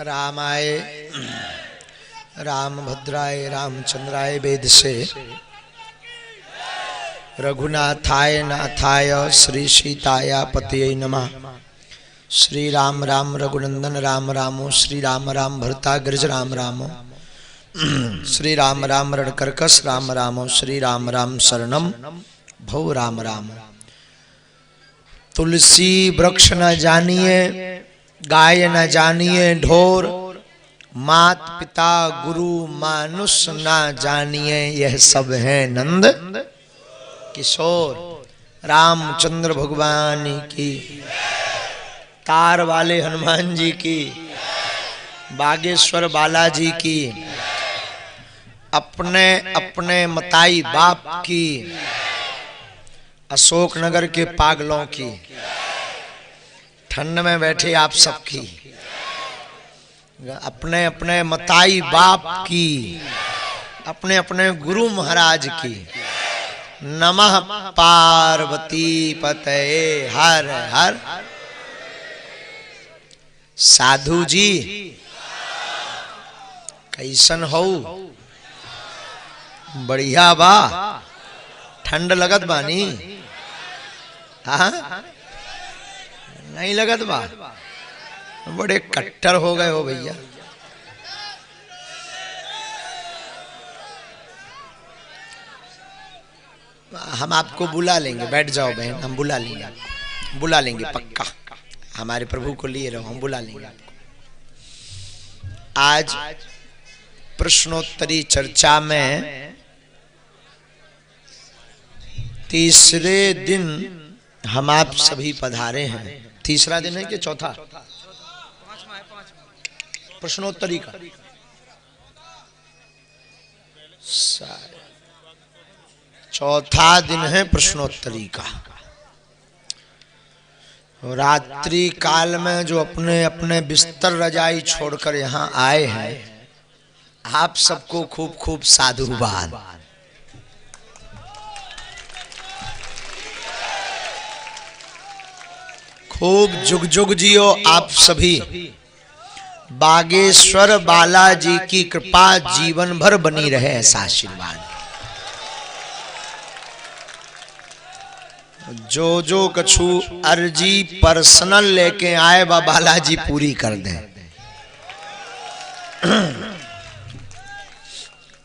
रामाय रामभद्राय रामचंद्राय वेद से रघुनाथाय नाथाय श्री सीताय पतये नमः। श्री राम राम रघुनंदन राम रामो श्री राम राम भरता गिरज राम रामो श्री राम राम रणकर्कश राम रामो श्री राम राम शरणम भव राम राम। तुलसी वृक्ष न जानिए गाय न जानिए ढोर, मात पिता गुरु मानुष न जानिए यह सब है नंद किशोर। रामचंद्र भगवान की, तार वाले हनुमान जी की, बागेश्वर बालाजी की, अपने अपने मताई बाप की, अशोकनगर के पागलों की, ठंड में बैठे आप सबकी, अपने अपने मताई बाप की, अपने अपने गुरु महाराज की। नमः पार्वती पतये हर हर। साधु जी कैसन हो? बढ़िया बा? ठंड लगत बानी? हाँ नहीं लगत बा? बड़े कट्टर हो गए हो भैया। हम आपको बुला लेंगे, बैठ जाओ बहन, हम बुला लेंगे आपको, बुला लेंगे पक्का। हमारे प्रभु को लिए रहो, हम बुला लेंगे आपको। आज प्रश्नोत्तरी चर्चा में तीसरे दिन हम आप सभी पधारे हैं। तीसरा दिन है कि चौथा? प्रश्नोत्तरी का चौथा दिन है प्रश्नोत्तरी का। रात्रि काल में जो अपने अपने बिस्तर रजाई छोड़कर यहाँ आए हैं, आप सबको खूब खूब साधुवाद। खूब जुग जुग जियो आप सभी। बागेश्वर बालाजी की कृपा जीवन भर बनी रहे, ऐसा आशीर्वाद। जो जो कछु अर्जी पर्सनल लेके आए बा बालाजी पूरी कर दें।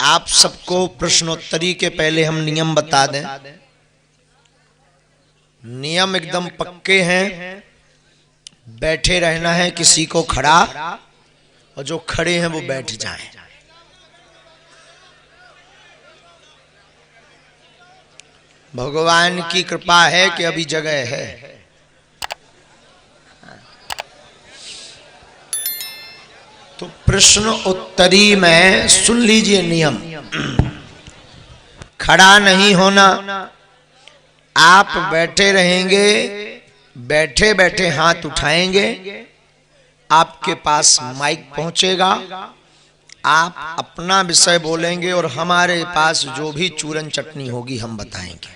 आप सबको प्रश्नोत्तरी के पहले हम नियम बता दें। नियम एकदम पक्के हैं। बैठे रहना है, किसी को खड़ा, और जो खड़े हैं वो बैठ जाएं। भगवान की कृपा है कि अभी जगह है। तो प्रश्न उत्तरी में सुन लीजिए नियम। खड़ा नहीं होना, आप बैठे रहेंगे, बैठे बैठे हाथ उठाएंगे, आपके पास माइक पहुंचेगा, आप अपना विषय बोलेंगे और हमारे पास जो भी चूरन चटनी होगी हम बताएंगे।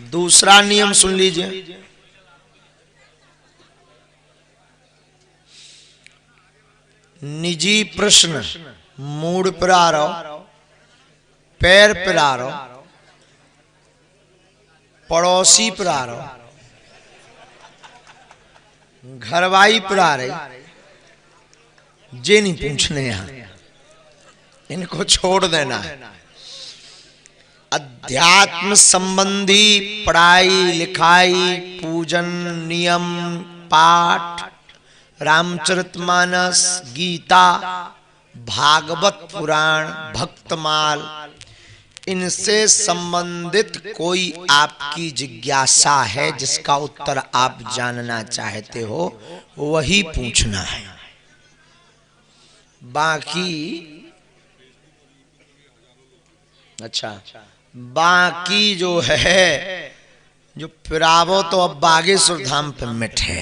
दूसरा नियम सुन लीजिए। निजी प्रश्न मूड पर आ रहा हो, पैर पर आ रहा हो, पड़ोसी पर आ रहा हो, घरवाई पर आ रही, जे नहीं पूछने, यहां इनको छोड़ देना है। अध्यात्म संबंधी पढ़ाई लिखाई, पूजन, नियम, पाठ, रामचरितमानस, गीता, भागवत पुराण, भक्तमाल, इनसे संबंधित कोई आपकी जिज्ञासा है जिसका उत्तर आप जानना चाहते हो, वही पूछना है। बाकी बाकी जो है, जो फिरावो तो अब बागेश्वर धाम पे मिठे।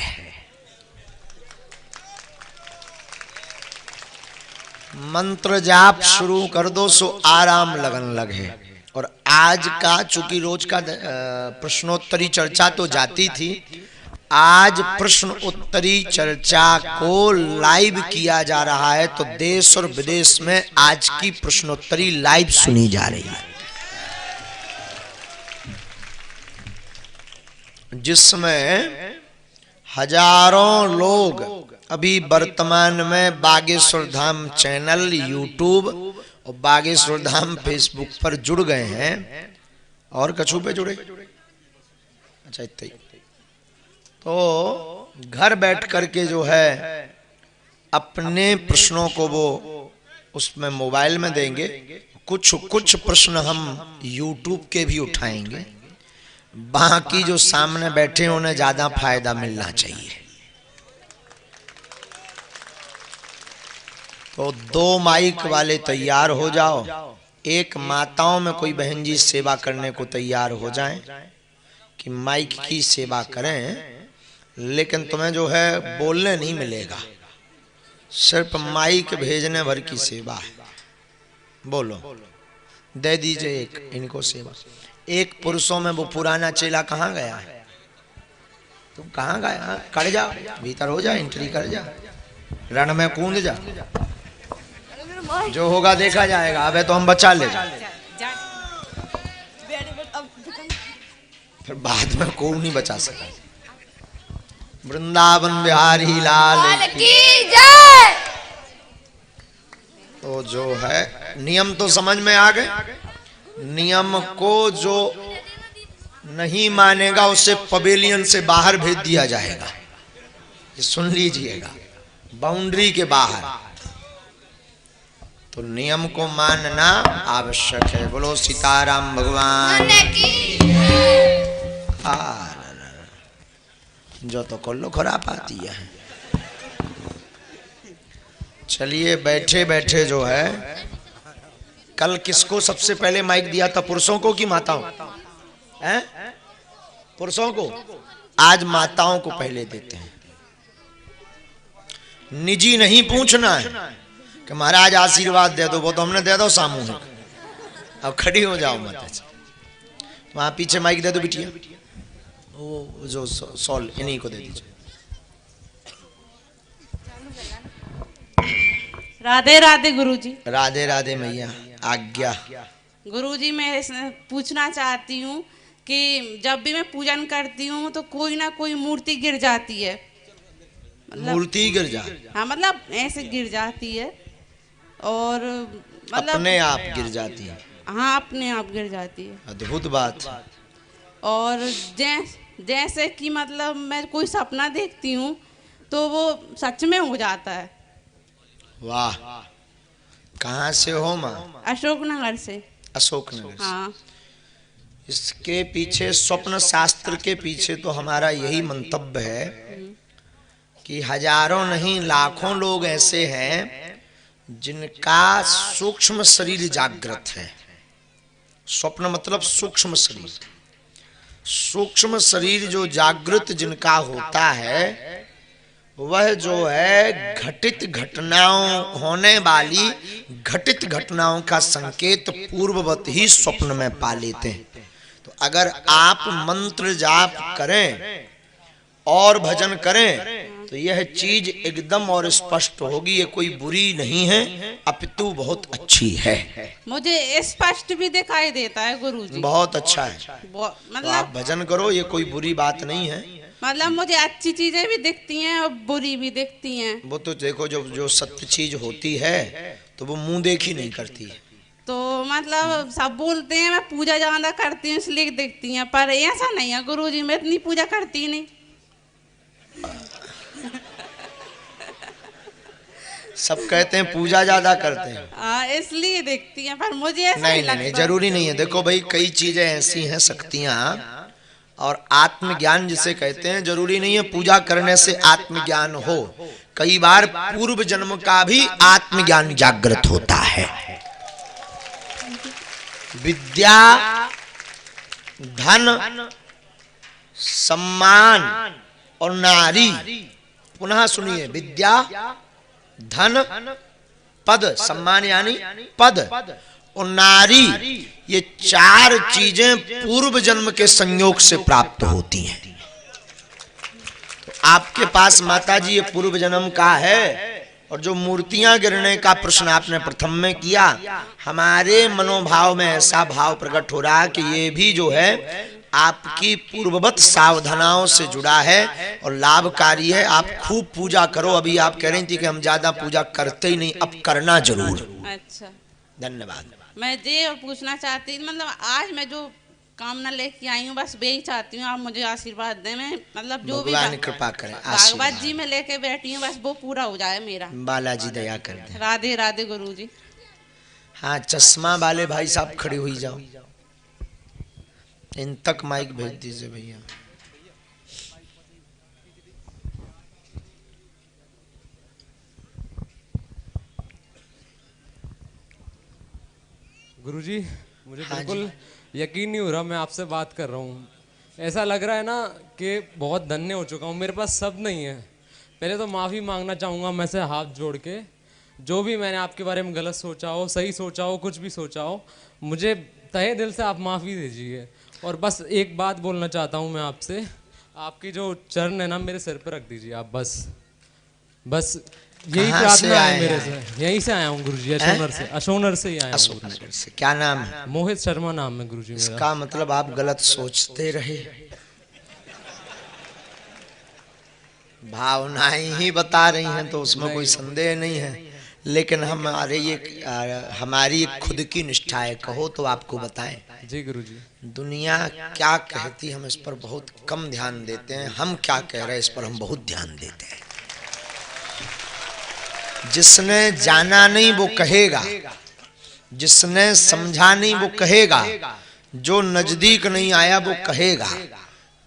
मंत्र जाप शुरू कर दो सो आराम लगन लगे। और आज का चूंकि रोज का प्रश्नोत्तरी चर्चा तो जाती थी, आज प्रश्न उत्तरी चर्चा को लाइव किया जा रहा है, तो देश और विदेश में आज की प्रश्नोत्तरी लाइव सुनी जा रही है, जिसमें हजारों लोग अभी वर्तमान में बागेश्वर धाम चैनल यूट्यूब और बागेश्वर धाम फेसबुक पर जुड़ गए हैं। और कछु पे जुड़े? अच्छा, इतना ही। तो घर बैठ करके जो है अपने प्रश्नों को वो उसमें मोबाइल में देंगे। कुछ प्रश्न हम यूट्यूब के भी उठाएंगे, बाकी जो सामने बैठे उन्हें ज्यादा फायदा मिलना चाहिए। तो 2 माइक वाले तैयार हो जाओ, एक माताओं में कोई बहन जी सेवा करने को तैयार हो जाएं कि माइक की सेवा करें, लेकिन तुम्हें जो है बोलने नहीं मिलेगा, सिर्फ माइक भेजने भर की सेवा है। बोलो, दे दीजिए एक इनको सेवा। एक पुरुषों में वो पुराना चेला कहाँ गया है? तुम कहाँ गया? कर जा, भीतर हो जा, एंट्री कर जा, रण में कूद जा, जो होगा देखा जाएगा। अबे तो हम बचा ले, फिर बाद में कोई नहीं बचा सका। वृंदावन बिहारी लाल की जय। तो जो है नियम तो समझ में आ गए। नियम को जो नहीं मानेगा उसे पवेलियन से बाहर भेज दिया जाएगा, ये सुन लीजिएगा, बाउंड्री के बाहर। तो नियम को मानना आवश्यक है। बोलो सीताराम भगवान की। जो तो कोल्लो खराब आती है। चलिए, बैठे बैठे जो है, कल किसको सबसे पहले माइक दिया था? पुरुषों को कि माताओं? हैं? पुरुषों को। आज माताओं को पहले देते हैं। निजी नहीं पूछना है कि महाराज आशीर्वाद दे दो, वो तो हमने दे दो सामूहिक। अब खड़ी हो जाओ मत। वहां पीछे माइक दे दो बिटिया, वो जो सॉल इन्हीं को दे दीजिए। राधे राधे गुरुजी। राधे राधे मैया, आज्ञा। गुरुजी, मैं पूछना चाहती हूँ कि जब भी मैं पूजन करती हूँ तो कोई ना कोई मूर्ति गिर जाती है। मूर्ति गिर जा? हाँ, मतलब ऐसे गिर जाती है और मतलब अपने आप गिर जाती है? हाँ, अपने आप गिर जाती है। अद्भुत बात। और जैसे कि मतलब मैं कोई सपना देखती हूँ तो वो सच में हो जाता है। वाह। कहाँ से हो माँ? अशोकनगर से। अशोकनगर से। हाँ। इसके पीछे, स्वप्न शास्त्र के पीछे तो हमारा यही मंतव्य है कि हजारों नहीं लाखों लोग ऐसे हैं जिनका सूक्ष्म शरीर जागृत है। स्वप्न मतलब सूक्ष्म शरीर। सूक्ष्म शरीर जो जागृत जिनका होता है, वह जो है घटित घटनाओं, होने वाली घटित घटनाओं का संकेत पूर्ववत ही स्वप्न में पा लेते हैं। तो अगर आप मंत्र जाप करें और भजन करें तो यह चीज एकदम और स्पष्ट होगी। ये कोई बुरी नहीं है, अपितु बहुत अच्छी है। मुझे स्पष्ट भी दिखाई देता है गुरुजी। बहुत अच्छा है। मतलब तो आप भजन करो, ये कोई बुरी बात नहीं है। मतलब मुझे अच्छी चीजें भी दिखती हैं और बुरी भी दिखती हैं। वो तो देखो, जो सत्य चीज होती है तो वो मुंह देखी नहीं करती है। तो मतलब सब बोलते हैं मैं पूजा ज्यादा करती हूँ इसलिए दिखती हैं, पर ऐसा नहीं है गुरुजी, मैं इतनी पूजा करती नहीं। सब कहते हैं पूजा ज्यादा करते हैं, इसलिए देखती हैं, पर मुझे ऐसा नहीं, जरूरी नहीं है। देखो भाई, कई चीजें ऐसी हैं, शक्तियां और आत्मज्ञान जिसे कहते हैं, जरूरी नहीं है पूजा करने से आत्मज्ञान हो। कई बार पूर्व जन्म का भी आत्मज्ञान जागृत होता है। विद्या, धन, सम्मान और नारी। पुनः सुनिए, विद्या, धन, पद, सम्मान यानी पद, और नारी, ये चार चीजें पूर्व जन्म के संयोग से प्राप्त होती हैं। आपके पास माताजी ये पूर्व जन्म का है। और जो मूर्तियां गिरने का प्रश्न आपने प्रथम में किया, हमारे मनोभाव में ऐसा भाव प्रकट हो रहा कि ये भी जो है आपकी पूर्ववत सावधानाओं से जुड़ा है और लाभकारी है। आप खूब पूजा करो। अभी आप कह रही थी कि हम ज्यादा पूजा करते ही नहीं, अब करना जरूर। अच्छा, धन्यवाद। मैं ये पूछना चाहती थी, मतलब आज मैं जो कामना लेके आई हूँ बस वही चाहती हूँ, आप मुझे आशीर्वाद दें। मैं मतलब जो भी भगवान कृपा करें, भागवत जी में लेके बैठी हूँ, बस वो पूरा हो जाए मेरा। बालाजी दया कर दे। राधे राधे गुरु जी। हाँ, चश्मा वाले भाई साहब खड़े हुई जाओ, इन तक माइक भेज दीजिए भैया। गुरुजी, मुझे हाँ बिल्कुल यकीन नहीं हो रहा मैं आपसे बात कर रहा हूँ। ऐसा लग रहा है ना कि बहुत धन्य हो चुका हूँ। मेरे पास सब नहीं है। पहले तो माफ़ी मांगना चाहूँगा मैं से हाथ जोड़ के। जो भी मैंने आपके बारे में गलत सोचा हो, सही सोचा हो, कुछ भी सोचा हो, मुझे तहे दिल से आप माफ़ी दीजिए। और बस एक बात बोलना चाहता हूँ मैं आपसे, आपकी जो चरण है ना मेरे सिर पर रख दीजिए आप। बस यही प्रार्थना है मेरे से। यहीं से आया हूँ गुरुजी, अशोनर से। अशोनर से ही आया हूँ अशोकनगर से। क्या नाम है? मोहित शर्मा नाम है गुरुजी मेरा। इसका मतलब आप गलत सोचते रहे, भावनाएं ही बता रही हैं तो उसमें कोई संदेह नहीं है। लेकिन हमारी खुद की निष्ठा है, कहो तो आपको बताएं। जी गुरुजी। दुनिया क्या कहती हम इस पर बहुत कम ध्यान देते हैं, हम क्या कह रहे हैं इस पर हम बहुत ध्यान देते हैं। जिसने जाना नहीं वो कहेगा, जिसने समझा नहीं वो कहेगा, जो नजदीक नहीं आया वो कहेगा।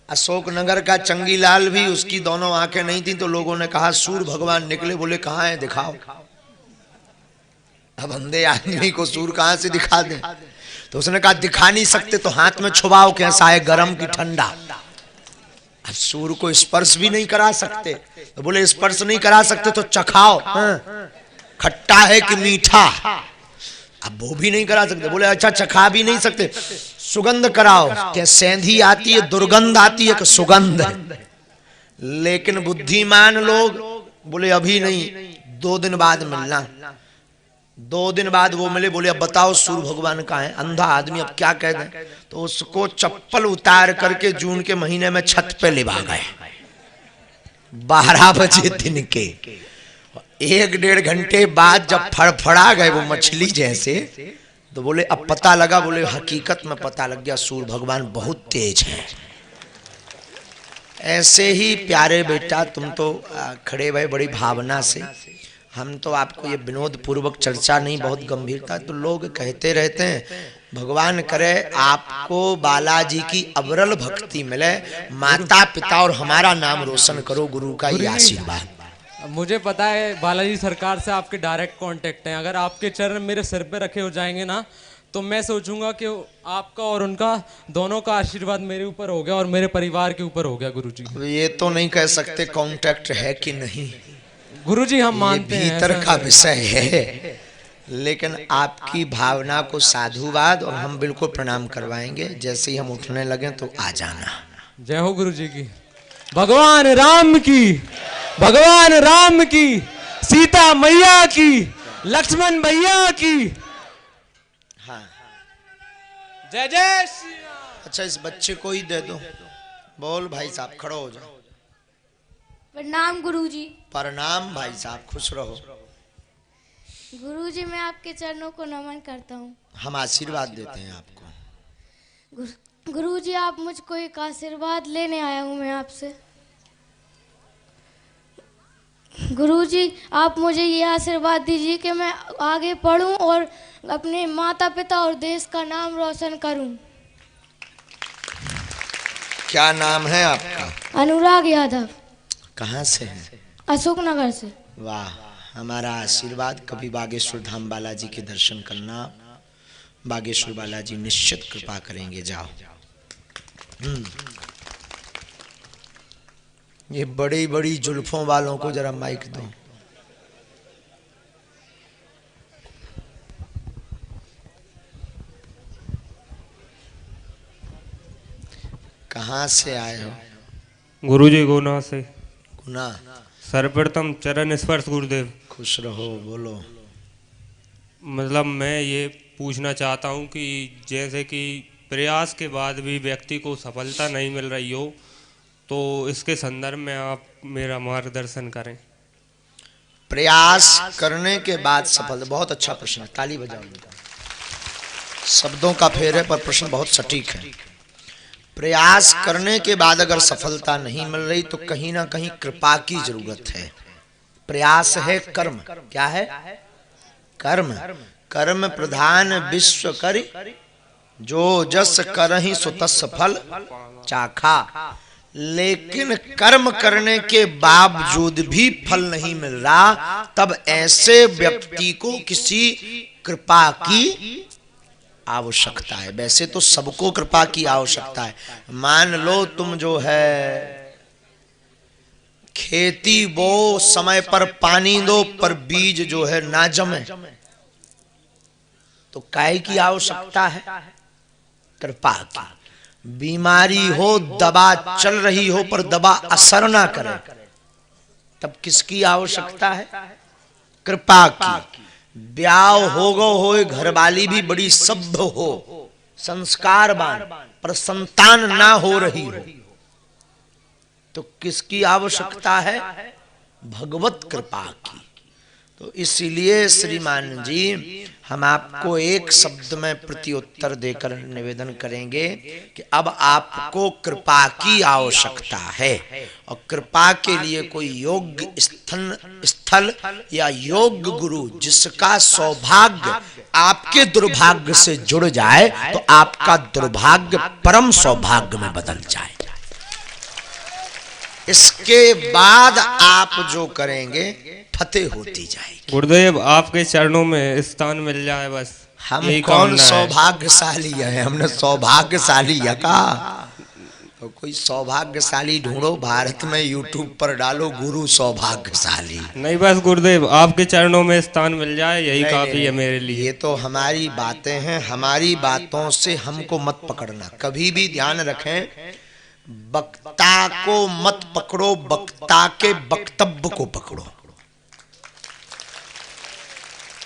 अशोकनगर का चंगीलाल भी, उसकी दोनों आंखें नहीं थी तो लोगों ने कहा सूर्य भगवान निकले, बोले कहाँ है दिखाओ। अब अंधे आदमी को सूर्य कहाँ से दिखा दे? तो उसने कहा दिखा नहीं सकते तो हाथ में छुपाओ, कैसा है गर्म की ठंडा। अब सूर्य को स्पर्श भी नहीं करा सकते तो बोले स्पर्श नहीं करा सकते तो चखाओ, खट्टा है कि मीठा। अब वो भी नहीं करा सकते, बोले अच्छा चखा भी नहीं सकते, सुगंध कराओ। क्या सेंधी आती है, दुर्गंध आती है कि सुगंध? लेकिन बुद्धिमान लोग बोले अभी नहीं, 2 दिन बाद मिलना। 2 दिन बाद वो मिले, बोले अब बताओ सूर्य भगवान कहाँ है? अंधा आदमी अब क्या कह दें? तो उसको चप्पल उतार करके जून के महीने में छत पे लिवा गए 12 बजे दिन के। 1-1.5 घंटे बाद जब फड़फड़ा गए वो मछली जैसे, तो बोले अब पता लगा। बोले हकीकत में पता लग गया, सूर्य भगवान बहुत तेज है। ऐसे ही प्यारे बेटा, तुम तो खड़े भय बड़ी भावना से। हम तो आपको ये विनोद पूर्वक चर्चा नहीं, बहुत गंभीरता। तो लोग कहते रहते हैं भगवान करे आपको बालाजी की अविरल भक्ति मिले, माता पिता और हमारा नाम रोशन करो, गुरु का ये आशीर्वाद। मुझे पता है बालाजी सरकार से आपके डायरेक्ट कांटेक्ट हैं। अगर आपके चरण मेरे सिर पे रखे हो जाएंगे ना, तो मैं सोचूंगा कि आपका और उनका दोनों का आशीर्वाद मेरे ऊपर हो गया और मेरे परिवार के ऊपर हो गया गुरुजी। ये तो नहीं कह सकते कांटेक्ट है कि नहीं गुरुजी, हम मानते हैं भीतर का विषय है। लेकिन आपकी भावना को साधुवाद, और हम बिल्कुल प्रणाम करवाएंगे। जैसे ही हम उठने लगे तो आ जाना। जय हो गुरुजी की। भगवान राम की, भगवान राम की, सीता मैया की, लक्ष्मण भैया की। हाँ, जय जय श्री राम। अच्छा इस बच्चे को ही दे दो। बोल भाई साहब, खड़ो हो जाओ। प्रणाम गुरुजी। प्रणाम भाई साहब, खुश रहो। गुरुजी, मैं आपके चरणों को नमन करता हूँ। हम आशीर्वाद देते हैं आपको। गुरुजी, आप मुझको एक आशीर्वाद लेने आया हूँ मैं आपसे। गुरुजी, आप मुझे ये आशीर्वाद दीजिए कि मैं आगे पढूं और अपने माता पिता और देश का नाम रोशन करूं। क्या नाम है आपका? अनुराग यादव। कहाँ से हैं? अशोकनगर से। वाह, हमारा आशीर्वाद। कभी बागेश्वर धाम बालाजी के दर्शन करना, बागेश्वर बालाजी निश्चित कृपा करेंगे। जाओ। ये बड़ी बड़ी जुल्फों वालों को जरा माइक दो। कहाँ से आए हो? गुरुजी, गुना से। गुना। सर्वप्रथम चरण स्पर्श गुरुदेव। खुश रहो, बोलो। मतलब मैं ये पूछना चाहता हूँ कि जैसे कि प्रयास के बाद भी व्यक्ति को सफलता नहीं मिल रही हो, तो इसके संदर्भ में आप मेरा मार्गदर्शन करें। प्रयास करने के बाद सफल, बहुत अच्छा प्रश्न, ताली बजाओ। शब्दों का फेर है पर प्रश्न बहुत सटीक है। प्रयास करने के बाद अगर सफलता नहीं मिल रही तो कहीं ना कहीं कृपा की जरूरत है। प्रयास है कर्म, क्या है? कर्म। कर्म प्रधान विश्व करि, जो जस करहि सो तस फल चाखा। लेकिन कर्म करने के बावजूद भी फल नहीं मिल रहा, तब ऐसे व्यक्ति को किसी कृपा की आवश्यकता है। वैसे तो सबको कृपा की आवश्यकता है। मान लो तुम जो है खेती बो, समय पर पानी दो, पर बीज जो है ना जमे, तो काय की आवश्यकता है? कृपा की। बीमारी हो, दवा चल रही हो पर दवा असर ना करे, तब किसकी आवश्यकता है? कृपा की। ब्याह हो गो हो, घरवाली भी बड़ी सभ्य हो, संस्कारवान, पर संतान ना हो रही हो, तो किसकी आवश्यकता है? भगवत कृपा की। तो इसीलिए श्रीमान जी हम आपको एक शब्द में प्रत्युत्तर देकर निवेदन करेंगे कि अब आपको कृपा की आवश्यकता है, और कृपा के लिए कोई योग्य स्थल या योग्य गुरु जिसका सौभाग्य आपके दुर्भाग्य से जुड़ जाए तो आपका दुर्भाग्य परम सौभाग्य में बदल जाए। इसके बाद आप जो करेंगे फतेह होती जाएगी। गुरुदेव आपके चरणों में स्थान मिल जाए बस। हम कौन सौभाग्यशाली है? हमने सौभाग्यशाली है का? तो कोई सौभाग्यशाली ढूंढो, भारत में यूट्यूब पर डालो गुरु सौभाग्यशाली। नहीं, बस गुरुदेव आपके चरणों में स्थान मिल जाए यही काफी है मेरे लिए। ये तो हमारी बातें हैं, हमारी बातों से हमको मत पकड़ना। कभी भी ध्यान रखें, वक्ता को मत पकड़ो, वक्ता के वक्तव्य को पकड़ो।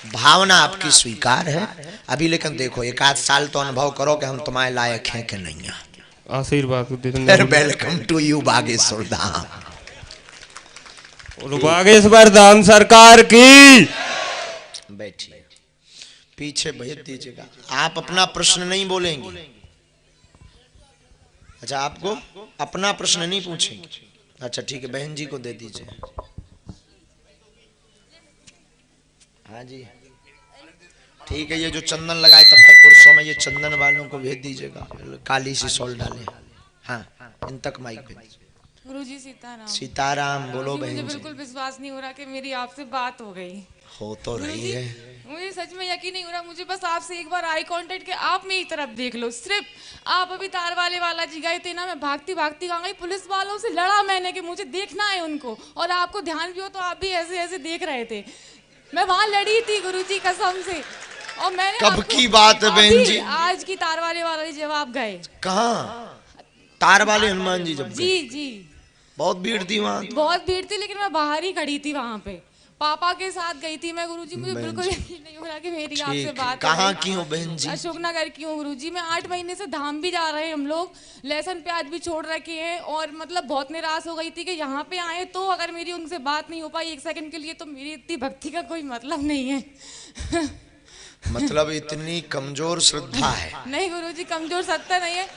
भावना आपकी स्वीकार है अभी, लेकिन देखो एक आध साल तो अनुभव करो कि हम तुम्हारे लायक हैं कि नहीं। आशीर्वाद welcome to you Bageshwar Dham. Bageshwar Dham सरकार की। बैठिए, पीछे भेज दीजिएगा। आप अपना प्रश्न नहीं बोलेंगे? अच्छा, आपको अपना प्रश्न नहीं पूछेंगे? अच्छा ठीक है, बहन जी को दे दीजिए। हाँ जी ठीक है, ये जो चंदन लगाए तब तक पुरुषों में ये चंदन वालों को भेज दीजिएगा, काली सी सॉल डाले। हाँ, इन तक माइक भेज। गुरुजी सीताराम। सीताराम, बोलो बहन जी। मुझे बिल्कुल विश्वास नहीं हो रहा कि मेरी आपसे बात हो गई। हो तो रही है। मुझे सच में यकीन नहीं हो रहा। मुझे बस आपसे एक बार आई कांटेक्ट के आप मेरी तरफ देख लो सिर्फ। आप अभी तार वाला जी गए थे ना, मैं भागती भागती आ गई, पुलिस वालों से लड़ा मैंने कि मुझे देखना है उनको, और आपको ध्यान भी हो तो आप भी ऐसे ऐसे देख रहे थे। मैं वहां लड़ी थी गुरुजी कसम से। और मैंने कब की बात है बहन जी? आज की तार वाला जी जब आप गए। कहाँ? तार वाले हनुमान जी जब? जी जी, बहुत भीड़ थी वहाँ? बहुत भीड़ थी, लेकिन मैं बाहर ही खड़ी थी वहाँ पे। पापा के साथ गई थी मैं गुरुजी। मुझे बिल्कुल यकीन नहीं हो रहा कि मेरी आपसे बात। कहाँ की हो बहन जी? अशोकनगर की हूँ गुरुजी। मैं 8 महीने से धाम भी जा रहे हैं हम लोग, लहसुन प्याज भी छोड़ रखे हैं, और मतलब बहुत निराश हो गई थी कि यहाँ पे आए तो अगर मेरी उनसे बात नहीं हो पाई एक सेकंड के लिए तो मेरी इतनी भक्ति का कोई मतलब नहीं है। मतलब इतनी कमजोर श्रद्धा है? नहीं गुरुजी, कमजोर श्रद्धा नहीं है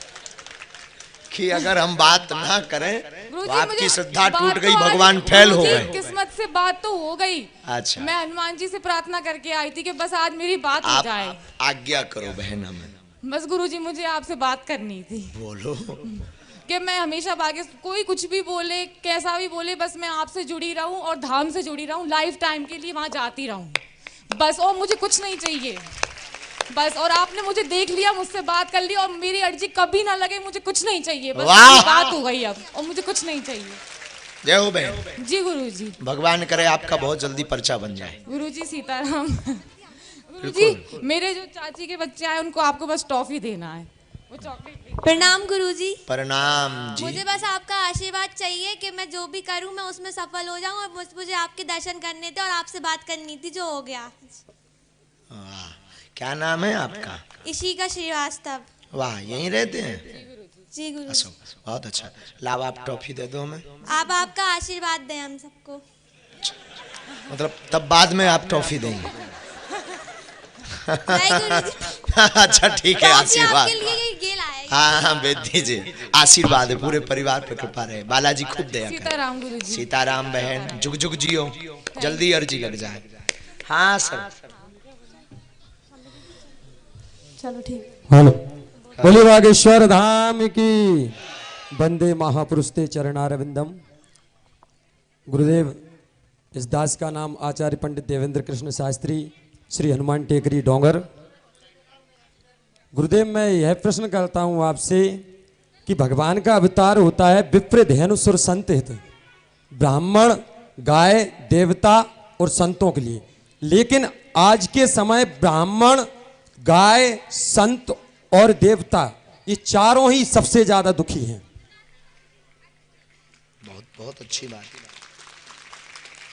कि अगर हम बात ना करें तो आपकी श्रद्धा टूट गई, तो भगवान फेल हो गए। किस्मत से बात तो हो गई। अच्छा, मैं हनुमान जी से प्रार्थना करके आई थी कि बस आज मेरी बात हो जाए। आज्ञा करो बहन हमें। बस गुरुजी मुझे आपसे बात करनी थी। बोलो। कि मैं हमेशा कोई कुछ भी बोले, कैसा भी बोले, बस मैं आपसे जुड़ी रहूं और धाम से जुड़ी रहूं, लाइफ टाइम के लिए वहां जाती रहूं बस, और मुझे कुछ नहीं चाहिए बस। और आपने मुझे देख लिया, मुझसे बात कर ली, और मेरी अर्जी कभी ना लगे, मुझे कुछ नहीं चाहिए बस। बात हो गई अब, और मुझे कुछ नहीं चाहिए। जय हो बहन। जी गुरुजी। भगवान करे आपका बहुत जल्दी पर्चा बन जाए। गुरुजी सीताराम। गुरुजी, मेरे जो चाची के बच्चे आए उनको आपको बस टॉफी देना है। वो चॉकलेट प्रणाम गुरुजी। प्रणाम जी। मुझे बस आपका आशीर्वाद चाहिए कि मैं जो भी करूं मैं उसमें सफल हो जाऊं, और मुझे आपके दर्शन करने थे और आपसे बात करनी थी, जो हो गया। वाह, क्या नाम है आपका? इशिका श्रीवास्तव। वाह, यहीं रहते हैं? जी गुरु। अच्छा, बहुत अच्छा। लाओ आप टॉफी दे दो हमें। आप आपका आशीर्वाद दें हम सबको। मतलब तब बाद में आप टॉफी देंगे? नहीं गुरुजी। अच्छा ठीक है, आशीर्वाद। आपके लिए ये लाया है। हाँ हाँ, भेज दीजिए। आशीर्वाद है, पूरे परिवार पे कृपा रहे, बालाजी खूब दया करे। सीताराम गुरुजी। सीताराम बहन, जुग जुग जियो, जल्दी अर्जी लग जाए। हाँ सर। चलो ठीक। हेलो, बोले बागेश्वर धाम की। वंदे महापुरुष ते चरणारविंदम। गुरुदेव, इस दास का नाम आचार्य पंडित देवेंद्र कृष्ण शास्त्री, श्री हनुमान टेकरी डोंगर। गुरुदेव, मैं यह प्रश्न करता हूँ आपसे कि भगवान का अवतार होता है विप्र धेनु सुर संत हित, ब्राह्मण, गाय, देवता और संतों के लिए, लेकिन आज के समय ब्राह्मण, गाय, संत और देवता ये चारों ही सबसे ज्यादा दुखी हैं। बहुत बहुत अच्छी बात है।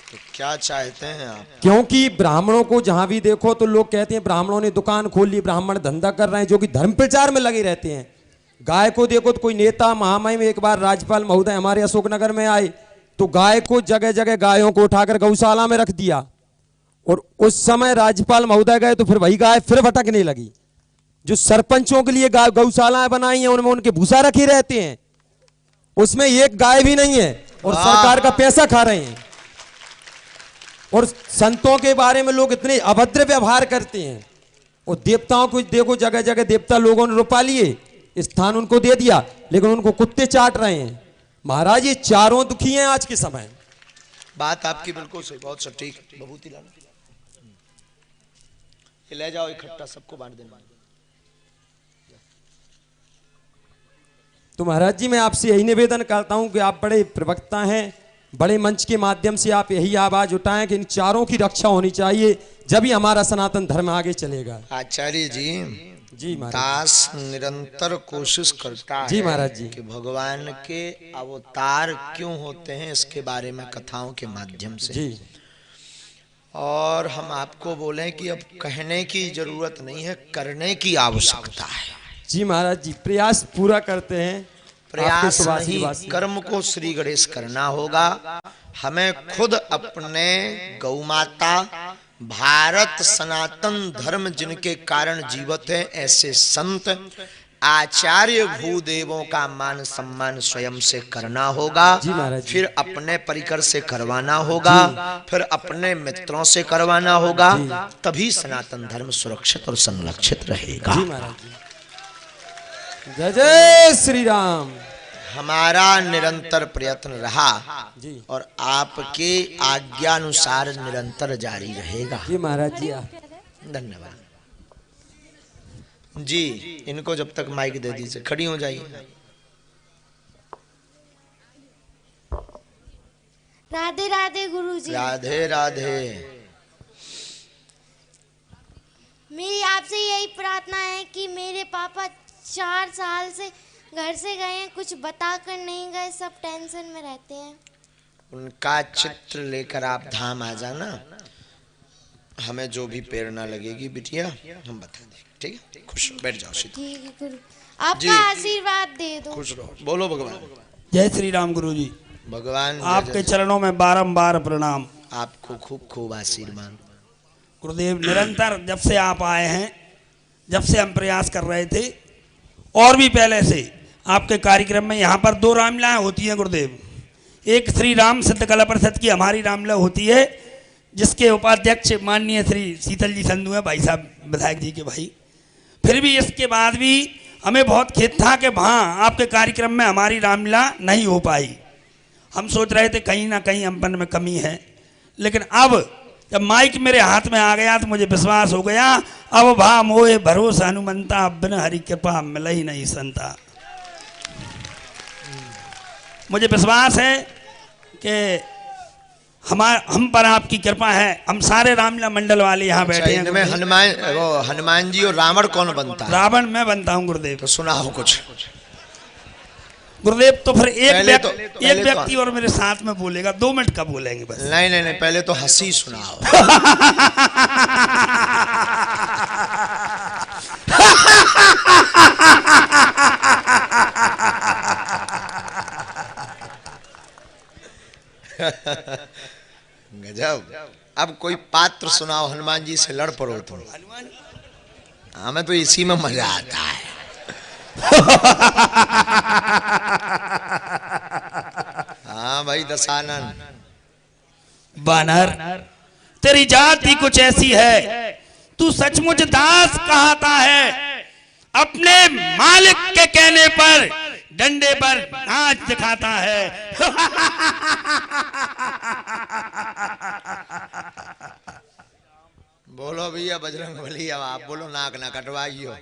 तो क्या चाहते हैं आप? क्योंकि ब्राह्मणों को जहां भी देखो तो लोग कहते हैं ब्राह्मणों ने दुकान खोल ली, ब्राह्मण धंधा कर रहे हैं, जो कि धर्म प्रचार में लगे रहते हैं। गाय को देखो तो कोई नेता महामहिम, एक बार राज्यपाल महोदय हमारे अशोकनगर में आए तो गाय को जगह जगह गायों को उठाकर गौशाला में रख दिया, और उस समय राज्यपाल महोदय गए तो फिर वही गाय फिर भटकने लगी। जो सरपंचों के लिए गौशालाएं बनाई हैं उनमें उनके भूसा रखे रहते हैं, उसमें एक गाय भी नहीं है और सरकार का पैसा खा रहे हैं। और संतों के बारे में लोग इतने अभद्र व्यवहार करते हैं, और देवताओं को देखो जगह जगह देवता लोगों ने रुपा लिए, स्थान उनको दे दिया, लेकिन उनको कुत्ते चाट रहे हैं। महाराज, ये चारों दुखी हैं आज के समय। बात आपकी बिल्कुल सही, बहुत सटीक। बभूति लाना, ये ले जाओ इकट्ठा, सबको बांट देना। तो महाराज जी, मैं आपसे यही निवेदन करता हूं कि आप बड़े प्रवक्ता हैं, बड़े मंच के माध्यम से आप यही आवाज उठाएं कि इन चारों की रक्षा होनी चाहिए, जब ही हमारा सनातन धर्म आगे चलेगा। आचार्य जी, जी महाराज, दास निरंतर कोशिश करता है जी महाराज जी, कि भगवान के अवतार क्यों होते हैं इसके बारे में कथाओं के माध्यम से जी। और हम आपको बोलें कि अब कहने की जरूरत नहीं है, करने की आवश्यकता है। जी महाराज जी, प्रयास पूरा करते हैं। प्रयास नहीं, कर्म को श्री गणेश करना होगा। हमें खुद अपने गौ माता, भारत सनातन धर्म जिनके कारण जीवित है, ऐसे संत आचार्य भूदेवों का मान सम्मान स्वयं से करना होगा। फिर अपने परिकर से करवाना होगा, फिर अपने मित्रों से करवाना होगा, तभी सनातन धर्म सुरक्षित और संरक्षित रहेगा। जी महाराज जी, जय जय श्री राम। हमारा निरंतर प्रयत्न रहा जी, और आपके आज्ञानुसार निरंतर जारी रहेगा। जी महाराज जी, धन्यवाद जी। इनको जब तक माइक दे दीजिए, खड़ी हो जाइए। राधे राधे गुरुजी। राधे राधे। मेरी आपसे यही प्रार्थना है कि मेरे पापा 4 साल से घर से गए हैं, कुछ बता कर नहीं गए, सब टेंशन में रहते हैं। उनका चित्र लेकर आप धाम आ जाना, हमें जो भी प्रेरणा लगेगी बिटिया हम बता देंगे। ठीक है, खुश रहो, बैठ जाओ सीधा। ठीक है गुरु, आपका आशीर्वाद दे दो। खुश रहो, बोलो भगवान। जय श्री राम गुरु जी। भगवान आपके चरणों में बारंबार प्रणाम। आपको खूब खूब आशीर्वाद। गुरुदेव, निरंतर जब से आप आए हैं, जब से हम प्रयास कर रहे थे और भी पहले से आपके कार्यक्रम में यहाँ पर 2 रामलीलाएं होती हैं गुरुदेव। एक श्री राम सिद्ध कला परिषद की हमारी रामलीला होती है, जिसके उपाध्यक्ष माननीय श्री शीतल जी संधू हैं, भाई साहब विधायक जी के भाई। फिर भी इसके बाद भी हमें बहुत खेद था कि वहाँ आपके कार्यक्रम में हमारी रामलीला नहीं हो पाई। हम सोच रहे थे कहीं ना कहीं हमपन में कमी है, लेकिन अब जब माइक मेरे हाथ में आ गया तो मुझे विश्वास हो गया, अब भा मोहे भरोसा हनुमंता, अब बिन हरि कृपा मिल ही नहीं संता। मुझे विश्वास है कि हम पर आपकी कृपा है। हम सारे रामलीला मंडल वाले यहाँ बैठे हैं। इनमें हनुमान जी और रावण कौन बनता है? रावण मैं बनता हूँ गुरुदेव। तो सुनाओ कुछ गुरुदेव। तो फिर एक पहले व्यक्ति और मेरे साथ में बोलेगा, 2 मिनट का बोलेंगे बस। नहीं, पहले तो हंसी सुनाओ। गजब। अब कोई पात्र सुनाओ, हनुमान जी से लड़ पड़ो तुम। हमें तो इसी में मजा आता है। हाँ भाई दशानन। बानर तेरी जाति कुछ ऐसी है, तू सचमुच दास कहता है। अपने मालिक के कहने पर डंडे पर नाच दिखाता है। बोलो भैया बजरंग बली, अब आप बोलो, नाक ना कटवाइयो।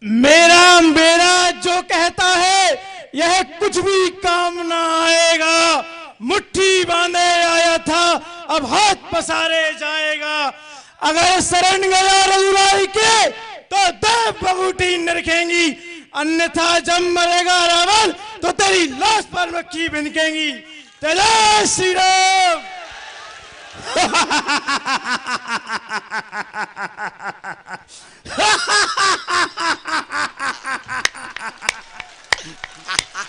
मेरा मेरा जो कहता है यह कुछ भी काम ना आएगा। मुट्ठी बांधे आया था, अब हाथ पसारे जाएगा। अगर शरण गया रघुराई के तो देव बबूटी निरखेंगी, अन्यथा जब मरेगा रावण तो तेरी लाश पर मक्खी भिनकेंगी। जय श्री राम।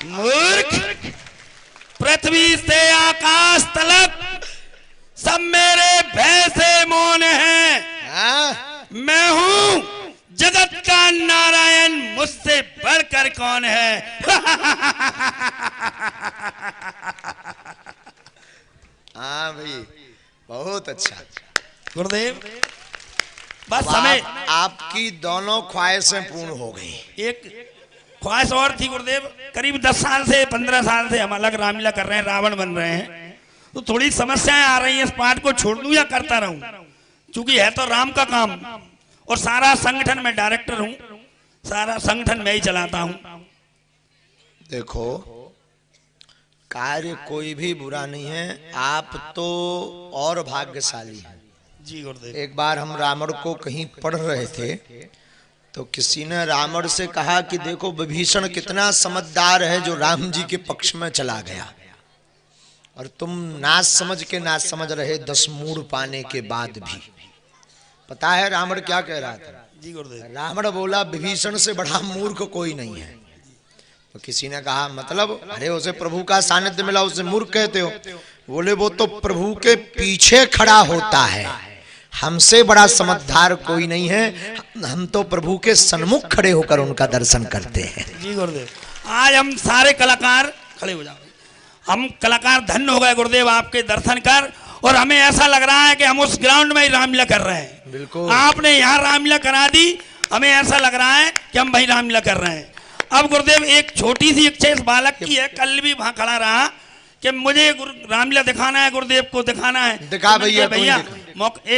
मूर्ख, पृथ्वी से आकाश तलक सब मेरे भय से मौन है। मैं हूं जगत का नारायण, मुझसे बढ़कर कौन है। हाँ भाई बहुत अच्छा गुरुदेव। बस समय आपकी दोनों ख्वाहिशें पूर्ण हो गई। एक ख्वाहिश और थी गुरुदेव। करीब 10 साल से 15 साल से हम अलग रामलीला कर रहे हैं, रावण बन रहे हैं। तो थोड़ी समस्याएं आ रही हैं, इस पाठ को छोड़ दूं या करता रहूं, क्योंकि है तो राम का काम। और सारा संगठन में डायरेक्टर हूं, सारा संगठन मैं ही चलाता हूं। देखो कार्य कोई भी बुरा नहीं है, आप तो और भाग्यशाली हैं। जी गुरुदेव। एक बार हम रावण को कहीं पढ़ रहे थे तो किसी ने रावण से कहा कि देखो विभीषण कितना समझदार है जो राम जी के पक्ष में चला गया, और तुम नाच समझ के नाच समझ रहे 10 मूड़ पाने के बाद भी। पता है रावण क्या कह रहा था? जी गुरुदेव। रावण बोला विभीषण से बड़ा मूर्ख कोई नहीं है। तो किसी ने कहा मतलब? अरे उसे प्रभु का सानिध्य मिला, उसे मूर्ख कहते हो? बोले वो तो प्रभु के पीछे खड़ा होता है, हमसे बड़ा समझदार कोई नहीं है। हम तो प्रभु के सन्मुख खड़े होकर उनका दर्शन करते हैं। जी गुरुदेव। आज हम सारे कलाकार खड़े हो जाओ, हम कलाकार धन्य हो गए गुरुदेव आपके दर्शन कर। और हमें ऐसा लग रहा है कि हम उस ग्राउंड में ही रामलीला कर रहे हैं। बिल्कुल। आपने यहाँ रामलीला करा दी, हमें ऐसा लग रहा है कि हम वही रामलीला कर रहे हैं। अब गुरुदेव एक छोटी सी इच्छा इस बालक की है, कल भी वहां खड़ा रहा कि मुझे रामलीला दिखाना है, गुरुदेव को दिखाना है। दिखा भैया। भैया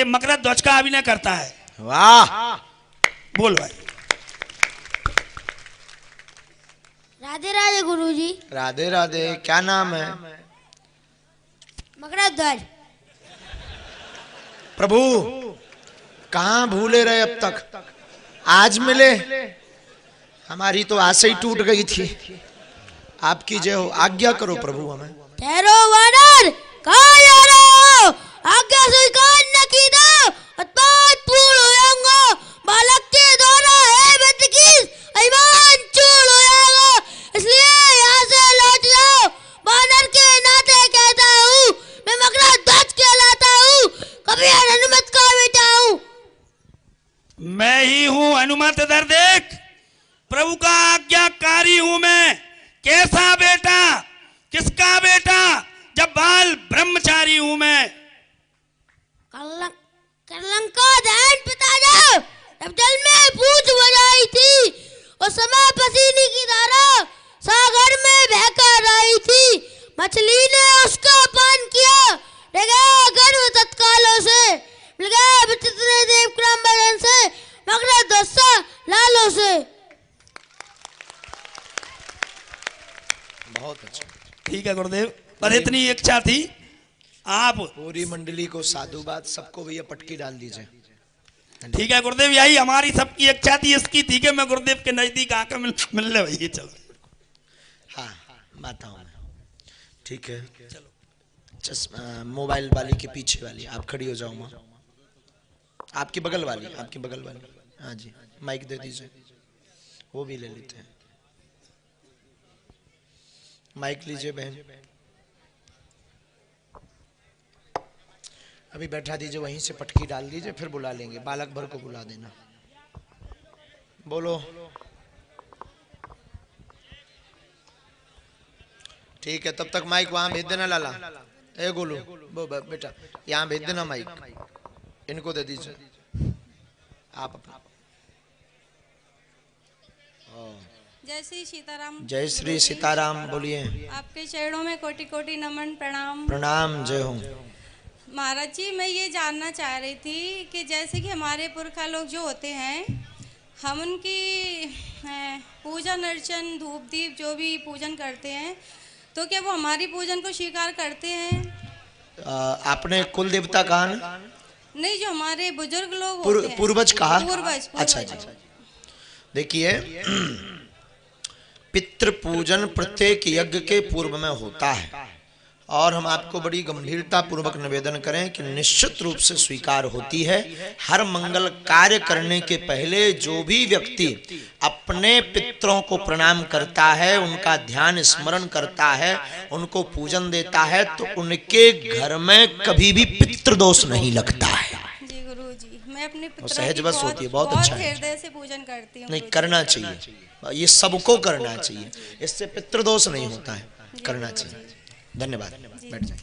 मकरत ध्वज का अभिनय करता है। वाह बोल भाई। राधे राधे गुरुजी। राधे राधे। क्या नाम है? मकरत ध्वज। प्रभु कहाँ भूले रहे अब तक, आज मिले। हमारी तो आशा ही टूट गई थी। आपकी जय हो, आज्ञा करो प्रभु हमें। ठहरो वानर, कहाँ जा रहे हो? आज्ञा स्वीकार न की तो उत्पात पूर्ण हो जाऊंगा। बालक के द्वारा है बदकिस ईमान चूर हो जाएगा, इसलिए यहाँ से लौट जाओ। वानर के नाते कहता हूँ, मैं मकरत ध्वज कहलाता हूँ, कभी हनुमत का बेटा हूँ। मैं ही हूँ हनुमत। इधर देख, प्रभु का आज्ञाकारी हूं मैं। कैसा बेटा? किसका बेटा? जब बाल ब्रह्मचारी हूं मैं। कलंका दहन पिताजी, जब जल में पूछ बजाई थी और समय पसीने की धारा सागर में बहकर आई थी। मछली ने उसका पान किया, गया गर्भ तत्कालों से, मिल गया विचित्र देव क्रम बदन से, मकरत ध्वज लालों से। बहुत अच्छा। ठीक है गुरुदेव, पर इतनी इच्छा थी आप पूरी मंडली को साधुवाद, सबको भैया पटकी डाल दीजिए। ठीक है गुरुदेव, यही हमारी सबकी इच्छा थी, इसकी थी कि मैं गुरुदेव के नजदीक आकर मिलने भैया। चलो हाँ माताओं में ठीक है। चलो चश्मा मोबाइल वाली के पीछे वाली आप खड़ी हो जाओ माँ, आपकी बगल वाली, आपकी बगल वाली। हाँ जी माइक दे दीजिए, वो भी ले लेते हैं। माइक लीजिए बहन, अभी बैठा दीजिए, वहीं से पटकी डाल दीजिए, फिर बुला लेंगे, बालक भर को बुला देना। बोलो ठीक है, तब तक माइक वहां भेज देना लाला। ए गोलू वो बेटा यहाँ भेज देना माइक, इनको दे दीजिए आप अपना। जय श्री सीताराम। जय श्री सीताराम, बोलिए। आपके चरणों में कोटि कोटि नमन प्रणाम। प्रणाम, जय हो। महाराज जी, मैं ये जानना चाह रही थी कि जैसे कि हमारे पुरखा लोग जो होते हैं, हम उनकी पूजन अर्चन धूप दीप जो भी पूजन करते हैं, तो क्या वो हमारी पूजन को स्वीकार करते हैं? आपने कुल देवता कहा ना? नहीं, जो हमारे बुजुर्ग लोग होते हैं। पूर्वज कहा? पूर्वज। अच्छा जी, देखिए पितृ पूजन प्रत्येक यज्ञ के पूर्व में होता है, और हम आपको बड़ी गंभीरता पूर्वक निवेदन करें कि निश्चित रूप से स्वीकार होती है। हर मंगल कार्य करने के पहले जो भी व्यक्ति अपने पितरों को प्रणाम करता है, उनका ध्यान स्मरण करता है, उनको पूजन देता है, तो उनके घर में कभी भी पितृदोष नहीं लगता है। जी गुरु जी, मैं अपने पितरों सहज की बस होती है, बहुत अच्छा है। हृदय से पूजन करती हूँ। नहीं, करना चाहिए, ये सबको करना चाहिए, इससे पितृदोष नहीं होता है, करना चाहिए। धन्यवाद, बैठ जाए।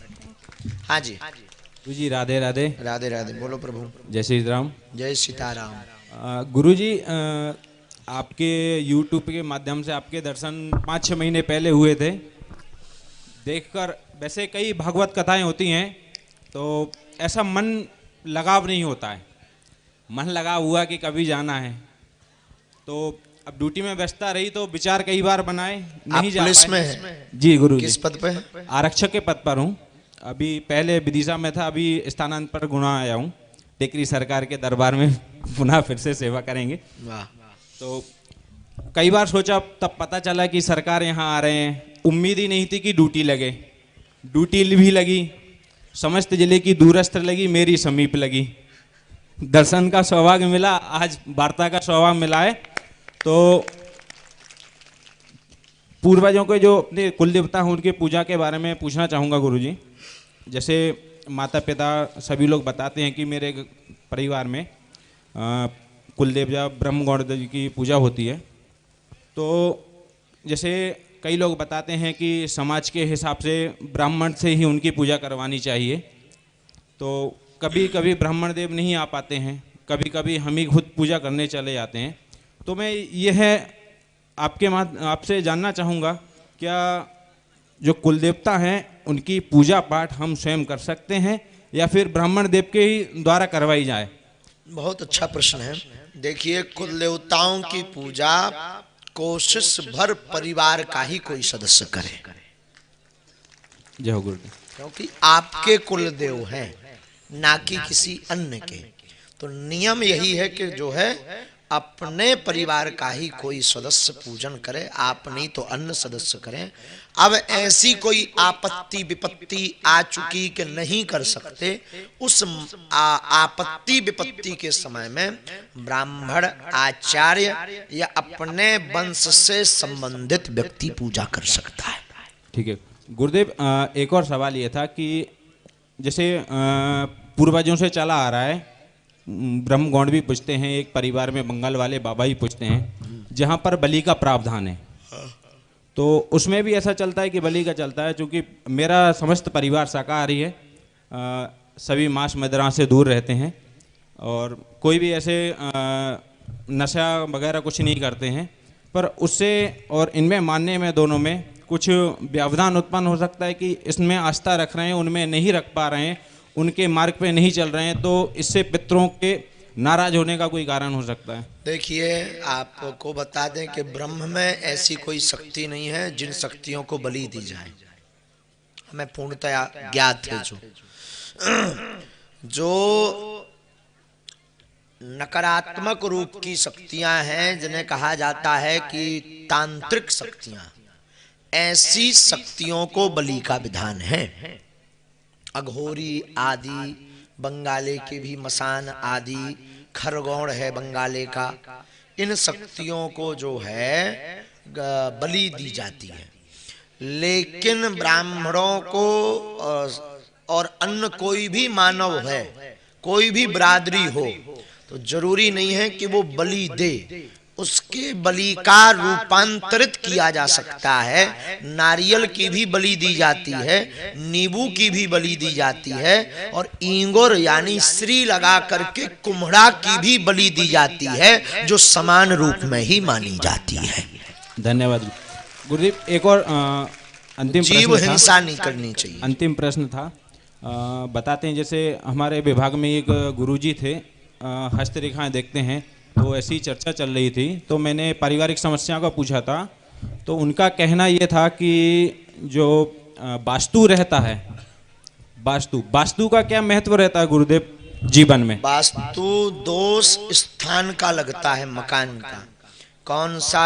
हाँ जी गुरुजी, राधे राधे। राधे राधे, बोलो प्रभु। जय श्री राम। जय सीताराम। गुरुजी, आपके YouTube के माध्यम से आपके दर्शन 5-6 महीने पहले हुए थे। देखकर वैसे कई भागवत कथाएं होती हैं, तो ऐसा मन लगाव नहीं होता है, मन लगा हुआ कि कभी जाना है। तो अब ड्यूटी में व्यस्तता रही तो विचार कई बार बनाए, नहीं जा पुलिस पाए। में है? जी गुरु। किस पद पे है? आरक्षक के पद पर हूँ। अभी पहले विदिशा में था, अभी स्थानांतरण गुना आया हूँ। टेकरी सरकार के दरबार में पुनः फिर से सेवा करेंगे। वाह। तो कई बार सोचा, तब पता चला कि सरकार यहाँ आ रहे हैं। उम्मीद ही नहीं थी कि ड्यूटी लगे, ड्यूटी भी लगी, समस्त जिले की दूरस्थ लगी, मेरी समीप लगी। दर्शन का सौभाग्य मिला, आज वार्ता का सौभाग्य मिला है। तो पूर्वजों के जो अपने कुल देवता हैं, उनके पूजा के बारे में पूछना चाहूँगा गुरुजी। जैसे माता पिता सभी लोग बताते हैं कि मेरे परिवार में कुल देवता ब्रह्मगौड़ जी की पूजा होती है। तो जैसे कई लोग बताते हैं कि समाज के हिसाब से ब्राह्मण से ही उनकी पूजा करवानी चाहिए। तो कभी कभी ब्राह्मण देव नहीं आ पाते हैं, कभी कभी हम ही खुद पूजा करने चले जाते हैं। तो मैं यह आपसे जानना चाहूँगा, क्या जो कुल देवता हैं उनकी पूजा पाठ हम स्वयं कर सकते हैं या फिर ब्राह्मण देव के ही द्वारा करवाई जाए? बहुत अच्छा प्रश्न है। देखिए, कुल देवताओं की पूजा कोशिश भर परिवार का ही कोई सदस्य करे। जय हो गुरुदेव। क्योंकि आपके कुल देव हैं, ना कि किसी अन्य के। तो नियम यही है कि जो है अपने परिवार का ही कोई सदस्य पूजन करे, आप नहीं तो अन्य सदस्य करें। अब ऐसी कोई आपत्ति विपत्ति आ चुकी कि नहीं कर सकते, उस आपत्ति विपत्ति के समय में ब्राह्मण आचार्य या अपने वंश से संबंधित व्यक्ति पूजा कर सकता है। ठीक है गुरुदेव, एक और सवाल ये था कि जैसे पूर्वजों से चला आ रहा है, ब्रह्मगौड़ भी पूछते हैं, एक परिवार में बंगाल वाले बाबा ही पूछते हैं, जहाँ पर बलि का प्रावधान है। तो उसमें भी ऐसा चलता है कि बलि का चलता है। चूँकि मेरा समस्त परिवार शाकाहारी है, सभी मांस मदिरा से दूर रहते हैं और कोई भी ऐसे नशा वगैरह कुछ नहीं करते हैं, पर उससे और इनमें मानने में दोनों में कुछ व्यवधान उत्पन्न हो सकता है कि इसमें आस्था रख रहे हैं, उनमें नहीं रख पा रहे हैं, उनके मार्ग पे नहीं चल रहे हैं। तो इससे पितरों के नाराज होने का कोई कारण हो सकता है? देखिए, आपको बता दें कि ब्रह्म में ऐसी कोई शक्ति नहीं है जिन शक्तियों को बलि दी जाए। हमें पूर्णतया ज्ञात है जो नकारात्मक रूप की शक्तियां हैं, जिन्हें कहा जाता है कि तांत्रिक शक्तियां, ऐसी शक्तियों को बलि का विधान है। अघोरी आदि, बंगाले के भी मसान आदि, खरगोण है बंगाले का, इन शक्तियों को जो है बलि दी जाती है। लेकिन ब्राह्मणों को और अन्य कोई भी मानव है, कोई भी बिरादरी हो, तो जरूरी नहीं है कि वो बलि दे, उसके बलि का रूपांतरित किया जा सकता है। नारियल की भी बलि दी जाती है, नींबू की भी बलि दी जाती है, और ईंगुर यानी श्री लगा करके कुम्हड़ा की भी बलि दी जाती है, जो समान रूप में ही मानी जाती है। धन्यवाद गुरुदेव। एक और अंतिम जीव हिंसा नहीं करनी चाहिए। अंतिम प्रश्न था, बताते हैं जैसे हमारे विभाग में एक गुरुजी थे, हस्तरेखाएं देखते हैं, तो ऐसी चर्चा चल रही थी, तो मैंने पारिवारिक समस्या का पूछा था, तो उनका कहना ये था कि जो वास्तु रहता है, वास्तु का क्या महत्व रहता है गुरुदेव जीवन में? वास्तु दोष स्थान का लगता है, मकान का, कौन सा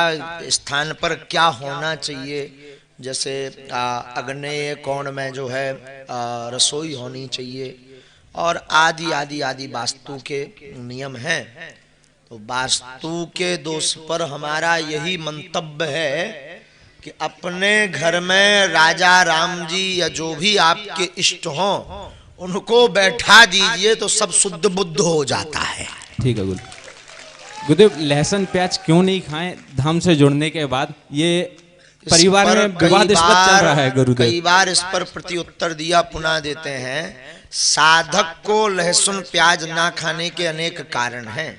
स्थान पर क्या होना चाहिए। जैसे अग्नेय कोण में जो है रसोई होनी चाहिए, और आदि आदि आदि वास्तु के नियम हैं। तो वास्तु के दोष पर हमारा यही मंतव्य है कि अपने घर में राजा राम जी या जो भी आपके इष्ट हों, उनको बैठा दीजिए, तो सब शुद्ध बुद्ध हो जाता है। ठीक है गुरुदेव, लहसुन प्याज क्यों नहीं खाएं धाम से जुड़ने के बाद? ये परिवार में विवाद इस पर चल रहा है गुरुदेव। कई बार इस पर प्रत्युत्तर दिया, पुनः देते हैं। साधक को लहसुन प्याज ना खाने के अनेक कारण हैं।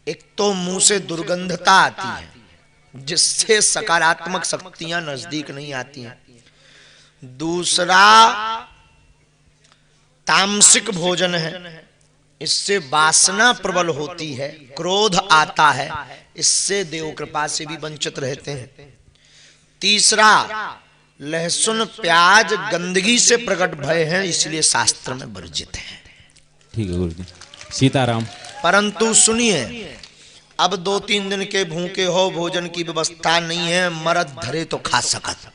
एक तो मुंह से दुर्गंधता आती है, जिससे सकारात्मक शक्तियां नजदीक नहीं आती हैं। दूसरा तामसिक भोजन है, इससे वासना प्रबल होती है, क्रोध आता है, इससे देव कृपा से भी वंचित रहते हैं। तीसरा, लहसुन प्याज गंदगी से प्रकट भय है, इसलिए शास्त्र में वर्जित है। ठीक है गुरुजी, सीताराम। परंतु सुनिए, अब 2-3 दिन के भूखे हो, भोजन की व्यवस्था नहीं है, मरद धरे तो खा सकत।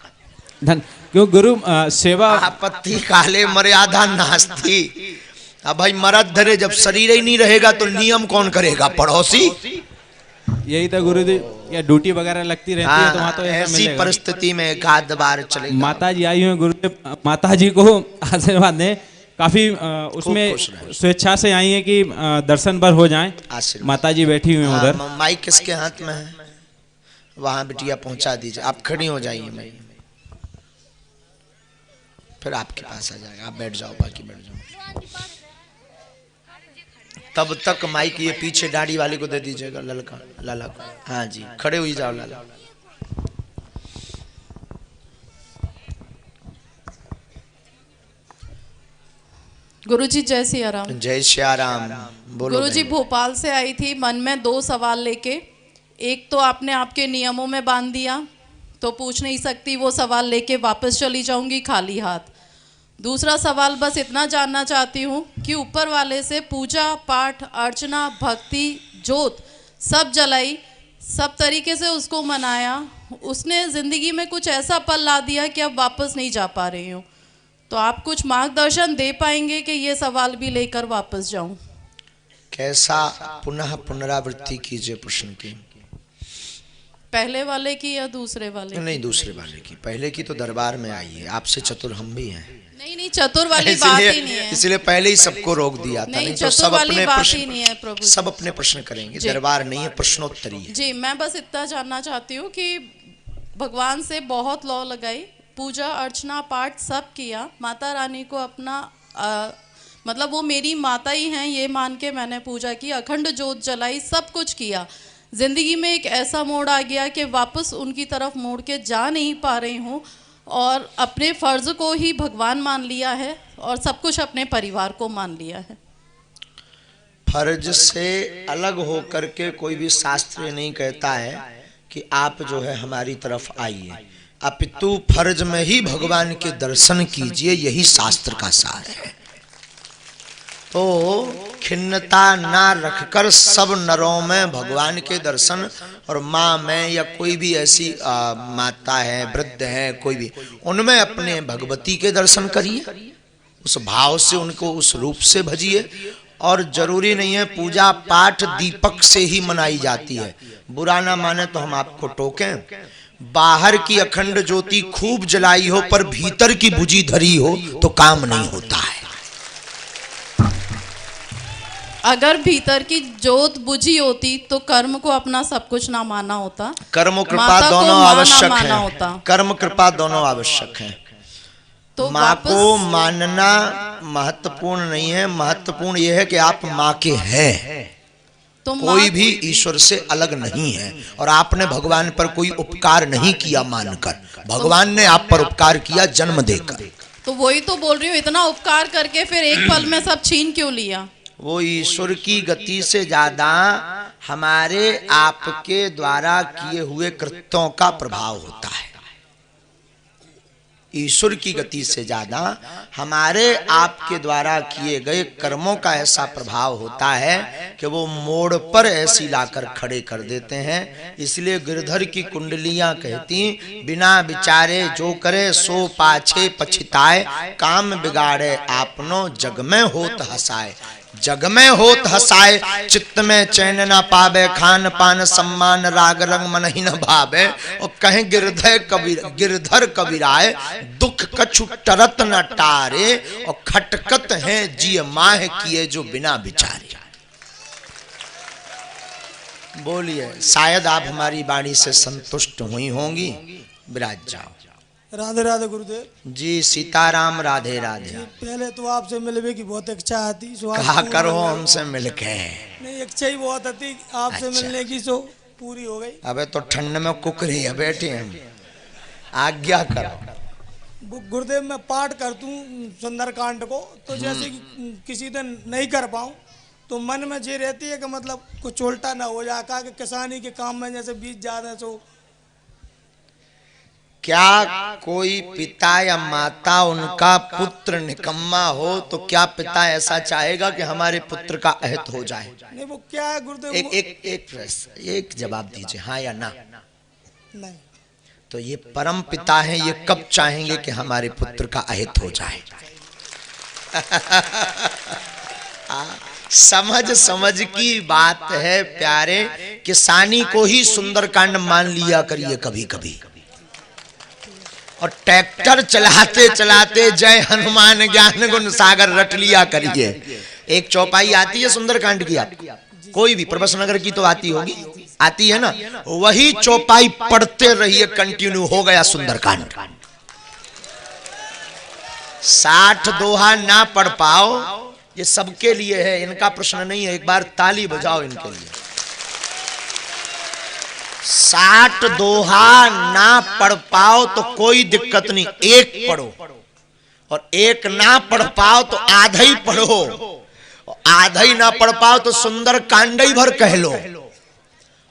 धन क्यों गुरु, सेवा आपत्ति काले मर्यादा नास्ति। अब भाई मरद धरे, जब शरीर ही नहीं रहेगा तो नियम कौन करेगा? पड़ोसी। यही तो गुरुदेव, या ड्यूटी वगैरह लगती रहती है, तो वहाँ तो ऐसी परिस्थिति में एक आध बार चलेगा। माता जी आई हुई गुरुदेव, माता जी को आशीर्वाद दें, काफी उसमें स्वेच्छा से आई है कि दर्शन पर हो जाएं। माता जी बैठी हुई हैं उधर। माइक किसके हाथ में है? वहां बिटिया पहुंचा दीजिए, आप खड़ी हो जाइए, मैं फिर आपके पास आ जाएगा। आप बैठ जाओ, बाकी बैठ जाओ। तब तक माइक ये पीछे दाढ़ी वाले को दे दीजिएगा, ललका लाला को। हाँ जी, खड़े हुई जाओ लाला। गुरुजी जय सिया राम। जय सिया राम। बोलो। गुरुजी भोपाल से आई थी मन में 2 सवाल लेके। एक तो आपने आपके नियमों में बांध दिया, तो पूछ नहीं सकती, वो सवाल लेके वापस चली जाऊंगी खाली हाथ। दूसरा सवाल बस इतना जानना चाहती हूँ कि ऊपर वाले से पूजा पाठ अर्चना भक्ति जोत सब जलाई, सब तरीके से उसको मनाया, उसने ज़िंदगी में कुछ ऐसा पल ला दिया कि अब वापस नहीं जा पा रही हूँ। तो आप कुछ मार्गदर्शन दे पाएंगे कि ये सवाल भी लेकर वापस जाऊं? कैसा? पुनः पुनरावृत्ति कीजिए प्रश्न की। पहले वाले की या दूसरे वाले? नहीं, दूसरे वाले की। पहले की तो दरबार में आई है, आपसे चतुर हम भी हैं। नहीं, चतुर वाली बात ही नहीं है, इसलिए पहले ही सबको रोक दिया था। नहीं, तो सब अपने प्रश्न, प्रभु सब अपने प्रश्न करेंगे। दरबार नहीं है, प्रश्नोत्तरी है। जी, मैं बस इतना जानना चाहती हूँ कि भगवान से बहुत लौ लगाई, पूजा अर्चना पाठ सब किया, माता रानी को अपना मतलब वो मेरी माता ही हैं ये मान के मैंने पूजा की, अखंड जोत जलाई, सब कुछ किया। ज़िंदगी में एक ऐसा मोड़ आ गया कि वापस उनकी तरफ मोड़ के जा नहीं पा रही हूँ, और अपने फ़र्ज़ को ही भगवान मान लिया है और सब कुछ अपने परिवार को मान लिया है। फर्ज से अलग होकर के कोई भी शास्त्र नहीं कहता है कि आप जो है हमारी तरफ आइए, अपितु फर्ज में ही भगवान के दर्शन कीजिए, यही शास्त्र का सार है। तो खिन्नता ना रखकर सब नरों में भगवान के दर्शन, और माँ में या कोई भी ऐसी माता है, वृद्ध है, कोई भी, उनमें अपने भगवती के दर्शन करिए, उस भाव से उनको उस रूप से भजिए। और जरूरी नहीं है पूजा पाठ दीपक से ही मनाई जाती है, बुरा ना माने तो हम आपको टोकें। बाहर की अखंड ज्योति खूब जलाई हो पर भीतर की बुझी धरी हो तो काम नहीं होता है। अगर भीतर की ज्योत बुझी होती तो कर्म को अपना सब कुछ ना माना होता, कर्म कृपा दोनों आवश्यक है, कर्म कृपा दोनों आवश्यक है। तो माँ को मानना महत्वपूर्ण नहीं है, महत्वपूर्ण यह है कि आप माँ के हैं, तो कोई भी ईश्वर से अलग नहीं है, और आपने भगवान पर कोई उपकार नहीं किया मानकर, भगवान ने आप पर उपकार किया जन्म देकर। तो वही तो बोल रही हूँ, इतना उपकार करके फिर एक पल में सब छीन क्यों लिया? वो ईश्वर की गति से ज्यादा हमारे आपके द्वारा किए हुए कृत्यों का प्रभाव होता है। ईश्वर की गति से ज्यादा हमारे आपके द्वारा किए गए कर्मों का ऐसा प्रभाव होता है कि वो मोड़ पर ऐसी लाकर खड़े कर देते हैं। इसलिए गिरधर की कुंडलियां कहती, बिना विचारे जो करे सो पाछे पछताए, काम बिगाड़े आपनो जग में होत हसाए। जग में होत हसाए, चित्त में चैन न पावे, खान पान सम्मान राग रंग मन ही न भावे। और कहें गिरधर कबीराए, दुख कछु टरत न टारे, और खटकत हैं जिय माह किए जो बिना विचारे। बोलिए, शायद आप हमारी वाणी से संतुष्ट हुई होंगी, विराज जाओ। राधे राधे गुरुदेव जी, सीताराम, राधे राधे। पहले तो आपसे मिलने की बहुत इच्छा आती, कहा करो हमसे मिलके। नहीं, इच्छा ही बहुत आती आपसे मिलने की, सो पूरी हो गई। अबे तो ठंड में कुकरी है, बैठे हम, आज्ञा करो। गुरुदेव मैं पाठ करता हूँ सुंदरकांड को, तो जैसे कि किसी दिन नहीं कर पाऊँ तो मन में ये रहती है कि मतलब कुछ उल्टा ना हो जाए, कि किसानी के काम में जैसे बीज ज्यादा सो। क्या कोई पिता या माता उनका पुत्र निकम्मा हो तो क्या पिता ऐसा चाहेगा कि हमारे पुत्र का अहित हो जाए? नहीं, वो क्या है गुरुदेव? एक जवाब दीजिए, हाँ या ना। नहीं। तो ये परम पिता हैं, ये कब चाहेंगे कि हमारे पुत्र का अहित हो जाए? समझ की बात है प्यारे। किसानी को ही सुंदरकांड मान लिया करिए कभी कभी, और ट्रैक्टर चलाते चलाते जय हनुमान ज्ञान गुण सागर रट लिया करिए। एक चौपाई आती है सुंदरकांड की, आप कोई भी प्रभस नगर की तो आती होगी, आती है ना, वही चौपाई पढ़ते रहिए, कंटिन्यू हो गया सुंदरकांड। 60 दोहा ना पढ़ पाओ, ये सबके लिए है, इनका प्रश्न नहीं है। एक बार ताली बजाओ इनके लिए। 60 दोहा ना पढ़ पाओ तो कोई दिक्कत नहीं, एक पढ़ो, और एक ना पढ़ पाओ तो आधा ही पढ़ो, आधा ही ना पढ़ पाओ तो सुंदर कांड ही भर कह लो,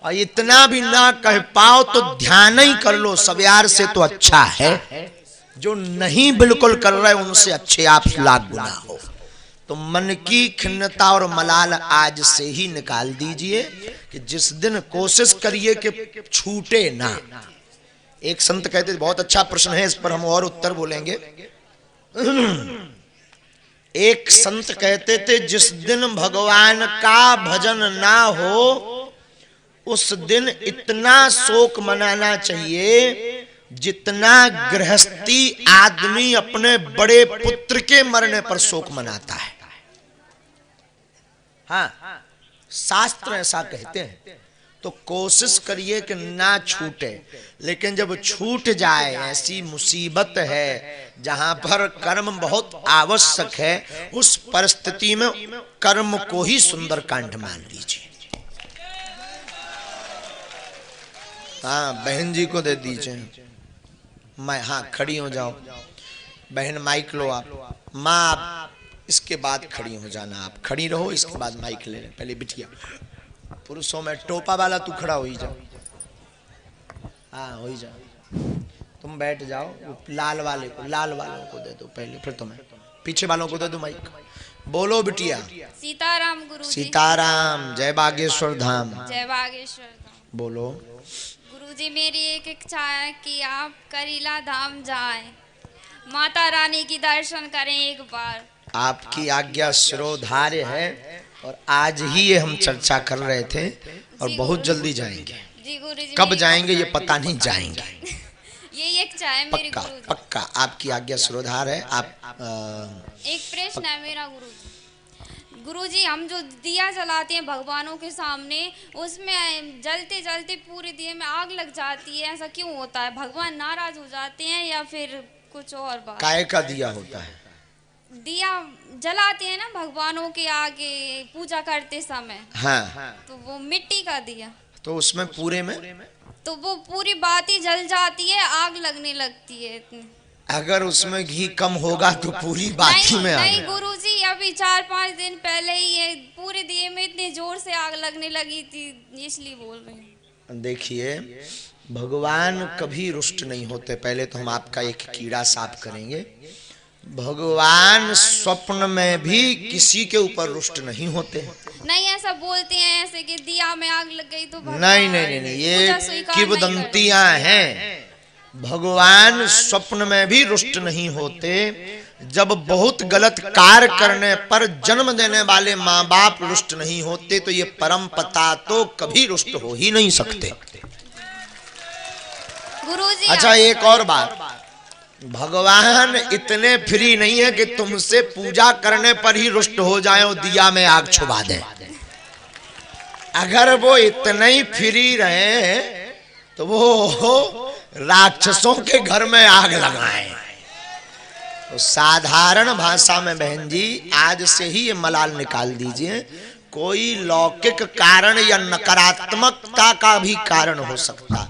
और इतना भी ना कह पाओ तो ध्यान ही कर लो। सब यार से तो अच्छा है, जो नहीं बिल्कुल कर रहे उनसे अच्छे आप लाख गुना हो। तो मन की खिन्नता और मलाल आज से ही निकाल दीजिए, कि जिस दिन कोशिश करिए कि छूटे ना। एक संत कहते थे, बहुत अच्छा प्रश्न है, इस पर हम और उत्तर बोलेंगे। एक संत कहते थे, जिस दिन भगवान का भजन ना हो उस दिन इतना शोक मनाना चाहिए जितना गृहस्थी आदमी अपने बड़े पुत्र के मरने पर शोक मनाता है। हाँ, शास्त्र ऐसा कहते हैं। तो कोशिश करिए कि ना छूटे, लेकिन जब छूट जाए, ऐसी मुसीबत है जहां पर कर्म बहुत आवश्यक है, उस परिस्थिति में कर्म को ही सुंदरकांड मान लीजिए। हाँ, बहन जी को दे दीजिए। मैं, हाँ, खड़ी हो जाओ बहन, माइक लो आप। माँ, इसके बाद खड़ी हो जाना, आप खड़ी रहो, इसके बाद माइक ले लें। पहले बिटिया, पुरुषों में टोपा वाला तू खड़ा हो ही जाओ, हाँ हो ही जाओ, तुम बैठ जाओ। लाल वाले को, लाल वालों को दे दो पहले, फिर तुम्हें पीछे वालों को दे दो माइक। बोलो बिटिया। सीताराम गुरुजी। सीताराम। जय बागेश्वर धाम। जय बागेश्वर धाम। बोलो। गुरुजी मेरी एक इच्छा है कि आप करीला धाम जाएं, माता रानी की दर्शन करें एक बार। आपकी आज्ञा शिरोधार्य है और आज ही ये हम चर्चा कर रहे थे और बहुत जल्दी जाएंगे। जी गुरुजी। कब जाएंगे ये पता नहीं, जाएंगे। ये इच्छा है मेरी पक्का गुरुजी। पक्का आपकी आज्ञा शिरोधार्य है। आप एक प्रश्न है मेरा गुरुजी। गुरुजी हम जो दिया जलाते हैं भगवानों के सामने, उसमें जलते जलते पूरे दिए में आग लग जाती है, ऐसा क्यों होता है? भगवान नाराज हो जाते हैं या फिर कुछ और बात? काय का दिया होता है? दिया जलाते हैं ना भगवानों के आगे पूजा करते समय। हाँ। तो वो मिट्टी का दिया, तो उसमें पूरे में तो वो पूरी बात ही जल जाती है, आग लगने लगती है इतनी। अगर उसमें घी कम होगा तो पूरी बाती में नहीं गुरुजी, अभी 4-5 दिन पहले ही ये पूरे दिए में इतनी जोर से आग लगने लगी थी, इसलिए बोल रही हूँ। देखिए भगवान कभी रुष्ट नहीं होते। पहले तो हम आपका एक कीड़ा साफ करेंगे। भगवान स्वप्न में भी किसी के ऊपर रुष्ट नहीं होते। नहीं ऐसा बोलते हैं ऐसे कि दिया में आग लग गई तो भगवान नहीं नहीं नहीं, नहीं। ये किंवदंतियां हैं। भगवान स्वप्न में भी रुष्ट नहीं होते। जब बहुत गलत कार्य करने पर जन्म देने वाले माँ बाप रुष्ट नहीं होते तो ये परम पिता तो कभी रुष्ट हो ही नहीं सकते। गुरुजी। अच्छा एक और बात, भगवान इतने फ्री नहीं है कि तुमसे पूजा करने पर ही रुष्ट हो जाए और दिया में आग छुपा दे। अगर वो इतने ही फ्री रहे तो वो राक्षसों के घर में आग लगाएं। तो साधारण भाषा में बहन जी आज से ही ये मलाल निकाल दीजिए। कोई लौकिक कारण या नकारात्मकता का भी कारण हो सकता,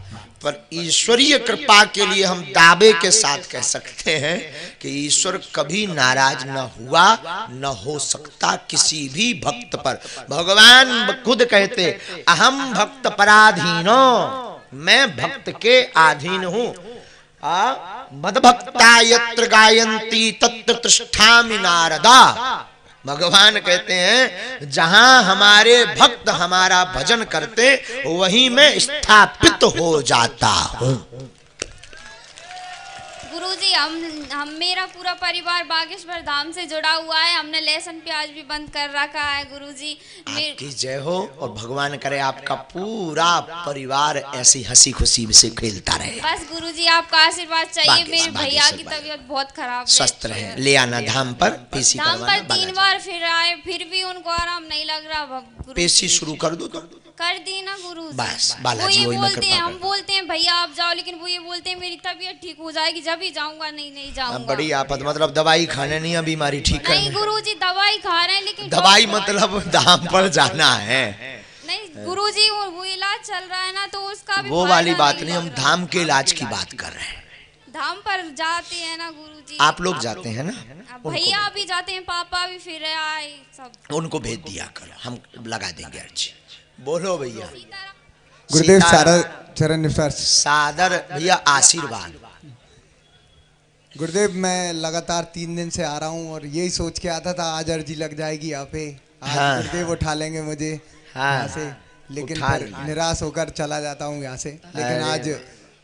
पर ईश्वरीय कृपा के लिए हम दावे के साथ कह सकते हैं कि ईश्वर कभी नाराज न हुआ, न हो सकता किसी भी भक्त पर। भगवान खुद कहते अहम भक्त पराधीनो, मैं भक्त के अधीन हूँ। मद भक्ता यत्र गायन्ति तत्र तिष्ठामि नारदा। भगवान कहते हैं जहां हमारे भक्त हमारा भजन करते वहीं मैं स्थापित हो जाता हूँ। गुरुजी हम मेरा पूरा परिवार बागेश्वर धाम से जुड़ा हुआ है। हमने लहसुन प्याज भी बंद कर रखा है गुरुजी। आपकी जय हो और भगवान करे आपका पूरा परिवार ऐसी हंसी खुशी से खेलता रहे। बस गुरुजी आपका आशीर्वाद चाहिए। मेरे भैया की तबीयत बहुत खराब है। स्वस्थ रहे। ले आना धाम पर पेशी धाम पर 3 बार फिर आए, फिर भी उनको आराम नहीं लग रहा। पेशी शुरू कर दो तो कर दी ना गुरुजी। बस बालाजी वो ये वही बोलते हैं, हम बोलते हैं भैया आप जाओ, लेकिन वो ये बोलते हैं मेरी तबीयत ठीक हो जाएगी जब ही जाऊंगा। नहीं जाऊंगा। बड़ी आफत, मतलब दवाई खाने नहीं है बीमारी ठीक करने। नहीं गुरुजी दवाई खा रहे हैं लेकिन दवाई मतलब धाम पर जाना है। नहीं गुरुजी वो इलाज चल रहा है ना तो उसका भी वो वाली बात नहीं, हम धाम के इलाज की बात कर रहे हैं। धाम पर जाते हैं ना गुरुजी। आप लोग जाते हैं ना? भैया भी जाते हैं, पापा भी फिर आए सब। उनको भेज दिया करो, हम लगा देंगे अर्जी। बोलो भैया। गुरुदेव सादर चरण निस्वार। सादर भैया आशीर्वाद। गुरुदेव मैं लगातार 3 दिन से आ रहा हूँ और यही सोच के आता था आज अर्जी लग जाएगी यहाँ पे, आज हाँ। गुरुदेव उठा लेंगे मुझे यहाँ से, लेकिन फिर निराश होकर चला जाता हूँ यहाँ से। लेकिन आज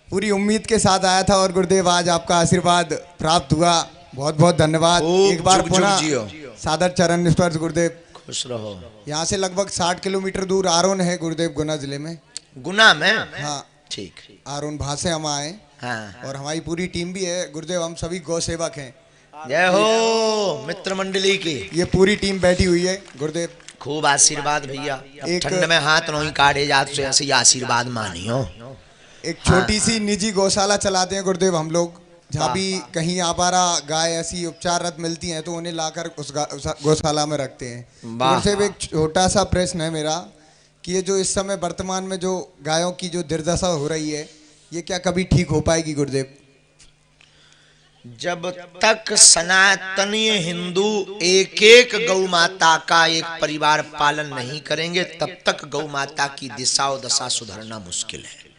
पूरी उम्मीद के साथ आया था और गुरुदेव आज आपका आशीर्वाद प्राप्त हुआ। बहुत बहुत धन्यवाद। एक बार पुनः सादर चरण निस्पर्श गुरुदेव। खुश रहो। यहाँ से लगभग 60 किलोमीटर दूर आरोन है गुरुदेव, गुना जिले में। गुना में? हाँ ठीक। आरोन भाग से हम आए। हाँ। और हमारी पूरी टीम भी है गुरुदेव, हम सभी गौ सेवक हैं। जय हो मित्र मंडली की। ये पूरी टीम बैठी हुई है गुरुदेव। खूब आशीर्वाद भैया। एक ठंड में हाथ नहीं काटे जाते से ऐसे आशीर्वाद मानियो। एक छोटी सी निजी गौशाला चलाते हैं गुरुदेव हम लोग, जहाँ भी कहीं आवारा गाय ऐसी उपचाररत मिलती हैं तो उन्हें लाकर उस गौशाला में रखते हैं। गुरुदेव एक छोटा सा प्रश्न है मेरा कि ये जो इस समय वर्तमान में जो गायों की जो दुर्दशा हो रही है ये क्या कभी ठीक हो पाएगी गुरुदेव? जब तक सनातनीय हिंदू एक एक गौ माता का एक परिवार पालन नहीं करेंगे, तब तक गौ माता की दिशा और दशा सुधरना मुश्किल है।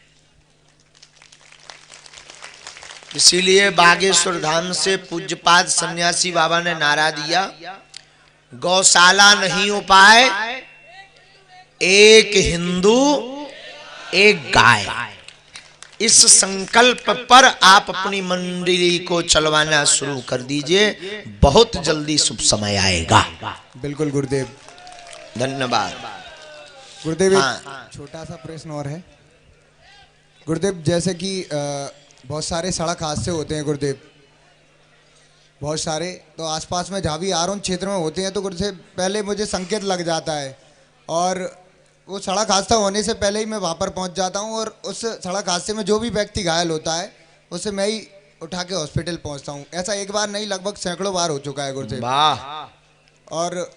इसीलिए बागेश्वर धाम से पूज्यपाद सन्यासी बाबा ने नारा दिया, गौशाला नहीं हो पाए, एक हिंदू एक गाय। इस संकल्प पर आप अपनी मंडली को चलवाना शुरू कर दीजिए, बहुत जल्दी शुभ समय आएगा। बिल्कुल गुरुदेव, धन्यवाद गुरुदेव। हाँ। छोटा सा प्रश्न और है गुरुदेव, जैसे कि बहुत सारे सड़क हादसे होते हैं गुरुदेव, बहुत सारे, तो आसपास में जहाँ भी आरोन क्षेत्र में होते हैं तो गुरुदेव पहले मुझे संकेत लग जाता है, और वो सड़क हादसा होने से पहले ही मैं वहाँ पर पहुँच जाता हूँ, और उस सड़क हादसे में जो भी व्यक्ति घायल होता है उसे मैं ही उठा के हॉस्पिटल पहुँचता हूँ। ऐसा एक बार नहीं, लगभग सैकड़ों बार हो चुका है गुरुदेव। और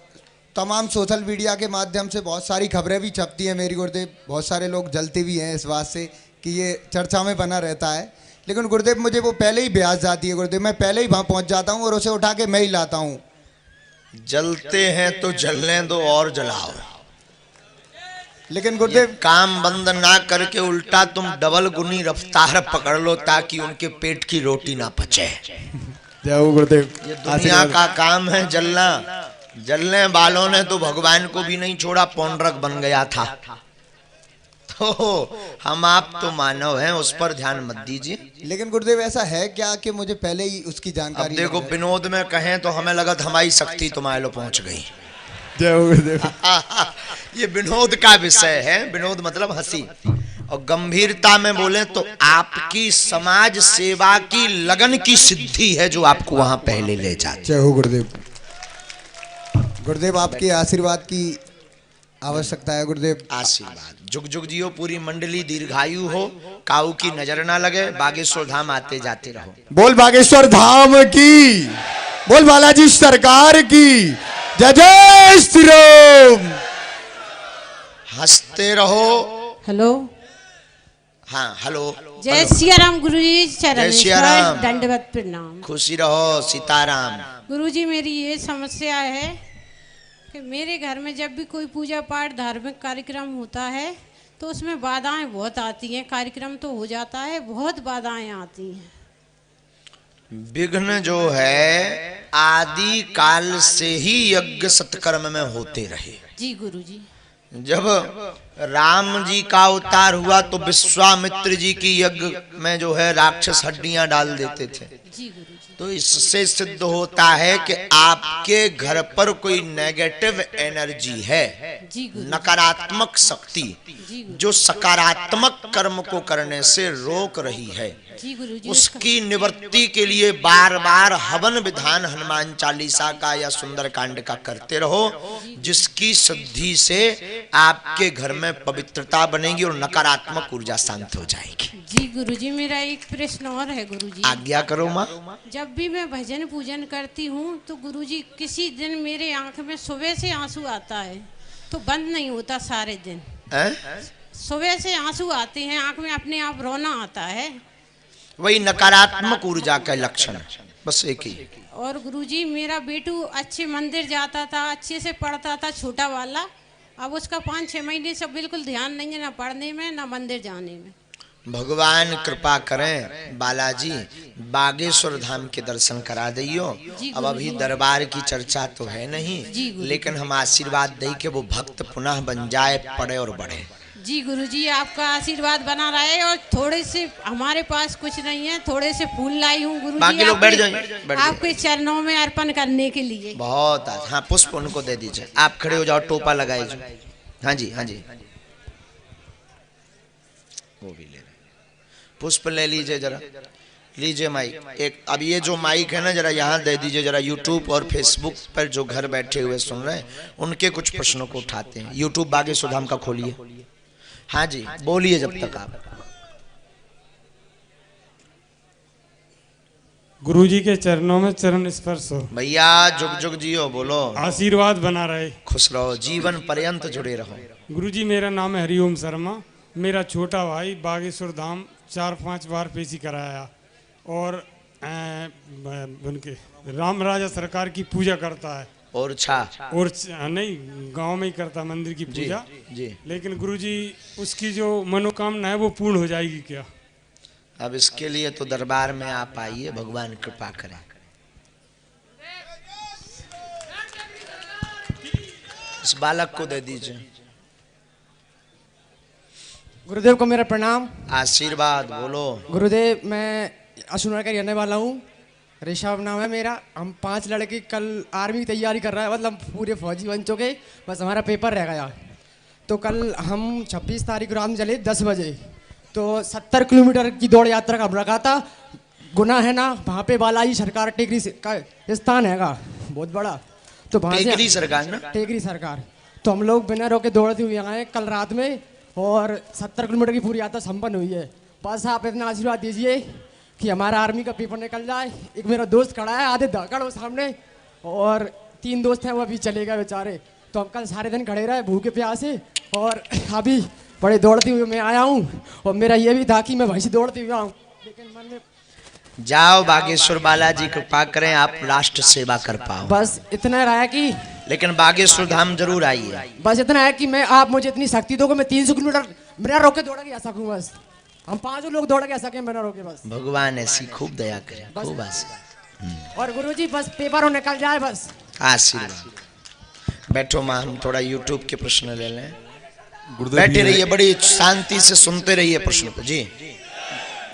तमाम सोशल मीडिया के माध्यम से बहुत सारी खबरें भी छपती हैं मेरी गुरुदेव, बहुत सारे लोग जलते भी हैं इस बात से कि ये चर्चा में बना रहता है, लेकिन गुरुदेव मुझे वो पहले ही ब्याज जाती है गुरुदेव, मैं पहले ही वहाँ पहुँच जाता हूँ और उसे उठा के मैं ही लाता हूँ। जलते हैं तो जलने दो और जलाओ, लेकिन गुरुदेव काम बंद ना करके उल्टा तुम डबल गुनी रफ्तार पकड़ लो ताकि उनके पेट की रोटी ना पचे। जय हो गुरुदेव। ये दुनिया का काम है जलना, जलने वालों ने तो भगवान को भी नहीं छोड़ा, पौंड्रक बन गया था। तो हम आप तो मानव हैं, उस पर ध्यान मत दीजिए। लेकिन गुरुदेव ऐसा है क्या कि मुझे पहले ही उसकी जानकारी? अब देखो, विनोद में कहें तो हमें लगा हमारी शक्ति तुम्हारे लो पहुंच गई। जय हो गुरुदेव। ये विनोद का विषय है, विनोद मतलब हंसी, और गंभीरता में बोले तो आपकी समाज सेवा की लगन की सिद्धि है जो आपको वहां पहले ले जाती। जय हो गुरुदेव। गुरुदेव आपके आशीर्वाद की आवश्यकता है गुरुदेव। आशीर्वाद जुग जुग जियो, पूरी मंडली दीर्घायु हो, काऊ की नजर ना लगे, बागेश्वर धाम आते जाते रहो। बोल बागेश्वर धाम की, बोल बालाजी सरकार की, जय जय श्री राम। हंसते रहो। हेलो। हाँ हेलो। जय सिया राम गुरुजी, जय सिया राम, दंडवत प्रणाम। खुशी रहो, सीताराम। गुरुजी मेरी ये समस्या है कि मेरे घर में जब भी कोई पूजा पाठ धार्मिक कार्यक्रम होता है तो उसमें बाधाएं बहुत आती हैं। कार्यक्रम तो हो जाता है, बहुत बाधाएं आती हैं। विघ्न जो है आदि काल से ही यज्ञ सत्कर्म में होते रहे। जी गुरुजी। जब राम जी का अवतार हुआ तो विश्वामित्र जी की यज्ञ में जो है राक्षस हड्डियां डाल देते थे। जी गुरुजी। तो इससे सिद्ध होता है कि आपके घर पर कोई नेगेटिव एनर्जी है, नकारात्मक शक्ति जो सकारात्मक कर्म को करने से रोक रही है। उसकी निवृत्ति के लिए बार बार हवन विधान हनुमान चालीसा का या सुंदरकांड का करते रहो, जिसकी सिद्धि से आपके घर में पवित्रता बनेगी और नकारात्मक ऊर्जा शांत हो जाएगी। जी गुरुजी, मेरा एक प्रश्न और है गुरुजी। आज्ञा करो माँ। जब भी मैं भजन पूजन करती हूँ तो गुरुजी किसी दिन मेरे आंख में सुबह से आंसू आता है तो बंद नहीं होता सारे दिन। सुबह से आंसू आते हैं आंख में, अपने आप रोना आता है। वही नकारात्मक ऊर्जा का लक्षण है, बस एक ही। और गुरुजी मेरा बेटू अच्छे मंदिर जाता था, अच्छे से पढ़ता था, छोटा वाला, अब उसका 5-6 महीने से बिल्कुल ध्यान नहीं है, ना पढ़ने में ना मंदिर जाने में। भगवान कृपा करें, बालाजी बागेश्वर धाम के दर्शन करा दियो। अब अभी दरबार की चर्चा तो है नहीं, लेकिन हम आशीर्वाद दें कि वो भक्त पुनः बन जाए, पढ़े और बढ़े। जी गुरुजी, आपका आशीर्वाद बना रहे। और थोड़े से हमारे पास कुछ नहीं है, थोड़े से फूल लाई हूँ गुरुजी, बाकी लोग बैठ जाएं, आपके चरणों में अर्पण करने के लिए। बहुत हाँ, पुष्प उनको दे दीजिए। आप खड़े हो जाओ, टोपा लगाए जो। हाँ जी हाँ जी, वो भी ले रहे, पुष्प ले लीजिए, जरा लीजिए माइक एक। अब ये जो माइक है ना, जरा यहाँ दे दीजिए, जरा यूट्यूब और फेसबुक पर जो घर बैठे हुए सुन रहे हैं उनके कुछ प्रश्नों को उठाते हैं। यूट्यूब बागेश्वर धाम का खोलिए। हाँ जी बोलिए जब तक आप। गुरुजी के चरणों में चरण स्पर्श हो। भैया जुग जुग जियो, बोलो। आशीर्वाद बना रहे, खुश रहो, जीवन पर्यंत जुड़े रहो। गुरुजी मेरा नाम है हरिओम शर्मा। मेरा छोटा भाई बागेश्वर धाम 4-5 बार पेशी कराया और उनके राम राजा सरकार की पूजा करता है। और नहीं, गांव में ही करता मंदिर की पूजा जी। लेकिन गुरुजी उसकी जो मनोकामना है वो पूर्ण हो जाएगी क्या? अब इसके लिए तो दरबार में आप आइए, भगवान कृपा करें। इस बालक को दे दीजिए। गुरुदेव को मेरा प्रणाम, आशीर्वाद बोलो। गुरुदेव मैं अशुनर का रहने वाला हूँ, ऋषभ नाम है मेरा। हम 5 लड़के कल आर्मी की तैयारी कर रहे हैं, मतलब पूरे फौजी बन चुके, बस हमारा पेपर रह गया। तो कल हम 26 तारीख रात में चले 10 बजे, तो 70 किलोमीटर की दौड़ यात्रा का रखा था। गुना है ना, वहाँ पे बालाजी सरकार टेकरी का स्थान हैगा बहुत बड़ा, तो वहाँ टेकरी सरकार ना, टेकरी सरकार। तो हम लोग बिना रोके दौड़ते हुए आए कल रात में, और 70 किलोमीटर की पूरी यात्रा संपन्न हुई है। बस आप इतना आशीर्वाद दीजिए कि हमारा आर्मी का पेपर निकल जाए। एक मेरा दोस्त खड़ा है आधे धाकड़ हो सामने, और 3 दोस्त हैं वो अभी चले गए बेचारे। तो हम कल सारे दिन खड़े रहे भूखे प्यासे, और अभी बड़े दौड़ते हुए मैं आया हूँ। और मेरा ये भी था कि मैं वहीं से दौड़ते हुए आऊँ, लेकिन मन में जाओ बागेश्वर बालाजी कृपा करें आप राष्ट्र सेवा कर पाओ। बस इतना रहा कि, लेकिन बागेश्वर धाम जरूर आइए। बस इतना है कि मैं, आप मुझे इतनी शक्ति दो कि मैं 300 किलोमीटर बिना रोके दौड़ के आ सकूँ। बस हम 5 लोग दौड़ के आ सकें बिना रोके। बस भगवान ऐसी खूब दया करे, खूब और गुरुजी बस पेपर निकल जाए, बस आशीर्वाद। बैठो माँ, हम थोड़ा यूट्यूब के प्रश्न ले लें। बैठे रहिए, बड़ी शांति से सुनते रहिए प्रश्न को। जी,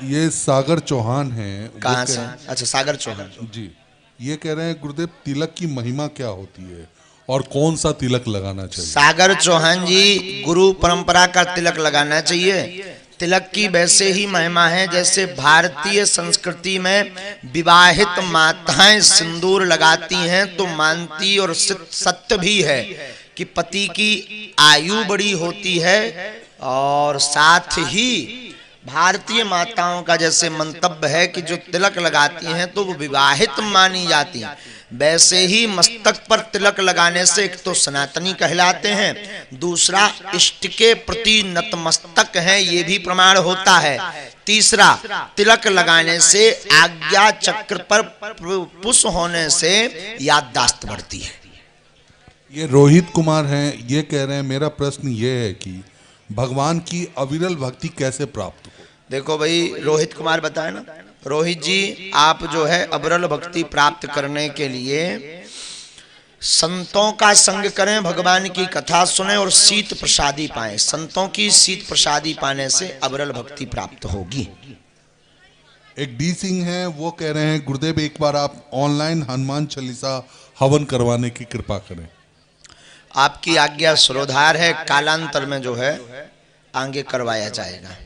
ये सागर चौहान हैं। कहाँ से? अच्छा, सागर चौहान जी। ये कह रहे हैं गुरुदेव तिलक की महिमा क्या होती है और कौन सा तिलक लगाना चाहिए? सागर चौहान जी, गुरु परंपरा का तिलक लगाना चाहिए। तिलक की वैसे ही महिमा है जैसे भारतीय संस्कृति में विवाहित माताएं सिंदूर लगाती हैं तो मानती और सत्य भी है कि पति की आयु बड़ी होती है, और साथ ही भारतीय माताओं का जैसे मंतव्य है कि जो तिलक लगाती हैं तो वो विवाहित मानी जाती हैं। वैसे ही मस्तक पर तिलक लगाने से एक तो सनातनी कहलाते हैं, दूसरा इष्ट के प्रति नतमस्तक हैं, ये भी प्रमाण होता है। तीसरा, तिलक लगाने से आज्ञा चक्र पर पुष्प होने से याददाश्त बढ़ती है। ये रोहित कुमार हैं, ये कह रहे हैं मेरा प्रश्न ये है कि भगवान की अविरल भक्ति कैसे प्राप्त हो? देखो भाई, रोहित कुमार बताए ना, रोहित जी आप जो है अविरल भक्ति प्राप्त करने के लिए संतों का संग करें, भगवान की कथा सुने और शीत प्रसादी पाएं। संतों की शीत प्रसादी पाने से अविरल भक्ति प्राप्त होगी। एक डी सिंह है, वो कह रहे हैं गुरुदेव एक बार आप ऑनलाइन हनुमान चालीसा हवन करवाने की कृपा करें। आपकी आज्ञा सरोधार है, कालांतर में जो है आगे करवाया जाएगा।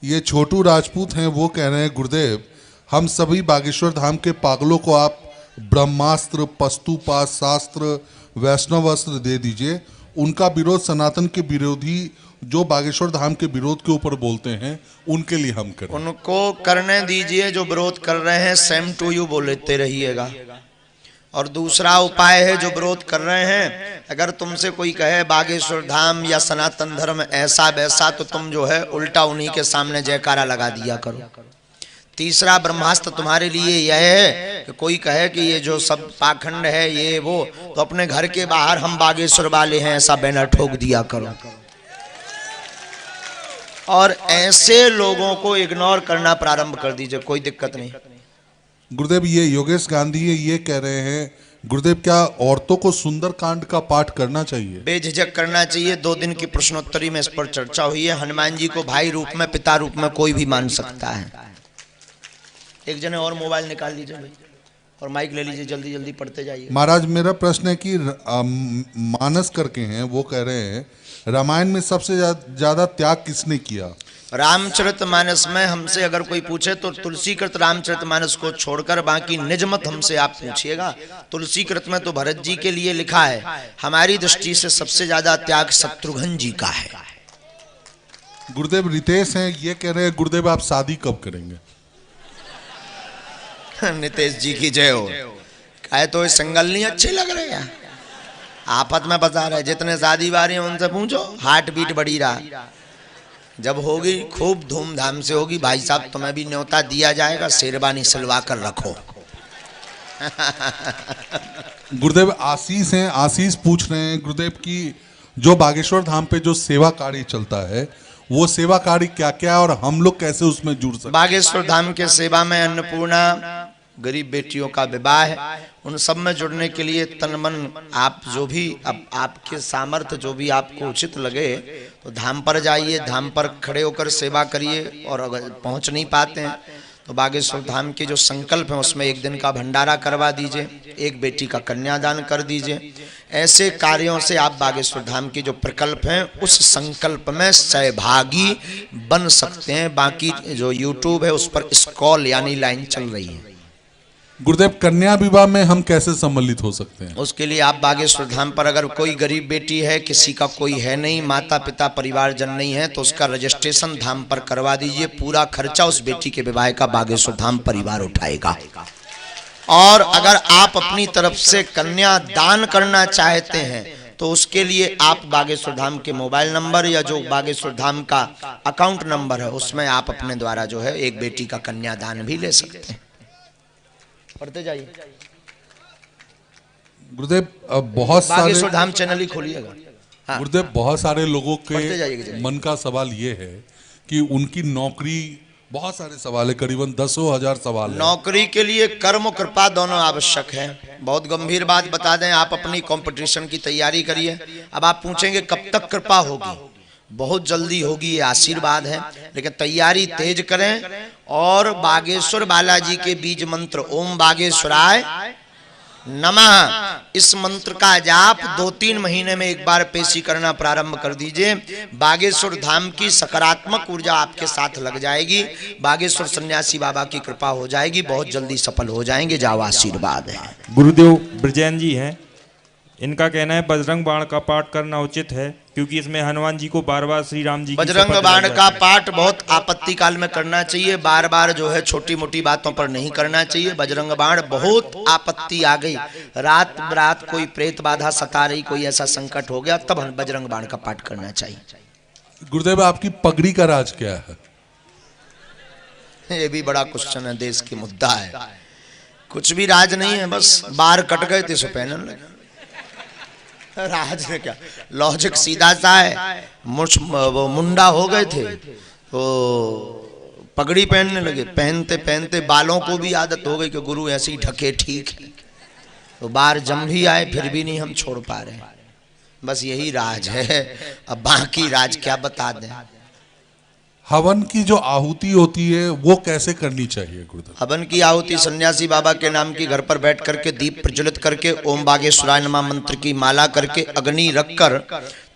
ये छोटू राजपूत हैं, वो कह रहे हैं गुरुदेव हम सभी बागेश्वर धाम के पागलों को आप ब्रह्मास्त्र, पस्तुपात शास्त्र, वैष्णव अस्त्र दे दीजिए। उनका विरोध सनातन के विरोधी जो बागेश्वर धाम के विरोध के ऊपर बोलते हैं उनके लिए हम करें। उनको करने दीजिए, जो विरोध कर रहे हैं सेम टू यू बोलते रहिएगा। और दूसरा उपाय है, जो विरोध कर रहे हैं, अगर तुमसे कोई कहे बागेश्वर धाम या सनातन धर्म ऐसा वैसा, तो तुम जो है उल्टा उन्हीं के सामने जयकारा लगा दिया करो। तीसरा ब्रह्मास्त्र तुम्हारे लिए यह है कि कोई कहे कि ये जो सब पाखंड है ये वो, तो अपने घर के बाहर हम बागेश्वर वाले हैं ऐसा बैनर ठोक दिया करो। और ऐसे लोगों को इग्नोर करना प्रारंभ कर दीजिए, कोई दिक्कत नहीं। गुरुदेव ये योगेश गांधी है, ये कह रहे हैं गुरुदेव क्या औरतों को सुंदर कांड का पाठ करना चाहिए? बेझिझक करना चाहिए। 2 दिन की प्रश्नोत्तरी में इस पर चर्चा हुई है। हनुमान जी को भाई रूप में, पिता रूप में कोई भी मान सकता है। एक जने और मोबाइल निकाल लीजिए भाई, और माइक ले लीजिए, जल्दी जल्दी पढ़ते जाइए। महाराज मेरा प्रश्न है कि मानस करके हैं, वो कह रहे हैं रामायण में सबसे ज्यादा त्याग किसने किया? रामचरितमानस में हमसे अगर कोई पूछे तो तुलसीकृत रामचरितमानस को छोड़कर बाकी निजमत हमसे आप पूछिएगा। तुलसीकृत में तो भरत जी के लिए लिखा है, हमारी दृष्टि से सबसे ज्यादा त्याग शत्रुघ्न जी का है। गुरुदेव रितेश हैं, ये कह रहे हैं गुरुदेव आप शादी कब करेंगे? नितेश जी की जय हो। कहे तो सिंगल नहीं अच्छे लग रहे हैं, आफत में बता रहे। जितने शादी वारी हैं उनसे पूछो, हार्ट बीट बढ़ी रहा। जब होगी खूब धूमधाम से होगी भाई साहब, तुम्हें भी न्योता दिया जाएगा, शेरवानी सिलवा कर रखो। गुरुदेव आशीष हैं, आशीष पूछ रहे हैं गुरुदेव की जो बागेश्वर धाम पे जो सेवा कार्य चलता है वो सेवा कार्य क्या क्या है और हम लोग कैसे उसमें जुड़ सकते हैं? बागेश्वर धाम के सेवा में अन्नपूर्णा, गरीब बेटियों का विवाह है, उन सब में जुड़ने के लिए तन मन आप जो भी आपके सामर्थ्य जो भी आपको उचित लगे तो धाम पर जाइए, धाम पर खड़े होकर सेवा करिए। और अगर पहुंच नहीं पाते हैं तो बागेश्वर धाम के जो संकल्प है उसमें एक दिन का भंडारा करवा दीजिए, एक बेटी का कन्यादान कर दीजिए। ऐसे कार्यों से आप बागेश्वर धाम के जो प्रकल्प हैं उस संकल्प में सहभागी बन सकते हैं। बाकी जो YouTube है उस पर स्क्रॉल यानी लाइन चल रही है। गुरुदेव कन्या विवाह में हम कैसे सम्मिलित हो सकते हैं? उसके लिए आप बागेश्वर धाम पर अगर कोई गरीब बेटी है, किसी का कोई है नहीं, माता पिता परिवारजन नहीं है, तो उसका रजिस्ट्रेशन धाम पर करवा दीजिए। पूरा खर्चा उस बेटी के विवाह का बागेश्वर धाम परिवार उठाएगा। और अगर आप अपनी तरफ से कन्या दान करना चाहते हैं तो उसके लिए आप बागेश्वर धाम के मोबाइल नंबर या जो बागेश्वर धाम का अकाउंट नंबर है उसमें आप अपने द्वारा जो है एक बेटी का कन्यादान भी ले सकते हैं। पढ़ते जाइए गुरुदेव। बहुत सारे बागेश्वर धाम चैनल ही खोलिएगा। हाँ। गुरुदेव बहुत सारे लोगों के मन का सवाल ये है कि उनकी नौकरी, बहुत सारे सवाल है, करीबन 10,000 सवाल है। नौकरी के लिए कर्म और कृपा दोनों आवश्यक है। बहुत गंभीर बात बता दें, आप अपनी कंपटीशन की तैयारी करिए। अब आप पूछेंगे कब तक कृपा होगी? बहुत जल्दी होगी, ये आशीर्वाद है, लेकिन तैयारी तेज करें। और बागेश्वर बालाजी के बीज मंत्र ओम बागेश्वराय नमः, इस मंत्र का जाप 2-3 महीने में एक बार पेशी करना प्रारंभ कर दीजिए। बागेश्वर धाम की सकारात्मक ऊर्जा आपके साथ लग जाएगी। बागेश्वर सन्यासी बाबा की कृपा हो जाएगी, बहुत जल्दी सफल हो जाएंगे। जाओ, आशीर्वाद है। गुरुदेव ब्रजैन जी हैं, इनका कहना है बजरंग बाण का पाठ करना उचित है क्योंकि इसमें हनुमान जी को बार बार श्री राम जी की बजरंग बाण का पाठ बहुत आपत्ति काल में करना चाहिए, बार बार जो है छोटी मोटी बातों पर नहीं करना चाहिए। बजरंग बाण बहुत आपत्ति आ गई, रात रात कोई प्रेत बाधा सता रही, कोई ऐसा संकट हो गया, तब हम बजरंग बाण का पाठ करना चाहिए। गुरुदेव आपकी पगड़ी का राज क्या है? ये भी बड़ा क्वेश्चन है, देश की मुद्दा है। कुछ भी राज नहीं है, बस बार कट गए थे सो पहनने लगे। राज में क्या, लॉजिक सीधा सा है। वो मुंडा हो गए थे तो पगड़ी पहनने लगे, पहनते पहनते बालों को भी आदत हो गई कि गुरु ऐसे ही ढके ठीक है, तो बार जम भी आए फिर भी नहीं हम छोड़ पा रहे। बस यही राज है, अब बाकी राज क्या बता दें। हवन की जो आहुति होती है वो कैसे करनी चाहिए गुरुदेव? हवन की आहुति सन्यासी बाबा के नाम की घर पर बैठ करके दीप प्रज्वलित करके ओम बागेश्वराय नमः मंत्र की माला करके अग्नि रखकर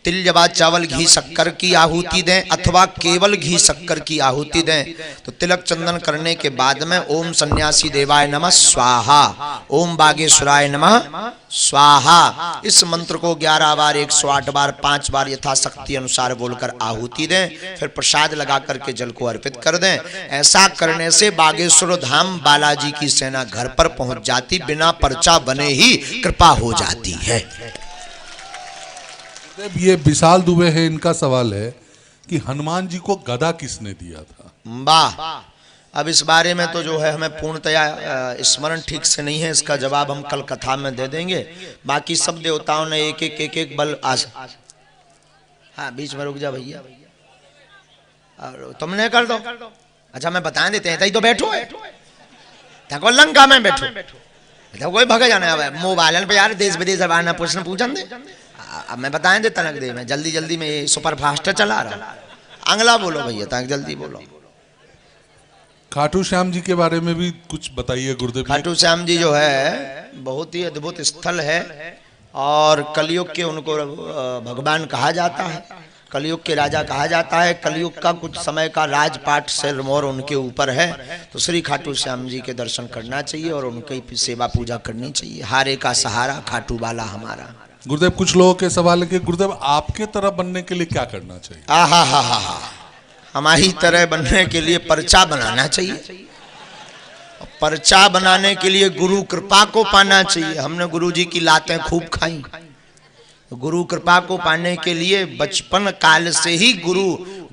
तिल जवा चावल घी शक्कर की आहुति दें अथवा केवल घी शक्कर की आहुति दें। तो तिलक चंदन करने के बाद में ओम सन्यासी देवाय नमः स्वाहा, ओम बागेश्वराय नमः स्वाहा, इस मंत्र को 11 बार 108 बार 5 बार यथाशक्ति अनुसार बोलकर आहुति दें। फिर प्रसाद लगा करके जल को अर्पित कर दें। ऐसा करने से बागेश्वर धाम बालाजी की सेना घर पर पहुंच जाती, बिना पर्चा बने ही कृपा हो जाती है। ये विशाल दुबे है, इनका सवाल है कि हनुमान जी को गदा किसने दिया था? वाह, अब इस बारे में तो जो है हमें पूर्णतया स्मरण ठीक से नहीं है, इसका जवाब हम कल कथा में दे देंगे। बाकी सब देवताओं ने एक बल हाँ बीच में रुक जा भैया, तुमने कर दो। अच्छा मैं बता देते हैं, तो बैठो तको लंका में बैठो, कोई भगा जाना मोबाइल पे यार, देश विदेश प्रश्न पूछन दे। अब मैं बताएं दे तनक दे, मैं जल्दी जल्दी में सुपर फास्ट चला रहा। अगला बोलो भैया, तक जल्दी बोलो। खाटू श्याम जी के बारे में भी कुछ बताइए गुरुदेव। खाटू श्याम जी जो है बहुत ही अद्भुत स्थल है और कलयुग के उनको भगवान कहा जाता है, कलयुग के राजा कहा जाता है। कलयुग का कुछ समय का राजपाट सिरमौर उनके ऊपर है, तो श्री खाटू श्याम जी के दर्शन करना चाहिए और उनकी सेवा पूजा करनी चाहिए। हारे का सहारा खाटू वाला हमारा। गुरुदेव कुछ लोगों के सवाल है कि गुरुदेव आपके तरह बनने के लिए क्या करना चाहिए? हा, हमारी तरह बनने के लिए पर्चा बनाना चाहिए। पर्चा बनाने के लिए गुरु कृपा को पाना चाहिए। हमने गुरु जी की लातें खूब खाई, गुरु कृपा को पाने के लिए बचपन काल से ही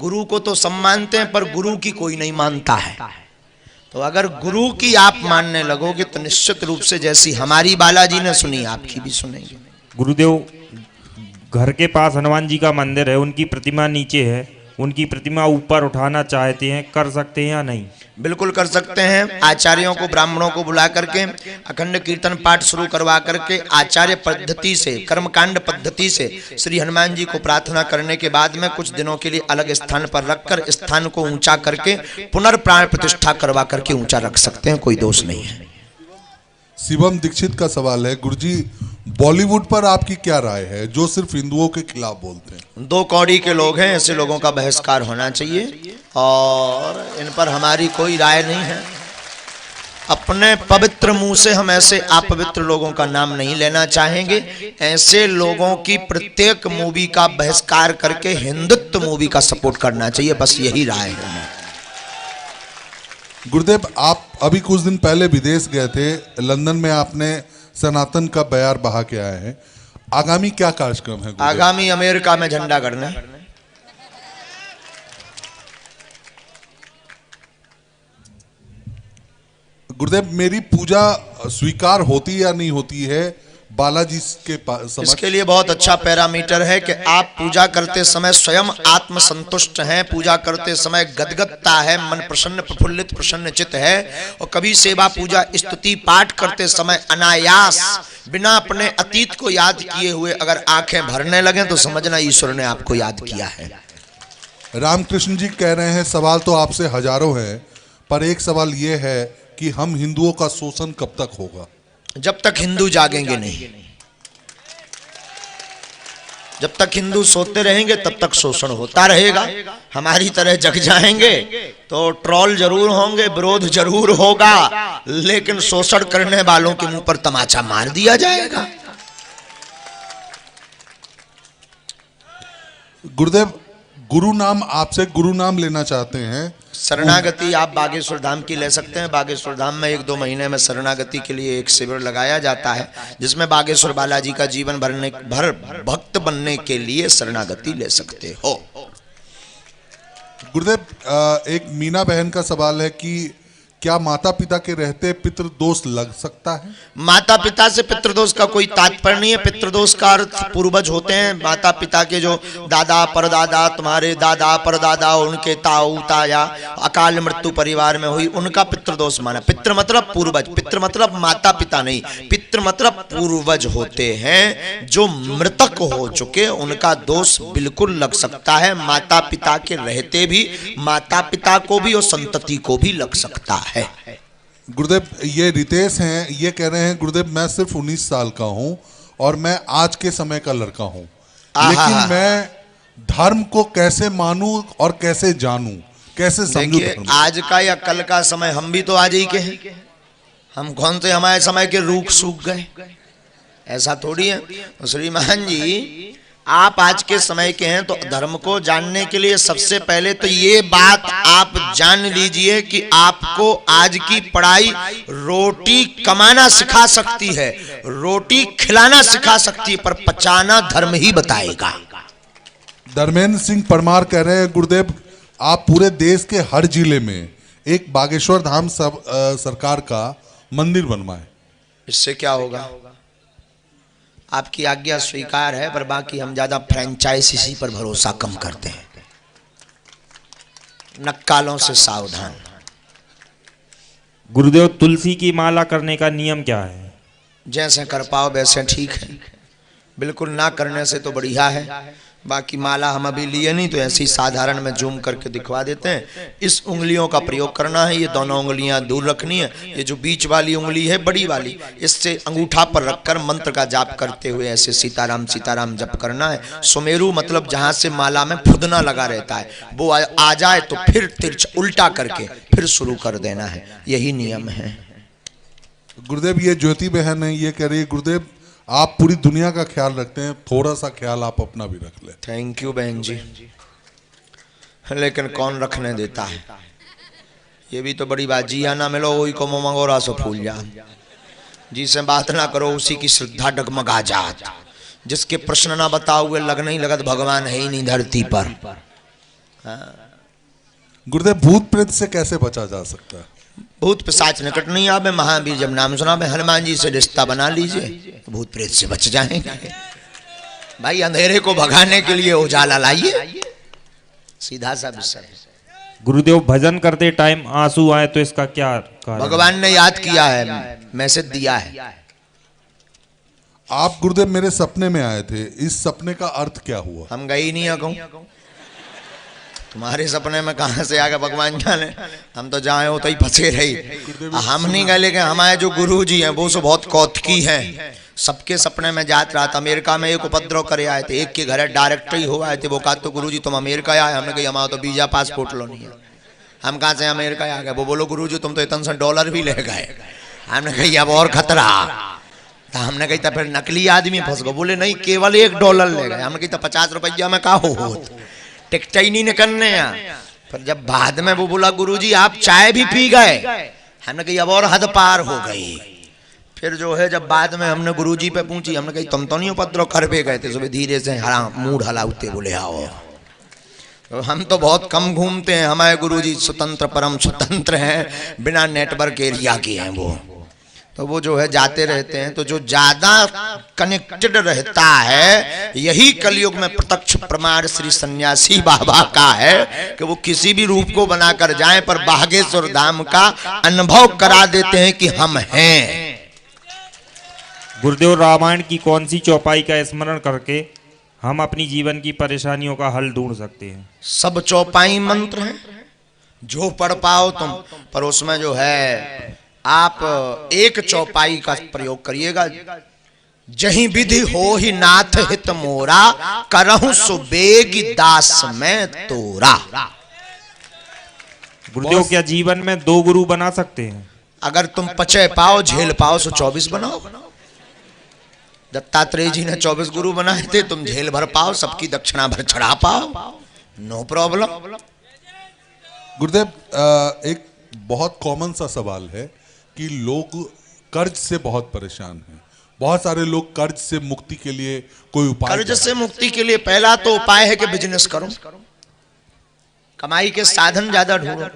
गुरु को तो सब मानते हैं पर गुरु की कोई नहीं मानता है। तो अगर गुरु की आप मानने लगोगे तो निश्चित रूप से जैसी हमारी बालाजी ने सुनी आपकी भी सुनेंगे। गुरुदेव, घर के पास हनुमान जी का मंदिर है, उनकी प्रतिमा नीचे है, उनकी प्रतिमा ऊपर उठाना चाहते हैं, कर सकते हैं या नहीं? बिल्कुल कर सकते हैं। आचार्यों को, ब्राह्मणों को बुला करके अखंड कीर्तन पाठ शुरू करवा करके आचार्य पद्धति से, कर्मकांड पद्धति से श्री हनुमान जी को प्रार्थना करने के बाद में कुछ दिनों के लिए अलग स्थान पर रखकर स्थान को ऊंचा करके पुनर्प्राण प्रतिष्ठा करवा करके ऊंचा रख सकते हैं, कोई दोष नहीं है। शिवम दीक्षित का सवाल है, गुरुजी बॉलीवुड पर आपकी क्या राय है जो सिर्फ हिंदुओं के खिलाफ बोलते हैं? 2 कौड़ी के लोग हैं, ऐसे लोगों का बहिष्कार होना चाहिए और इन पर हमारी कोई राय नहीं है। अपने पवित्र मुंह से हम ऐसे अपवित्र लोगों का नाम नहीं लेना चाहेंगे। ऐसे लोगों की प्रत्येक मूवी का बहिष्कार करके हिंदुत्व मूवी का सपोर्ट करना चाहिए, बस यही राय है। गुरुदेव, आप अभी कुछ दिन पहले विदेश गए थे, लंदन में आपने सनातन का बयार बहा के आए हैं। आगामी क्या कार्यक्रम है गुरुदेव? आगामी अमेरिका में झंडा गड़ना। गुरुदेव, मेरी पूजा स्वीकार होती या नहीं होती है बालाजी के समक्ष? इसके लिए बहुत अच्छा पैरामीटर है कि आप पूजा करते समय स्वयं आत्मसंतुष्ट हैं, पूजा करते समय गदगदता है, मन प्रसन्न प्रफुल्लित प्रसन्नचित है, और कभी सेवा पूजा स्तुति पाठ करते समय अनायास बिना अपने अतीत को याद किए हुए अगर आंखें भरने लगें तो समझना ईश्वर ने आपको याद किया है। रामकृष्ण जी कह रहे हैं, सवाल तो आपसे हजारों हैं पर एक सवाल ये है कि हम हिंदुओं का शोषण कब तक होगा? जब तक हिंदू जागेंगे नहीं। जब तक हिंदू सोते रहेंगे तब तक शोषण होता रहेगा। हमारी तरह जग जाएंगे तो ट्रोल जरूर होंगे, विरोध जरूर होगा, लेकिन शोषण करने वालों के मुंह पर तमाचा मार दिया जाएगा। गुरुदेव, गुरु नाम, आपसे गुरु नाम लेना चाहते हैं। शरणागति आप बागेश्वर धाम की ले सकते हैं। बागेश्वर धाम में 1-2 महीने में शरणागति के लिए एक शिविर लगाया जाता है जिसमें बागेश्वर बालाजी का जीवन भर भक्त बनने के लिए शरणागति ले सकते हो। गुरुदेव, एक मीना बहन का सवाल है कि क्या माता पिता के रहते पितृदोष लग सकता है? माता पिता से पितृदोष का कोई तात्पर्य नहीं है। पितृदोष का अर्थ पूर्वज होते हैं। माता पिता के जो दादा परदादा, तुम्हारे दादा परदादा, उनके ताऊ ताया अकाल मृत्यु परिवार में हुई, उनका पितृदोष माना। पितृ मतलब पूर्वज, पितृ मतलब माता पिता नहीं, पितृ मतलब पूर्वज होते हैं जो मृतक हो चुके, उनका दोष बिल्कुल लग सकता है। माता पिता के रहते भी माता पिता को भी और संतति को भी लग सकता है। गुरुदेव, ये रितेश हैं, ये कह रहे हैं गुरुदेव मैं सिर्फ 19 साल का हूं और मैं आज के समय का लड़का हूं, लेकिन मैं धर्म को कैसे मानूं और कैसे जानूं, कैसे समझूं? आज का या कल का समय, हम भी तो आज ही के हैं। हम कौन से हमारे समय के रूख सूख गए? ऐसा थोड़ी है। तो श्रीमान जी, आप आज के समय के हैं तो धर्म को जानने के लिए सबसे पहले तो ये बात आप जान लीजिए कि आपको आज की पढ़ाई रोटी कमाना सिखा सकती है, रोटी खिलाना सिखा सकती है, पर पचाना धर्म ही बताएगा। धर्मेंद्र सिंह परमार कह रहे हैं गुरुदेव आप पूरे देश के हर जिले में एक बागेश्वर धाम सरकार का मंदिर बनवाएं। इससे क्या होगा? आपकी आज्ञा स्वीकार है, पर बाकी हम ज्यादा फ्रेंचाइजी पर भरोसा कम करते हैं। नक्कालों से सावधान। गुरुदेव, तुलसी की माला करने का नियम क्या है? जैसे कर पाओ वैसे ठीक है, बिल्कुल ना करने से तो बढ़िया है। बाकी माला हम अभी लिए नहीं तो ऐसे ही साधारण में जूम करके दिखवा देते हैं। इस उंगलियों का प्रयोग करना है, ये दोनों उंगलियां दूर रखनी है। ये जो बीच वाली उंगली है बड़ी वाली, इससे अंगूठा पर रखकर मंत्र का जाप करते हुए ऐसे सीताराम सीताराम जप करना है। सुमेरु मतलब जहां से माला में फुदना लगा रहता है वो आ जाए तो फिर तिरछा उल्टा करके फिर शुरू कर देना है, यही नियम है। गुरुदेव, ये ज्योति बहन है, ये कह रही है गुरुदेव आप पूरी दुनिया का ख्याल रखते हैं, थोड़ा सा ख्याल आप अपना भी रख ले। थैंक यू बहन जी, लेकिन कौन रखने देता है? ये भी तो बड़ी बात। जिया ना मिलो वही को मंगोरा सो फूल जा, जिसे बात ना करो उसी की श्रद्धा डगमगा जात, जिसके प्रश्न ना बताओ हुए लग नहीं लगत भगवान है ही नहीं धरती पर। गुरुदेव भूत प्रेत से कैसे बचा जा सकता है? भूत पिशाच निकट नहीं आवे, महावीर जब नाम सुना में हनुमान जी से रिश्ता बना लीजिए, भूत प्रेत से बच जाएंगे। भाई अंधेरे को भगाने के लिए उजाला लाइए, सीधा सा विषय। गुरुदेव भजन करते टाइम आंसू आए तो इसका क्या कारण? भगवान ने याद किया है, मैसेज दिया है। आप गुरुदेव मेरे सपने में आए थे, इस सपने का अर्थ क्या हुआ? हम गए ही नहीं अगो, तुम्हारे सपने में कहां से आ गए भगवान जाने, हम तो जहाँ हो तो ही फंसे रही। हम नहीं गए, लेकिन हमारे जो गुरु जी हैं वो तो बहुत कौतकी हैं, सबके सपने में जात रहा था। अमेरिका में एक उपद्रव करे आए थे, एक के घर डायरेक्ट ही हो आए थे। वो कहा तो गुरुजी तुम अमेरिका आए, हमने कहा हमारा तो वीजा पासपोर्ट लो नहीं है, हम कहाँ से अमेरिका आ गए। वो बोलो गुरुजी तुम तो इतने $100 भी ले गए। हमने कही अब और खतरा, तो हमने कही था फिर नकली आदमी फंस गए। बोले नहीं केवल $1 ले गए। हमने कही था 50 रुपया में का हो टिकट ही नहीं निकलने। फिर जब बाद में वो बोला गुरुजी आप चाय भी पी गए, हमने कही अब और हद पार हो गई। फिर जो है जब बाद में हमने गुरुजी पे पूछी, हमने कही तुम तो नहीं उपद्रव कर पे गए थे? सुबह धीरे से मूड हलाते बोले आओ। तो हम तो बहुत कम घूमते हैं, हमारे गुरुजी स्वतंत्र परम स्वतंत्र हैं, बिना नेटवर्क एरिया के हैं वो। तो वो जो है जाते रहते हैं। तो जो ज्यादा कनेक्टेड रहता है, यही कलयुग में प्रत्यक्ष प्रमाण श्री सन्यासी बाबा का है कि वो किसी भी रूप को बनाकर जाएं पर बागेश्वर धाम का अनुभव करा देते हैं कि हम हैं। गुरुदेव रामायण की कौन सी चौपाई का स्मरण करके हम अपनी जीवन की परेशानियों का हल ढूंढ सकते हैं? सब चौपाई मंत्र हैं, जो पढ़ पाओ तुम, पर उसमें जो है आप एक चौपाई का प्रयोग करिएगा। जहीं विधि हो ही नाथ हित मोरा, करहूं सुबेगी दास में तोरा। गुरुदेव क्या जीवन में 2 गुरु बना सकते हैं? अगर तुम पचे पाओ झेल पाओ तो 24 बनाओ। दत्तात्रेय जी ने 24 गुरु बनाए थे, तुम झेल भर पाओ, सबकी दक्षिणा भर चढ़ा पाओ, नो प्रॉब्लम। गुरुदेव एक बहुत कॉमन सा सवाल है कि लोग कर्ज से बहुत परेशान हैं। बहुत सारे लोग कर्ज से मुक्ति के लिए कोई उपाय? कर्ज से मुक्ति के लिए पहला तो उपाय है कि बिजनेस करो, कमाई के साधन ज्यादा ढूंढो।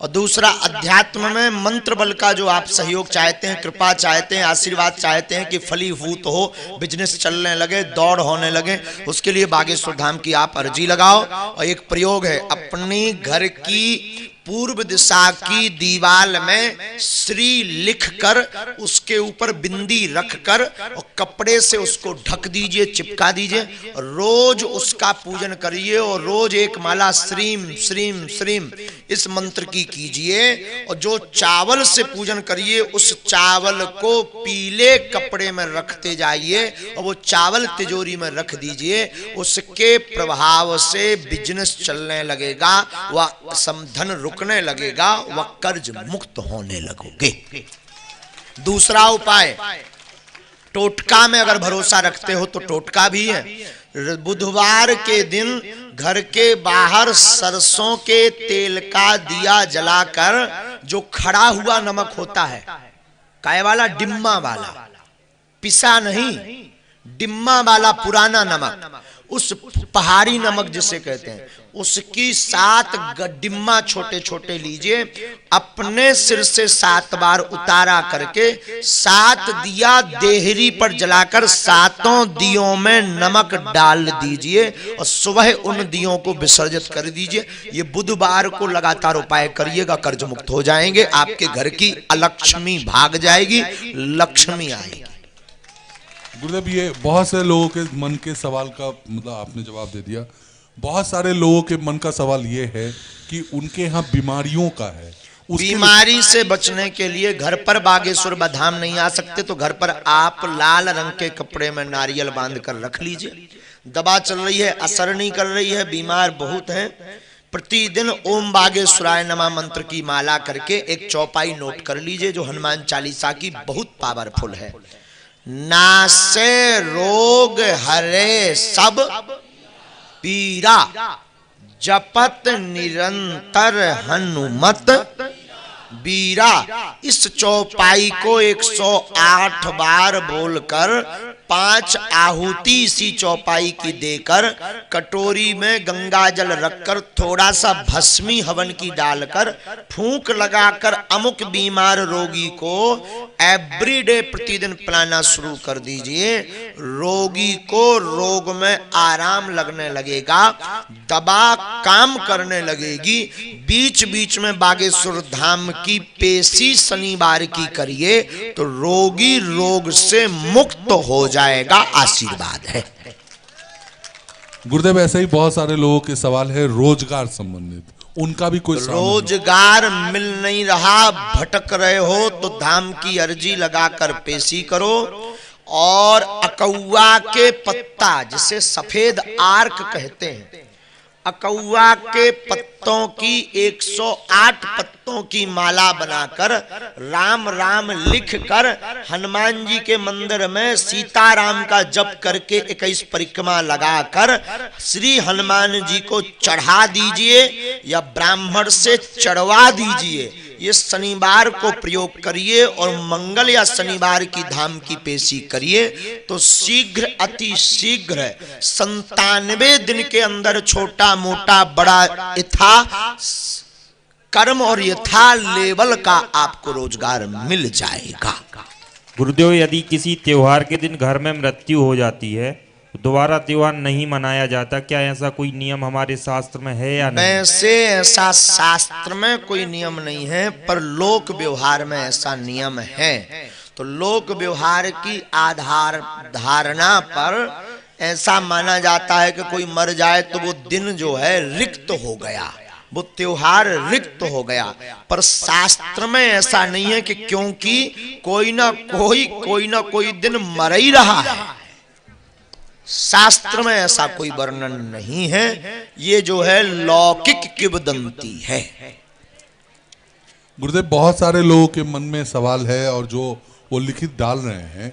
और दूसरा अध्यात्म में मंत्र बल का जो आप सहयोग चाहते हैं, कृपा चाहते हैं, आशीर्वाद चाहते हैं कि फलीभूत हो, बिजनेस चलने लगे, दौड़ होने लगे, उसके लिए बागेश्वर धाम की आप अर्जी लगाओ। और एक प्रयोग है, अपनी घर की पूर्व दिशा की दीवाल में श्री लिखकर उसके ऊपर बिंदी रखकर और कपड़े से उसको ढक दीजिए, चिपका दीजिए। रोज उसका पूजन करिए और रोज एक माला श्रीम श्रीम श्रीम इस मंत्र की कीजिए। और जो चावल से पूजन करिए उस चावल को पीले कपड़े में रखते जाइए और वो चावल तिजोरी में रख दीजिए। उसके प्रभाव से बिजनेस चलने लगेगा, वह समधन रुकने लगेगा, वह कर्ज मुक्त होने लगोगे। दूसरा उपाय, टोटका में अगर भरोसा रखते हो तो टोटका भी है। बुधवार के दिन घर के बाहर सरसों के तेल का दिया जलाकर जो खड़ा हुआ नमक होता है, काय वाला, डिम्मा वाला, पिसा नहीं, डिम्मा वाला पुराना नमक, उस पहाड़ी नमक जिसे कहते हैं, उसकी 7 डिम्मा छोटे छोटे लीजिए, अपने सिर से 7 बार उतारा करके 7 दिया देहरी पर जलाकर 7 दियों में नमक डाल दीजिए और सुबह उन दियों को विसर्जित कर दीजिए। ये बुधवार को लगातार उपाय करिएगा, कर्ज मुक्त हो जाएंगे, आपके घर की अलक्ष्मी भाग जाएगी, लक्ष्मी आएगी। गुरुदेव ये बहुत से लोगों के मन के सवाल का मतलब आपने जवाब दे दिया। बहुत सारे लोगों के मन का सवाल ये है कि उनके यहाँ बीमारियों का है, बीमारी से बचने के लिए घर पर बागेश्वर धाम नहीं आ सकते तो घर पर आप लाल रंग के कपड़े में नारियल बांध कर रख लीजिए। दवा चल रही है, असर नहीं कर रही है, बीमार बहुत है, प्रतिदिन ओम बागेश्वराय नमः मंत्र की माला करके एक चौपाई नोट कर लीजिए जो हनुमान चालीसा की बहुत पावरफुल है। नासे रोग हरे सब पीरा, जपत निरंतर हनुमत बीरा। इस चौपाई को 108 बार बोलकर 5 आहुति इसी चौपाई की देकर कटोरी में गंगा जल रखकर थोड़ा सा भस्मी हवन की डालकर फूंक लगाकर अमुक बीमार रोगी को एवरीडे प्रतिदिन पिलाना शुरू कर दीजिए। रोगी को रोग में आराम लगने लगेगा, दवा काम करने लगेगी। बीच बीच में बागेश्वर धाम की पेशी शनिवार की करिए तो रोगी रोग से मुक्त हो जाएगा। आशीर्वाद है। गुरुदेव ऐसे ही बहुत सारे लोगों के सवाल है रोजगार संबंधित, उनका भी कोई रोजगार मिल नहीं रहा, भटक रहे हो तो धाम की अर्जी लगाकर पेशी करो। और अकौआ के पत्ता जिसे सफेद आर्क कहते हैं, अकौआ के पत्तों की 108 पत्तों की माला बनाकर राम राम लिखकर हनुमान जी के मंदिर में सीताराम का जप करके 21 परिक्रमा लगाकर श्री हनुमान जी को चढ़ा दीजिए या ब्राह्मण से चढ़वा दीजिए। ये शनिवार को प्रयोग करिए और मंगल या शनिवार की धाम की पेशी करिए तो शीघ्र अति शीघ्र 97 दिन के अंदर छोटा मोटा बड़ा यथा कर्म और यथा लेवल का आपको रोजगार मिल जाएगा। गुरुदेव, यदि किसी त्योहार के दिन घर में मृत्यु हो जाती है दोबारा त्योहार नहीं मनाया जाता, क्या ऐसा कोई नियम हमारे शास्त्र में है या नहीं? वैसे ऐसा शास्त्र में कोई नियम नहीं है, पर लोक व्यवहार में ऐसा नियम है। तो लोक व्यवहार की आधार धारणा पर ऐसा माना जाता है कि कोई मर जाए तो वो दिन जो है रिक्त हो गया, वो त्योहार रिक्त हो गया। पर शास्त्र में ऐसा नहीं है कि क्योंकि कोई ना कोई दिन मर ही रहा है। शास्त्र में ऐसा कोई वर्णन नहीं है, ये जो है लौकिक किंवदंती है। गुरुदेव, बहुत सारे लोगों के मन में सवाल है और जो वो लिखित डाल रहे हैं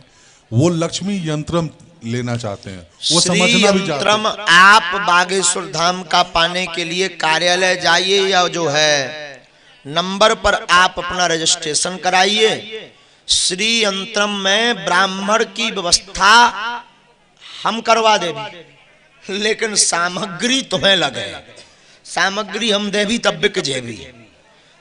वो लक्ष्मी यंत्रम लेना चाहते हैं, वो समझना भी चाहते हैं। आप बागेश्वर धाम का पाने के लिए कार्यालय जाइए या जो है नंबर पर आप अपना रजिस्ट्रेशन कराइए। श्री यंत्रम में ब्राह्मण की व्यवस्था हम करवा देवी, लेकिन सामग्री तुम्हें लगे। सामग्री हम देवी तब बिक जेबी।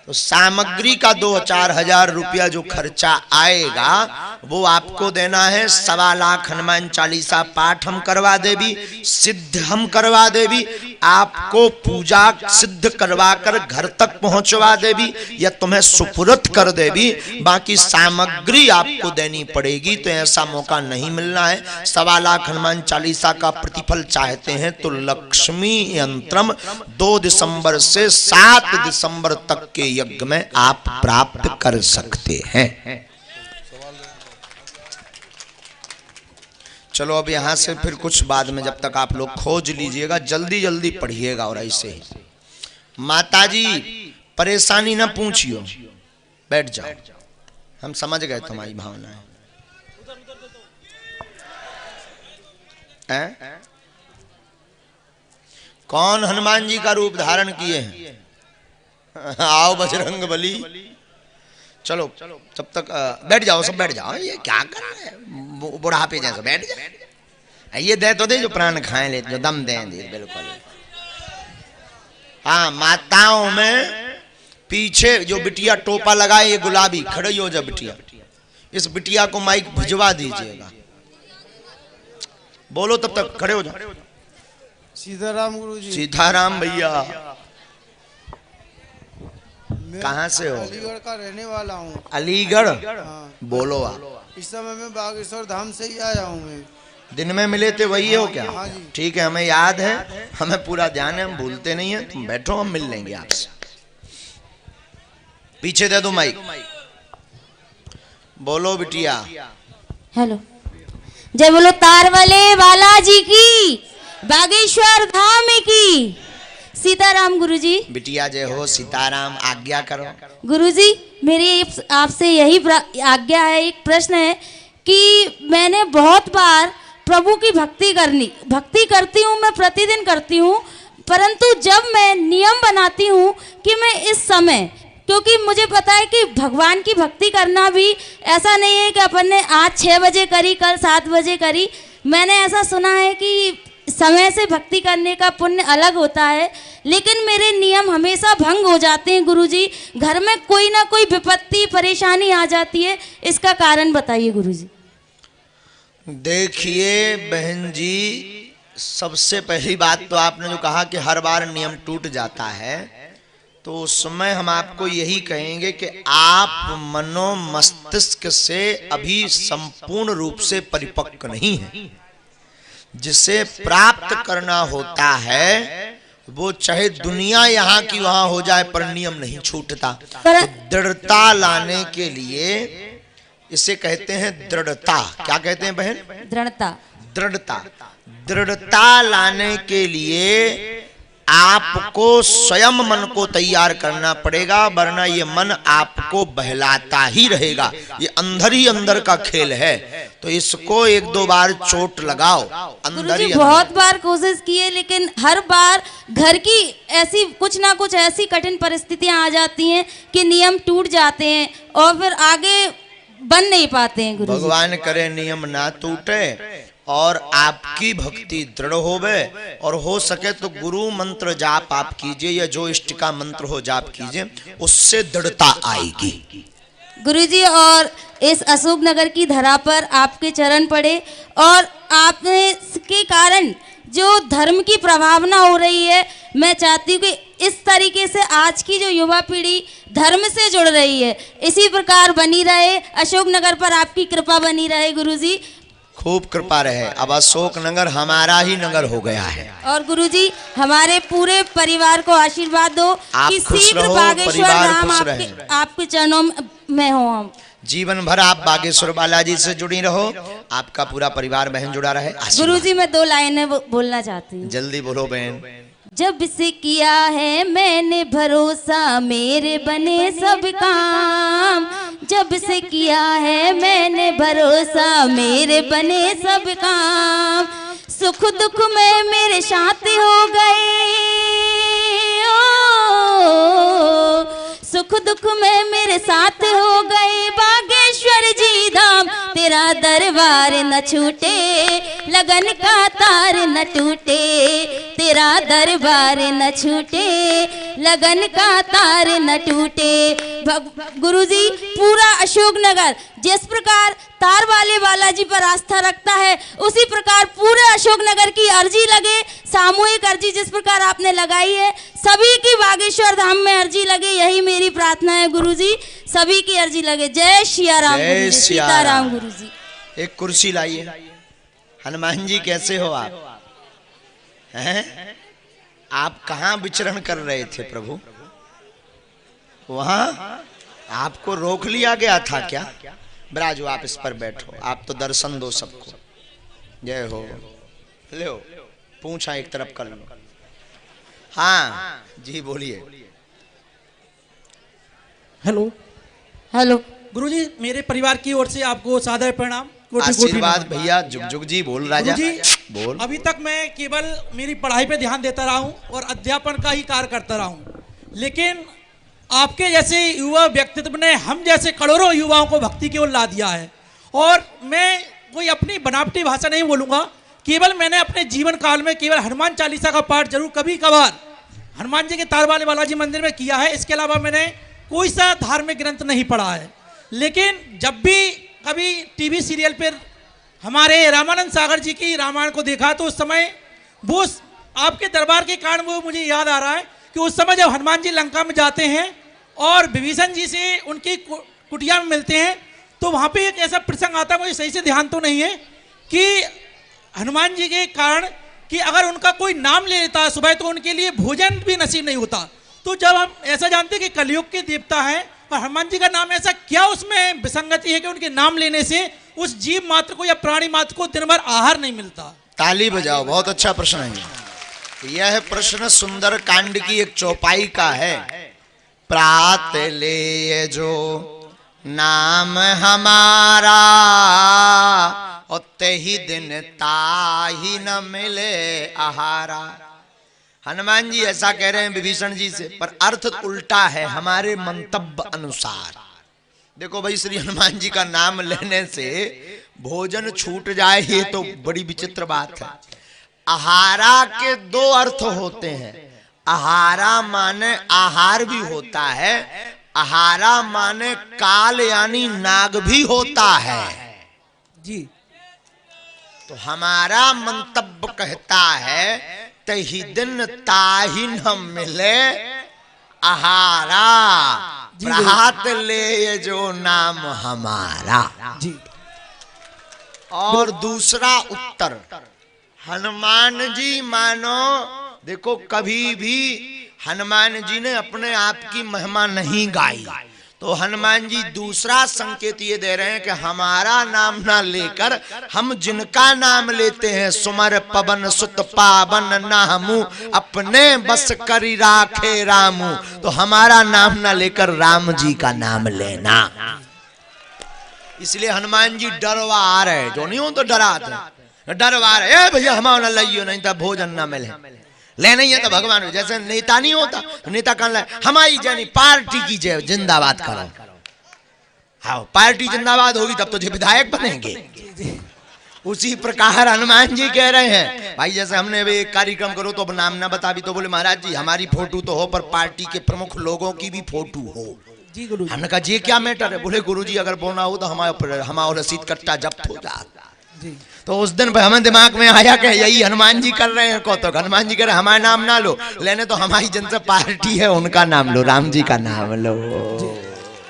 तो सामग्री का 2-4 हजार रुपया जो खर्चा आएगा वो आपको देना है। 1.25 लाख हनुमान चालीसा पाठ हम करवा देवी, सिद्ध हम करवा देवी, आपको पूजा सिद्ध करवा कर घर तक पहुंचवा देवी या तुम्हें सुपुर्द कर देवी। बाकी सामग्री आपको देनी पड़ेगी। तो ऐसा मौका नहीं मिलना है। 1.25 लाख हनुमान चालीसा का प्रतिफल चाहते हैं तो लक्ष्मी यंत्रम 2 दिसंबर से 7 दिसंबर तक के यज्ञ में आप प्राप्त कर सकते हैं। चलो अब यहां से फिर कुछ बाद में, जब तक आप लोग खोज लीजिएगा, जल्दी जल्दी पढ़िएगा। और ऐसे ही माताजी परेशानी ना पूछियो, बैठ जाओ, हम समझ गए तुम्हारी भावनाएं। कौन हनुमान जी का रूप धारण किए हैं? आओ बजरंग बली। चलो तब तक बैठ जाओ, सब बैठ जाओ। ये क्या कर रहे हैं बुढ़ापे जैसे? बैठ जाए। ये दे तो दे जो प्राण खाए ले, जो दम दे दे। बिल्कुल हाँ, माताओं में पीछे जो बिटिया टोपा लगाए, ये गुलाबी खड़ी हो जा बिटिया, इस बिटिया को माइक भिजवा दीजिएगा। बोलो तब तक, खड़े हो जाओ। सीताराम गुरुजी। सीताराम भैया, कहाँ से हो? अलीगढ़ का रहने वाला हूँ। अलीगढ़? हाँ। बोलो आप। इस समय मैं बागेश्वर धाम से ही आया हूँ। मैं दिन में मिले थे, वही हो क्या? हाँ जी। ठीक है, हमें याद है, हमें पूरा ध्यान है, हम भूलते नहीं है। तुम बैठो, हम मिल लेंगे आपसे। पीछे दे दो माइक। बोलो बिटिया। हेलो, जय बोलो तार वाले बालाजी की, बागेश्वर धाम की। सीताराम गुरुजी। बिटिया जय हो। सीताराम, आज्ञा करो। गुरुजी, मेरी आपसे यही आज्ञा है, एक प्रश्न है कि मैंने बहुत बार प्रभु की भक्ति करती हूँ, मैं प्रतिदिन करती हूँ, परंतु जब मैं नियम बनाती हूँ कि मैं इस समय क्योंकि मुझे पता है कि भगवान की भक्ति करना भी ऐसा नहीं है कि अपन ने आज 6 बजे करी, कल 7 बजे करी। मैंने ऐसा सुना है कि समय से भक्ति करने का पुण्य अलग होता है, लेकिन मेरे नियम हमेशा भंग हो जाते हैं गुरुजी। घर में कोई ना कोई विपत्ति परेशानी आ जाती है, इसका कारण बताइए गुरुजी। देखिए बहन जी, सबसे पहली बात तो आपने जो कहा कि हर बार नियम टूट जाता है, तो उस समय हम आपको यही कहेंगे कि आप मनो मस्तिष्क से अभी संपूर्ण रूप से परिपक्व नहीं है। जिसे प्राप्त करना होता है वो चाहे दुनिया यहाँ की वहां हो जाए पर नियम नहीं छूटता। तो दृढ़ता लाने के लिए इसे कहते हैं दृढ़ता। क्या कहते हैं बहन? दृढ़ता। दृढ़ता। दृढ़ता लाने के लिए आपको स्वयं मन को तैयार करना पड़ेगा, वरना ये मन आपको बहलाता ही रहेगा। ये अंदर ही अंदर का खेल है, तो इसको 1-2 बार चोट लगाओ। अंदर ही बहुत बार कोशिश की है, लेकिन हर बार घर की ऐसी कुछ ना कुछ ऐसी कठिन परिस्थितियां आ जाती हैं कि नियम टूट जाते हैं और फिर आगे बन नहीं पाते हैं। गुरु भगवान करे नियम ना टूटे और आपकी भक्ति दृढ़ होवे, और हो सके तो गुरु मंत्र जाप आप कीजिए या जो इष्ट का मंत्र हो जाप कीजिए, उससे दृढ़ता आएगी। गुरुजी, और इस अशोक नगर की धरा पर आपके चरण पड़े और आपने के कारण जो धर्म की प्रभावना हो रही है, मैं चाहती हूँ कि इस तरीके से आज की जो युवा पीढ़ी धर्म से जुड़ रही है, इसी प्रकार बनी रहे। अशोक नगर पर आपकी कृपा बनी रहे गुरुजी, खूब कृपा रहे। अब अशोक नगर हमारा ही नगर हो गया है। और गुरुजी हमारे पूरे परिवार को आशीर्वाद दो कि शीघ्र बागेश्वर धाम आपके चरणों में हो। हम जीवन भर आप बागेश्वर बालाजी से जुड़ी रहो, आपका पूरा परिवार बहन जुड़ा रहे। गुरुजी मैं 2 लाइनें बोलना चाहती हूँ। जल्दी बोलो बहन। जब से किया है मैंने भरोसा, मेरे बने सब काम। जब से किया है मैंने भरोसा, मेरे बने सब काम। सुख दुख में मेरे साथ हो गए, सुख दुख में मेरे साथ हो गए। बागेश्वर जी धाम तेरा दरबार न छूटे, लगन का तार न टूटे। तेरा दरबार न छूटे, लगन का तार न टूटे। गुरुजी पूरा अशोक नगर जिस प्रकार तार वाले बालाजी पर आस्था रखता है, उसी प्रकार पूरे अशोक नगर की अर्जी लगे, सामूहिक अर्जी जिस प्रकार आपने लगाई है, सभी की बागेश्वर धाम में अर्जी लगे, यही मेरी प्रार्थना है गुरुजी। सभी की अर्जी लगे। जय सिया राम, जय सीताराम। गुरुजी एक कुर्सी लाइए। हनुमान जी कैसे हो आप? हैं? आप कहाँ विचरण कर रहे थे प्रभु? वहां आपको रोक लिया गया था क्या? ब्राजो आप इस पर बैठो, आप तो दर्शन दो सबको। जय हो। लो पूछा एक तरफ कर लो। हाँ जी बोलिए। हेलो हेलो गुरुजी, मेरे परिवार की ओर से आपको सादर प्रणाम। आशीर्वाद भैया। जुग जुग जी बोल राजा बोल। अभी तक मैं केवल मेरी पढ़ाई पे ध्यान देता रहा हूँ और अध्यापन का ही कार्य करता रहा हूँ, लेकिन आपके जैसे युवा व्यक्तित्व ने हम जैसे करोड़ों युवाओं को भक्ति की ओर ला दिया है। और मैं कोई अपनी बनावटी भाषा नहीं बोलूँगा, केवल मैंने अपने जीवन काल में केवल हनुमान चालीसा का पाठ जरूर कभी कभार हनुमान जी के तार वाले बालाजी मंदिर में किया है। इसके अलावा मैंने कोई सा धार्मिक ग्रंथ नहीं पढ़ा है। लेकिन जब भी कभी टीवी सीरियल पर हमारे रामानंद सागर जी की रामायण को देखा, तो उस समय वो आपके दरबार के कारण वो मुझे याद आ रहा है कि उस समय जब हनुमान जी लंका में जाते हैं और विभीषण जी से उनकी कुटिया में मिलते हैं, तो वहाँ पे एक ऐसा प्रसंग आता है, मुझे सही से ध्यान तो नहीं है, कि हनुमान जी के कारण कि अगर उनका कोई नाम ले लेता है सुबह, तो उनके लिए भोजन भी नसीब नहीं होता। तो जब हम ऐसा जानते हैं कि कलयुग के देवता हैं और हनुमान जी का नाम, ऐसा क्या उसमें विसंगति है कि उनके नाम लेने से उस जीव मात्र को या प्राणी मात्र को दिन भर आहार नहीं मिलता? ताली बजाओ, बहुत अच्छा प्रश्न है। यह प्रश्न सुंदर कांड की एक चौपाई का है। प्रात ले जो नाम हमारा, और ते ही दिन ताही न मिले आहारा। हनुमान जी ऐसा कह रहे हैं विभीषण जी से, पर अर्थ उल्टा है हमारे मंतव्य अनुसार। देखो भाई, श्री हनुमान जी का नाम लेने से भोजन छूट जाए, ये तो बड़ी विचित्र बात है। आहारा के दो अर्थ होते हैं। आहारा माने आहार भी होता है, आहारा माने काल यानी नाग भी होता है जी। तो हमारा मंतव्य कहता है तही दिन ताही न मिले आहारा, प्रहात ले जो नाम हमारा जी। और दूसरा उत्तर, हनुमान जी मानो देखो कभी भी हनुमान जी ने अपने आप की महिमा नहीं गाई, तो हनुमान जी दूसरा संकेत ये दे रहे हैं कि हमारा नाम ना लेकर हम जिनका नाम लेते हैं, सुमर पवन सुत पावन नामू अपने बस करी राखे रामू, तो हमारा नाम ना लेकर राम जी का नाम लेना। इसलिए हनुमान जी डरवा आ रहे, जो नहीं हो तो डराते, डरवा रहे भैया हमारा लाइयो नहीं तो भोजन ना मिले, ले नहीं है तो भगवान। जैसे नेता नहीं होता तो नेता कहने लगे हमारी जानी पार्टी की जय जिंदाबाद करो, हाँ पार्टी जिंदाबाद होगी तब तो जो विधायक बनेंगे। उसी प्रकार हनुमान जी कह रहे हैं भाई, जैसे हमने भी एक कार्यक्रम करो तो अब नाम ना बता भी, तो बोले महाराज जी हमारी फोटो तो हो पर पार्टी के प्रमुख लोगों की भी फोटो हो। हमने कहा जी क्या मैटर है? बोले गुरु जी अगर बोलना हो तो हमारा रसीद कट्टा जब्त हो जाता। तो उस दिन हमें दिमाग में आया कि यही हनुमान जी कर रहे हैं को, तो हनुमान जी कह रहे हैं हमारा नाम ना लो, लेने तो हमारी जनता पार्टी है उनका नाम लो, राम जी का नाम लो।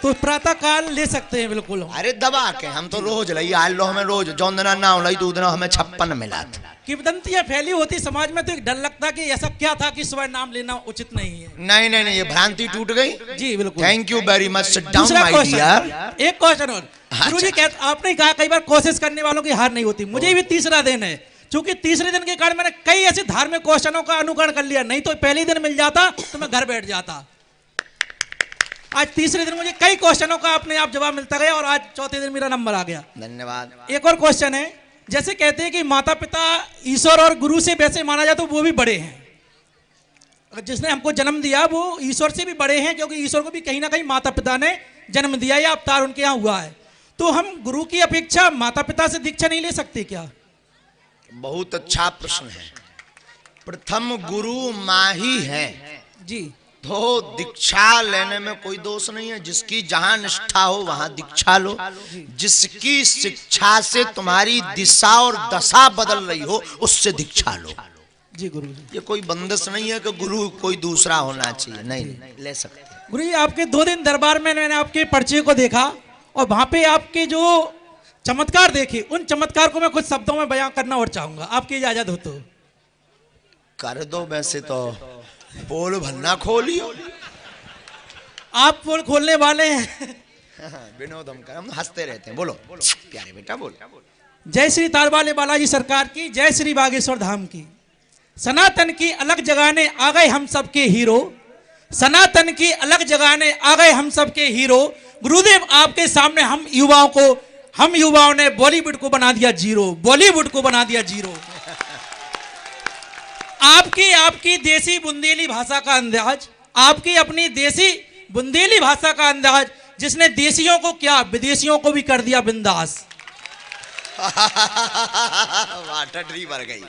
तो प्रातः काल ले सकते हैं बिल्कुल। अरे दबा के हम तो रोज लई आल लो, हमें रोज जौन दिना ना लई तो उतना हमें 56 मिला था। किंवदंतियां फैली होती समाज में, तो एक डर लगता कि ऐसा क्या था कि सुबह नाम लेना उचित नहीं है। नहीं नहीं नहीं, ये भ्रांति टूट गई जी बिल्कुल। Thank you very much, sit down my dear. एक क्वेश्चन और गुरुजी, आपने कहा कई बार कोशिश करने वालों की हार नहीं होती, मुझे भी तीसरा दिन है, क्योंकि तीसरे दिन के कारण मैंने कई ऐसे धार्मिक क्वेश्चनों का अनुकरण कर लिया, नहीं तो पहले दिन मिल जाता तो मैं घर बैठ जाता। आज तीसरे दिन मुझे कई क्वेश्चनों का अपने आप जवाब मिलता गया और आज चौथे दिन मेरा नंबर आ गया। धन्यवाद। एक और क्वेश्चन है, जैसे कहते हैं कि माता पिता ईश्वर और गुरु से वैसे माना जाए तो वो भी बड़े हैं, जिसने हमको जन्म दिया वो ईश्वर से भी बड़े हैं, क्योंकि ईश्वर को भी कहीं ना कहीं माता पिता ने जन्म दिया या अवतार उनके यहाँ हुआ है। तो हम गुरु की अपेक्षा माता पिता से दीक्षा नहीं ले सकते क्या? बहुत अच्छा प्रश्न है। प्रथम गुरु माँ ही है जी, तो दीक्षा लेने में कोई दोष नहीं है। जिसकी जहां निष्ठा हो वहां दीक्षा लो, जिसकी शिक्षा से तुम्हारी दिशा और दशा बदल रही हो उससे दीक्षा लो। जी गुरु जी, ये कोई बंदिश नहीं है कि गुरु कोई दूसरा होना चाहिए, नहीं, नहीं ले सकते। गुरु जी, आपके 2 दिन दरबार में मैंने आपके पर्चे को देखा और वहां पे आपके जो चमत्कार देखे, उन चमत्कार को मैं कुछ शब्दों में बयां करना और चाहूंगा, आपकी इजाजत हो तो कर दो। वैसे तो पोल भन्ना खोलियो, आप पोल खोलने वाले हैं। विनोद हम हंसते रहते हैं। बोलो प्यारे बेटा बोलो। जय श्री तारवाले बालाजी सरकार की, जय श्री बागेश्वर धाम की। सनातन की अलग जगाने आ गए हम सबके हीरो, सनातन की अलग जगाने आ गए हम सबके हीरो। गुरुदेव आपके सामने हम युवाओं ने बॉलीवुड को बना दिया जीरो, बॉलीवुड को बना दिया जीरो। आपकी देसी बुंदेली भाषा का अंदाज, आपकी अपनी देसी बुंदेली भाषा का अंदाज, जिसने देसियों को क्या विदेशियों को भी कर दिया बिंदास। वाटर भर गई।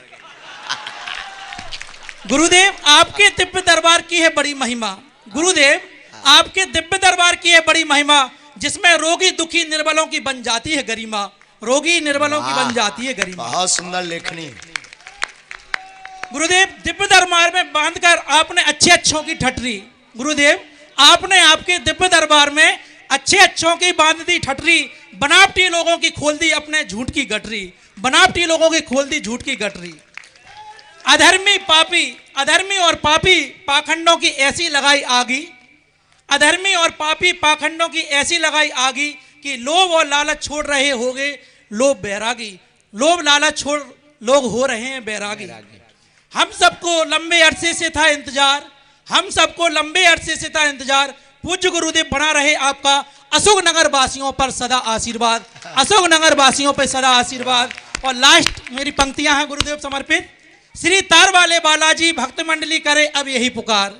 गुरुदेव आपके दिव्य दरबार की है बड़ी महिमा, गुरुदेव आपके दिव्य दरबार की है बड़ी महिमा, जिसमें रोगी दुखी निर्बलों की बन जाती है गरिमा, रोगी निर्बलों की बन जाती है गरिमा। बहुत सुंदर लेखनी। गुरुदेव दिव्य दरबार में बांधकर आपने अच्छों की ठटरी, गुरुदेव आपने आपके दिव्य दरबार में अच्छों की बांध दी ठटरी, बनावटी लोगों की खोल दी अपने झूठ की गठरी, बनावटी लोगों की खोल दी झूठ की गठरी। अधर्मी और पापी पाखंडों की ऐसी लगाई आगी, अधर्मी और पापी पाखंडों की ऐसी लगाई आगी कि लोभ और लालच छोड़ रहे होगे लोग बैरागी, लोभ लालच छोड़ लोग हो रहे हैं बैरागी। हम सबको लंबे अरसे से था इंतजार, हम सबको लंबे अरसे से था इंतजार, पूज्य गुरुदेव बना रहे आपका अशोक नगर वासियों पर सदा आशीर्वाद, अशोक नगर वासियों पर सदा आशीर्वाद। और लास्ट मेरी पंक्तियां हैं गुरुदेव समर्पित श्री तार वाले बालाजी भक्त मंडली करे अब यही पुकार।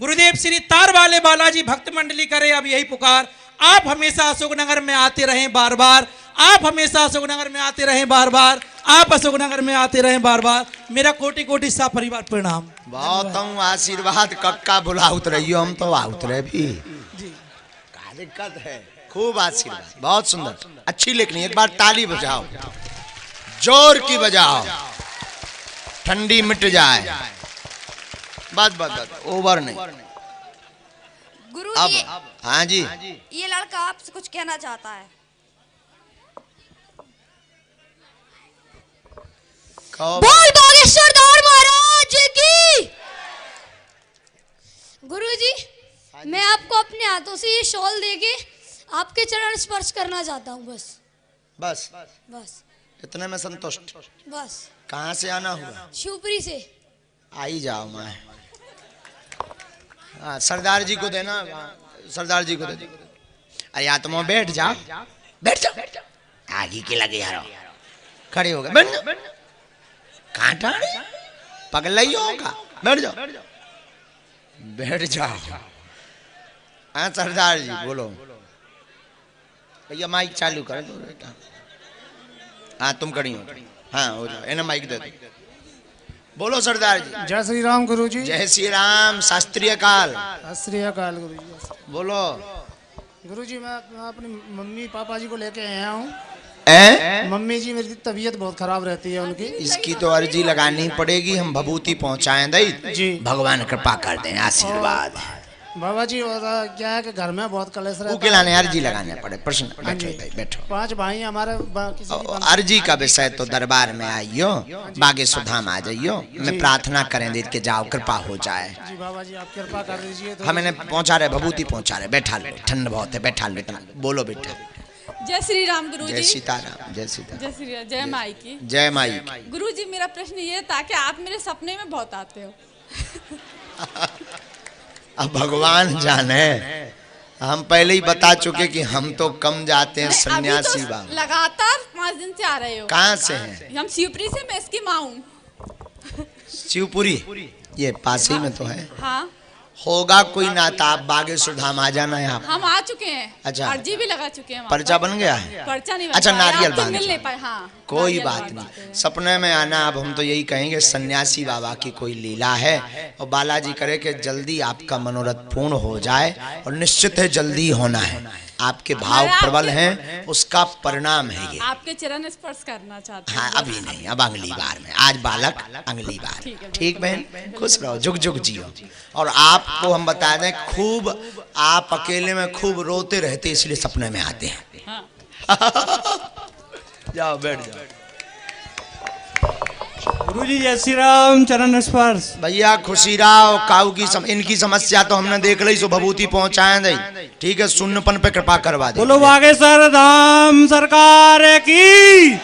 गुरुदेव श्री तार वाले बालाजी भक्त मंडली करे अब यही पुकार। आप हमेशा अशोकनगर में आते रहें बार बार, आप हमेशा अशोकनगर में आते रहें बार बार, आप अशोकनगर में आते रहें बार बार। मेरा कोटि कोटि सा परिवार प्रणाम। बहुत आशीर्वाद कक्का बुला उतरियो, हम तो आ उतरे भी क्या दिक्कत है। खूब आशीर्वाद, बहुत सुंदर, अच्छी लिखनी। एक बार ताली बजाओ, जोर की बजाओ, ठंडी मिट जाए। बस बस बस, ओवर नहीं। गुरुजी, हाँ जी, ये लड़का आपसे कुछ कहना चाहता है। बोल बागेश्वर धाम महाराज की। गुरुजी, मैं आपको अपने हाथों से ये शॉल देके आपके चरण स्पर्श करना चाहता हूँ। बस बस बस इतने में संतुष्ट। बस। कहाँ से आना हुआ? शिवपुरी से। आई जाओ मैं। हाँ, सरदार जी को देना, सरदार जी को दे दो। या तुम बैठ जाओ, बैठ जाओ, आगे के लगे यार, खड़े हो गए। कांटा पगला ही होगा, बैठ जाओ, बैठ जाओ। हाँ सरदार जी बोलो। भैया माइक चालू कर दो बेटा। हाँ तुम खड़ी हो, हाँ हो जाओ, इन्हें माइक दे दो। बोलो सरदार जी। जय श्री राम गुरुजी। जय श्री राम, शास्त्रीय काल। शास्त्रीय काल गुरुजी। बोलो। गुरुजी मैं अपनी मम्मी पापा जी को लेके आया हूँ। मम्मी जी मेरी तबीयत बहुत खराब रहती है उनकी। इसकी तो अर्जी लगानी पड़ेगी, हम भभूति पहुँचाएं दई जी। भगवान कृपा कर दें, आशीर्वाद। बाबा जी और क्या है कि घर में बहुत कलेश रहता है। उकेलाने अर्जी लगाने पड़े। प्रश्न बैठो भाई, बैठो। 5 भाई हमारे किसी की अर्जी का विषय तो दरबार में आइयो, बागेश्वर धाम आ जाइयो। मैं प्रार्थना करें देख के जाओ, कृपा हो जाए। जी बाबा जी आप कृपा कर दीजिए। तो हम इन्हें पहुंचा रहे, भभूति पहुंचा रहे। बैठा लो, ठंड बहुत है, बैठा लो। इतना बोलो बेटा। जय श्री राम गुरुजी। जय सीताराम, जय सीताराम। जय श्री राम, जय माई की। जय माई। गुरुजी मेरा प्रश्न ये था कि आप मेरे सपने में बहुत आते हो। अब भगवान जाने, हम पहले ही बता चुके कि हम तो कम जाते हैं सन्यासी बाबा। लगातार 5 दिन से आ रहे हो। कहाँ से हैं? हम शिवपुरी से, मैं इसकी माँ हूँ। शिवपुरी ये पास ही में तो है। हाँ होगा कोई नाता, आप बागेश्वर धाम आ जाना है। आप हम आ चुके हैं। अच्छा। अर्जी भी लगा चुके हैं। पर्चा बन गया है? पर्चा नहीं बन अच्छा, पाया, नारियल आपसे बांध मिल नहीं पाए। हाँ कोई बात नहीं, सपने में आना। अब हम तो यही कहेंगे सन्यासी बाबा की कोई लीला है, और बालाजी करे कि जल्दी आपका मनोरथ पूर्ण हो जाए, और निश्चित है जल्दी होना है। आपके भाव प्रबल हैं, उसका परिणाम है ये। आपके चरण स्पर्श करना चाहते हैं। हाँ अभी नहीं, अब अगली बार में। आज बालक, अगली बार। ठीक बहन, खुश रहो, जुग जुग जियो। और आपको हम बता दें, खूब आप अकेले में खूब रोते रहते, इसलिए सपने में आते हैं। जाओ बैठ जाओ। गुरुजी जय श्री राम, चरण स्पर्श। भैया खुशीराव काऊ की इनकी समस्या तो हमने देख ली, सो भभूति पहुंचाए दे। ठीक है, शून्यपन पे कृपा करवा दे। बोलो बागेश्वर धाम सरकार की,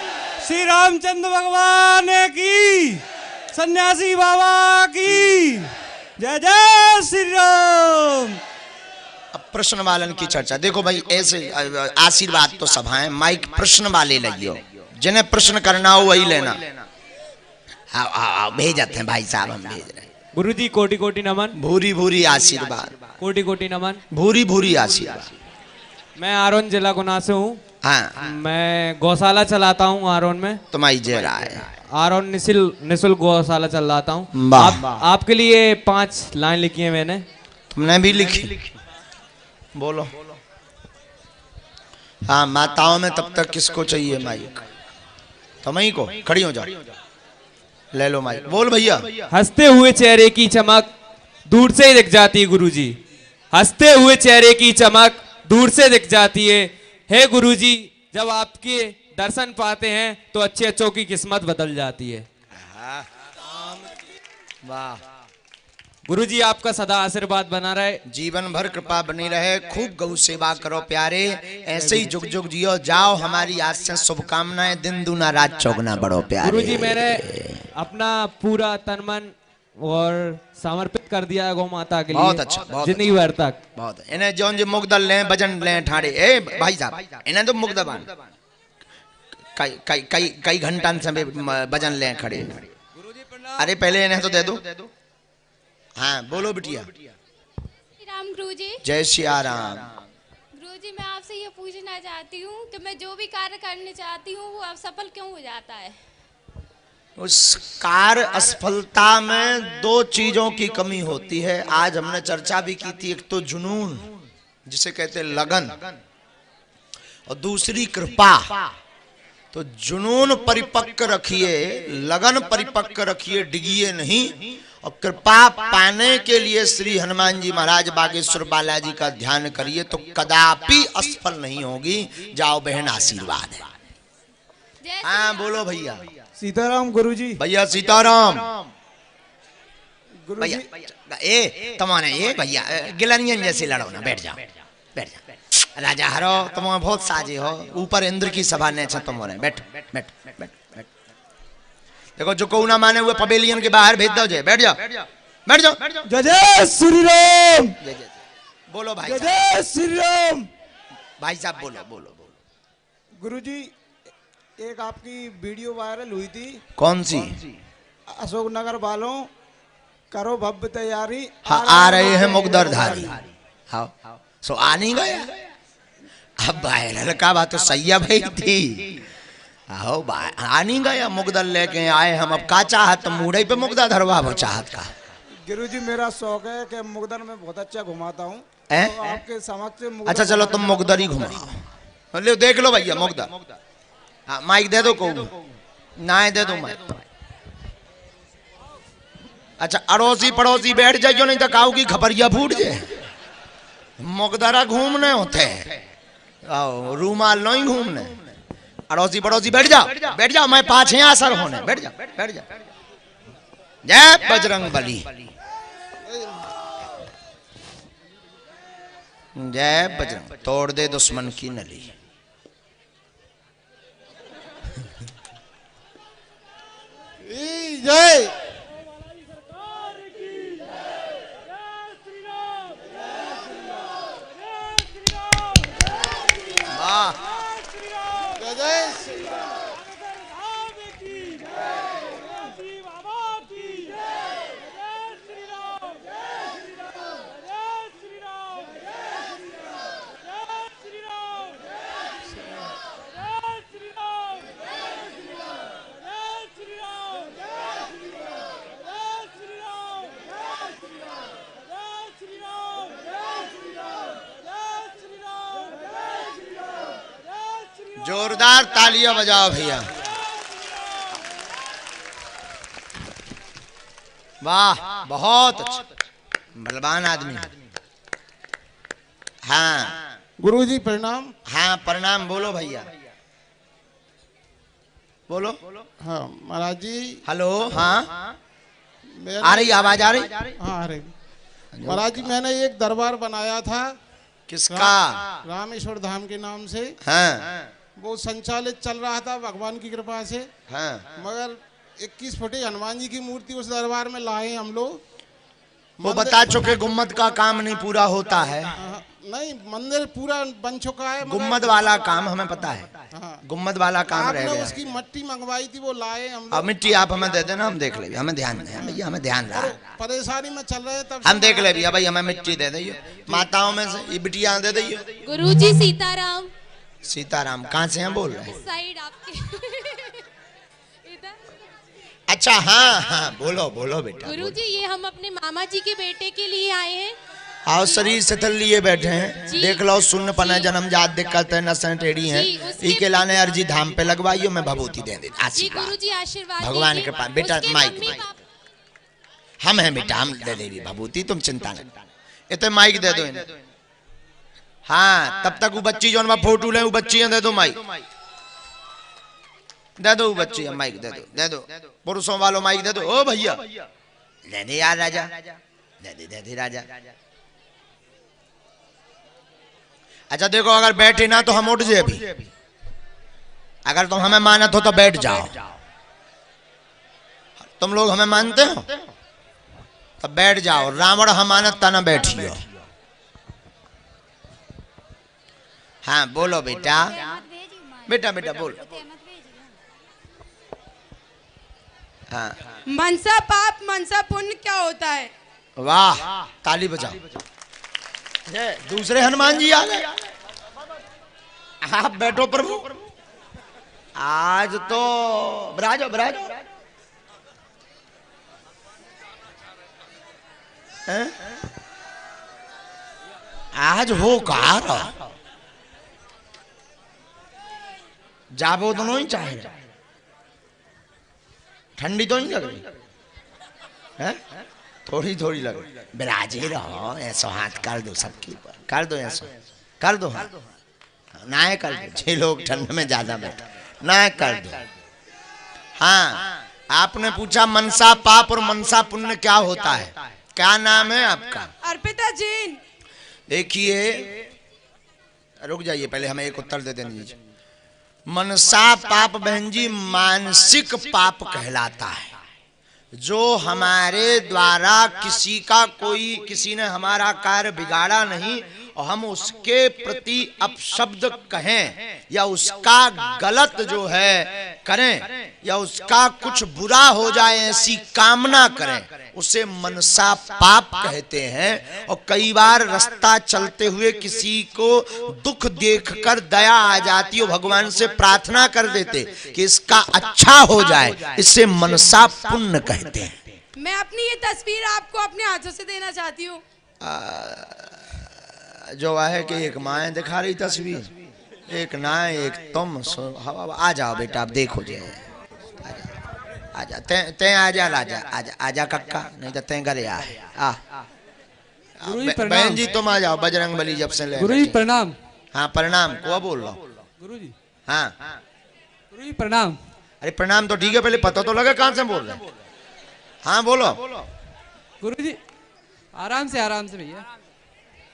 श्री रामचंद्र भगवान की, सन्यासी बाबा की जय जय श्री राम। अब प्रश्न वालन की चर्चा देखो भाई, ऐसे आशीर्वाद तो सब हैं, माइक प्रश्न वाले लगियो, जिन्हें प्रश्न करना हो वही लेना। भेजते हैं भाई साहब, हम भेज रहे हैं। गुरुजी कोटि कोटि नमन। भूरी भूरी आशीर्वाद। कोटि कोटि नमन। भूरी भूरी आशीर्वाद। मैं आरोन जिला गुना से हूँ। हाँ मैं गौशाला चलाता हूँ आरोन में। तुम्हारी जेरा है। आरोन निशुल्क गौशाला चलाता हूँ। आपके लिए 5 लाइन लिखी है मैंने। तुमने भी लिखी? बोलो। हाँ माताओं में तब तक किसको चाहिए माइक? तुम्हीं को। खड़ी हो जाओ, ले लो माइक। बोल भैया। हंसते हुए चेहरे की चमक दूर से ही दिख जाती है गुरुजी। हंसते हुए चेहरे की चमक दूर से दिख जाती है। हे गुरुजी, जब आपके दर्शन पाते हैं तो अच्छे अच्छों की किस्मत बदल जाती है। वाह गुरुजी, आपका सदा आशीर्वाद बना रहे, जीवन भर कृपा बनी रहे। खूब गौ सेवा करो प्यारे, ऐसे ही जुग जुग जियो। जाओ, हमारी आज से शुभकामनाएं। दिन दूना रात चौगुना बढ़ो प्यारे। गुरुजी, मैंने अपना पूरा तन मन और समर्पित कर दिया है गौ माता के लिए। बहुत अच्छा, बहुत जिंदगी भर तक। बहुत। इन्हें जौन जो मुग्दल लें, भजन लें ठाड़े। ए भाई साहब, इन्हें तो मुग्धबान कई घंटा से भजन लें खड़े। अरे पहले इन्हें तो दे दो। हाँ बोलो बिटिया। राम गुरुजी। जय सिया राम। गुरुजी मैं आपसे ये पूछना चाहती हूँ कि मैं जो भी कार्य करने चाहती हूँ वो असफल क्यों हो जाता है? उस कार्य असफलता में दो चीजों की कमी होती है। आज हमने चर्चा भी की थी, एक तो जुनून जिसे कहते हैं लगन, और दूसरी कृपा। तो जुनून परिपक्व रखिए, लगन परिपक्व रखिए, डिगिए नहीं। और कृपा पाने के लिए श्री हनुमान जी महाराज बागेश्वर बालाजी का ध्यान करिए तो कदापि असफल नहीं होगी। जाओ बहन, आशीर्वाद है। हाँ बोलो भैया। सीताराम गुरुजी। भैया सीताराम। गुरुजी ए तुम्हारे ये भैया गिलनियन जैसे लड़ो ना, बैठ जाओ बैठ जाओ। राजा हरो तुम बहुत साजे हो, ऊपर इंद्र की सभा ने तुम्हारे। बैठ बैठ बैठ बैठ। देखो जो को ना माने हुए पवेलियन के बाहर भेज दो। बैठ जाओ बैठ जाओ। जय जय श्री राम। बोलो भाई। जय जय श्री राम। भाई साहब बोलो बोलो बोलो। गुरुजी एक आपकी वीडियो वायरल हुई थी। कौन सी? अशोक नगर वालों करो भव्य तैयारी। हाँ आ रहे हैं मुगदरधारी। हाँ सो आ नहीं गया। अब वायरल का बात तो सही है भाई थी। आओ आ नहीं गया, मुगदर लेके आए हम। अब का चाहत मुड़े पे मुगदा धरवा वो चाहत का। गुरुजी मेरा शौक है कि मुगदर में बहुत अच्छा घुमाता हूँ तो आपके समक्ष। अच्छा चलो तुम मुगदर ही घुमाओ। ले देख लो भैया मुगदर। हाँ माइक दे दो को ना दे दो माइक। अच्छा अड़ोसी पड़ोसी बैठ जाइयो, नहीं तो काऊ की खपरिया फूट जाए। मुगदरा घूमने होते आओ, रूमाल नहीं घूमने। अड़ोसी पड़ोसी बैठ जाओ बैठ जाओ, मैं पाछे असर होने। बैठ जाओ बैठ जाओ। जय बजरंग बली। जय बजरंग। तोड़ दे दुश्मन की नली। जय जोरदार तालियां बजाओ भैया। वाह बहुत अच्छा, बलवान आदमी। हाँ गुरुजी प्रणाम। हाँ प्रणाम। बोलो भैया बोलो। हाँ महाराज जी। हेलो। हाँ आ रही आवाज आ रही? हाँ आ रही। महाराज जी मैंने एक दरबार बनाया था। किसका? रामेश्वर धाम के नाम से। हाँ वो संचालित चल रहा था भगवान की कृपा से। हाँ मगर 21 फुटे हनुमान जी की मूर्ति उस दरबार में लाए हम लोग। वो बता चुके गुम्मद का काम नहीं पूरा होता है। नहीं मंदिर पूरा बन चुका है। गुम्मद वाला काम हमें पता है। गुम्मद वाला काम रह गया। उसकी मिट्टी मंगवाई थी वो लाए हम लोग। अब मिट्टी आप हमें दे देना, हम देख ले। हमें ध्यान है भैया, हमें ध्यान रहा। परेशानी में चल रहे तब हम देख ले भैया। भाई हमें मिट्टी दे दिए, माताओं में से ये बिटिया दे दिए। गुरुजी सीताराम। सीताराम कहाँ से हैं बोल रहे हैं? साइड आपके अच्छा हाँ हाँ बोलो बोलो बेटा। गुरुजी ये हम अपने मामा जी के बेटे के लिए आए हैं। आओ शरीर शिथिल लिए बैठे हैं। देख लो सुन्न पना जन्म जात दिक्कत है, नसें टेढ़ी हैं। इके लाने अर्जी धाम पे लगवाइयो, मैं भभूति दे दे। आशीर्वाद भगवान के पास बेटा माइक हम हैं बेटा, हम दे देगी भभूति, तुम चिंता न। इतने माइक दे दो इन्हें। हाँ तब तक वो बच्ची जो फोटो ले, वो बच्ची दे दो माइक। दे दो बच्ची माइक दे दो, दे दो पुरुषों वालों माइक दे दो। ओ भैया दे दे यार राजा, दे दे राजा। अच्छा देखो अगर बैठे ना तो हम उठ जाए अभी। अगर तुम हमें मानत हो तो बैठ जाओ। तुम लोग हमें मानते हो तो बैठ जाओ। रावण हमानत तना बैठियो। हाँ बोलो बेटा बेटा बेटा बोलो। हाँ। मनसा पाप मनसा पुण्य क्या होता है? वाह, ताली बजाओ। ये दूसरे हनुमान जी आ गए। आप बैठो प्रभु, आज तो बराजो बराजो। आज हो कार जाबो दोनों ही चाहे। ठंडी तो नहीं लग रही है? थोड़ी थोड़ी लग रही। बिराजे रहो, ऐसा हाथ कर दो सबके ऊपर, कर दो ऐसा, कर दो हाथ ना कर दो। 6 लोग ठंड में ज्यादा बैठे ना कर दो। हाँ, आपने पूछा मनसा पाप और मनसा पुण्य क्या होता है। क्या नाम है आपका? अर्पिता जैन। देखिए, रुक जाइए, पहले हमें एक उत्तर दे देने दीजिए। मनसा पाप बहन जी मानसिक पाप कहलाता है। जो हमारे द्वारा किसी ने हमारा कार्य बिगाड़ा नहीं और हम उसके प्रति अपशब्द कहें या उसका गलत जो है करें या उसका कुछ बुरा हो जाए ऐसी कामना करें, उसे मनसा पाप कहते हैं। और कई बार रास्ता चलते हुए किसी को दुख देखकर दया आ जाती है, भगवान से प्रार्थना कर देते कि इसका अच्छा हो जाए, इसे मनसा पुण्य कहते हैं। मैं अपनी ये तस्वीर आपको अपने हाथों से देना चाहती हूँ। जो है कि एक माँ दिखा रही तस्वीर, एक ना एक तुम। आ जाओ बेटा, आप देखो जी, आजा ते आजा राजा, आजा आजा कक्का, नहीं तो ते घरे आ। बहन जी तुम आ जाओ, बजरंग बली जब से ले। गुरुजी प्रणाम। हाँ प्रणाम, को बोल रहा हूँ गुरुजी। हाँ गुरुजी प्रणाम। अरे प्रणाम तो ठीक है, पहले पता तो लगे कहाँ से बोल रहे हैं। हाँ बोलो। गुरुजी आराम से भैया।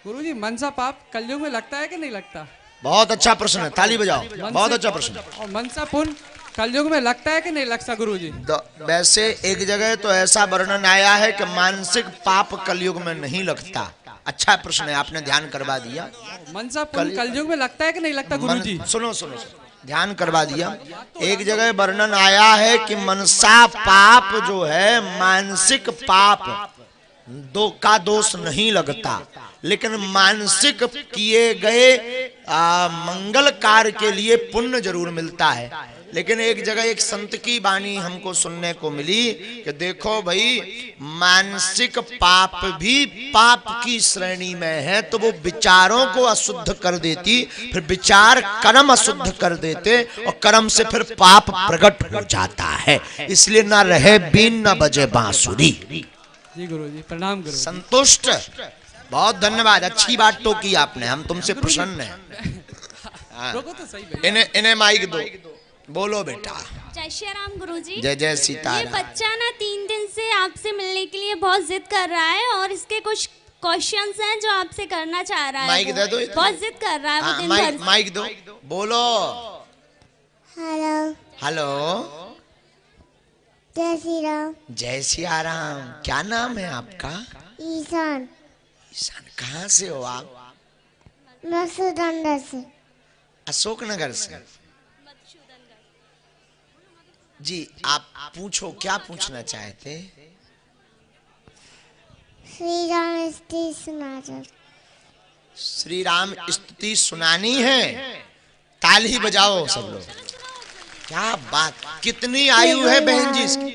गुरुजी मनसा पाप कलयुग में लगता है कि नहीं लगता? बहुत अच्छा प्रश्न है, ताली बजाओ, बहुत अच्छा प्रश्न है। और मनसा पुण्य कलयुग में लगता है कि नहीं लगता गुरुजी? वैसे एक जगह तो ऐसा वर्णन आया है कि मानसिक पाप कलयुग में नहीं लगता। अच्छा प्रश्न है, आपने ध्यान करवा दिया। मनसा पुण्य कलयुग में लगता है कि नहीं लगता गुरुजी? सुनो सुनो, ध्यान करवा दिया। एक जगह वर्णन आया है कि मनसा पाप जो है मानसिक पाप का दोष नहीं लगता, लेकिन मानसिक किए गए मंगल कार्य के लिए पुण्य जरूर मिलता है। लेकिन एक जगह एक संत की वाणी हमको सुनने को मिली कि देखो भाई, मानसिक पाप भी पाप की श्रेणी में है, तो वो विचारों को अशुद्ध कर देती, फिर विचार कर्म अशुद्ध कर देते और कर्म से फिर पाप प्रकट हो जाता है। इसलिए ना रहे बीन न बजे बांसुरी। जी गुरुजी प्रणाम गुरु। संतुष्ट, बहुत धन्यवाद, अच्छी बात तो की आपने, हम तुमसे प्रसन्न हैं। तो सही। इन्हें माइक दो, बोलो बेटा। जय श्री राम गुरुजी। जय जय सीताराम। ये बच्चा ना 3 दिन से आपसे मिलने के लिए बहुत जिद कर रहा है और इसके कुछ क्वेश्चंस हैं जो आपसे करना चाह रहा है। माइक दे दो, बहुत जिद कर रहा है वो दिन भर। माइक दो, बोलो। हेलो। हेलो। जय श्री राम। जय सिया राम। क्या नाम है आपका? ईशान। ईशान, कहाँ से हो आप? मसूदनगर से। अशोकनगर से। जी आप पूछो, क्या पूछना चाहते? श्री राम स्तुति सुना। श्री राम स्तुति सुनानी है? ताली बजाओ सब लोग। क्या बात, कितनी आयु है बहन जी इसकी?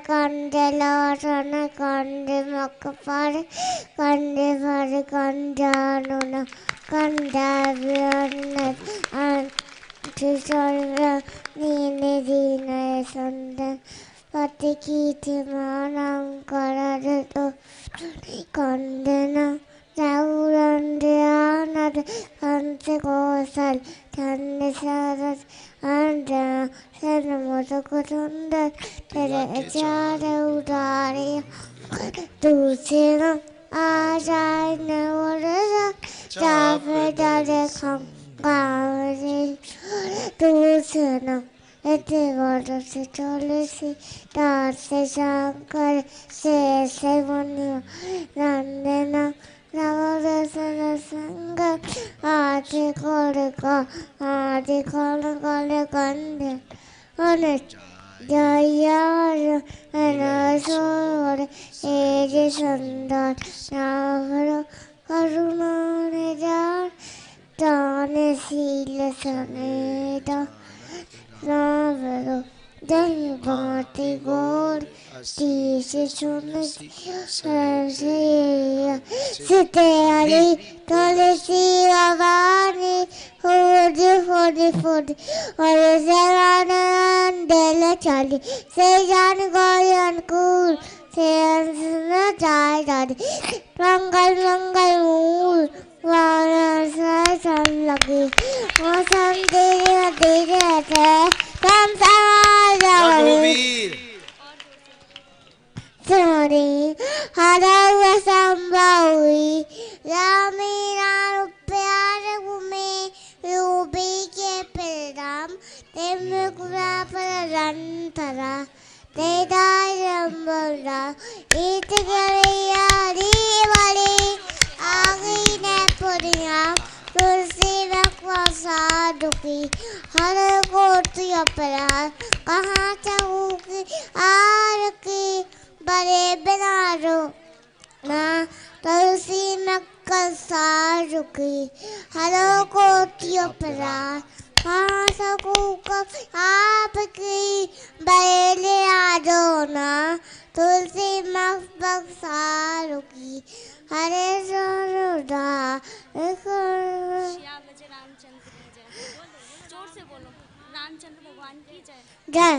कंधे लोटन कंधे मक पर कंधे भर कंधानुन कंधा नीने दीन संदन पति की मानम कर तो कंधना जाऊरंदे कंसे कौशल ठंडे सरस अंडा सनमोत को सुंदर तेरे चारे उड़ारे तुझसे न आ जाए न और चाहे डाले खम गावरे तुझसे न इतने वर्षों से चले से तार से शंकर से मुनिया नंदना नवरसन संग आदि खोल का आदि खोल कोले कंदे अनिच जयार अनसोर एज संदार नागर करुणा निजार ताने सील सनेदा नावरो जंगाती गोर तीस सुन सितारे तुलसी आवानी होदी होदी होदी और जरान दिल चाली से जान गए अनुकूल से न जाए जाती मंगल मंगल मूल वाराणसी लगी मौसम धीरे धीरे थे तम सरी हरा हुआ संभावी रामीरा प्यार घूमे रूबी के पिलराम तेरे कुरा पर रंतरा तेरा रंबरा इत गरिया दीवाली आगी ने पुरिया तुलसी वक्वासा दुखी हर कोटी अपराध कहाँ चाहूँगी आर की बड़े बिना रो ना तुलसी वक्वासा दुखी हर कोटी अपराध कहाँ सकूँगा आपकी बड़े आजो ना तुलसी वक्वासा दुखी हरे सरोदा जोर से बोलो रामचंद्र भगवान की जय। जय।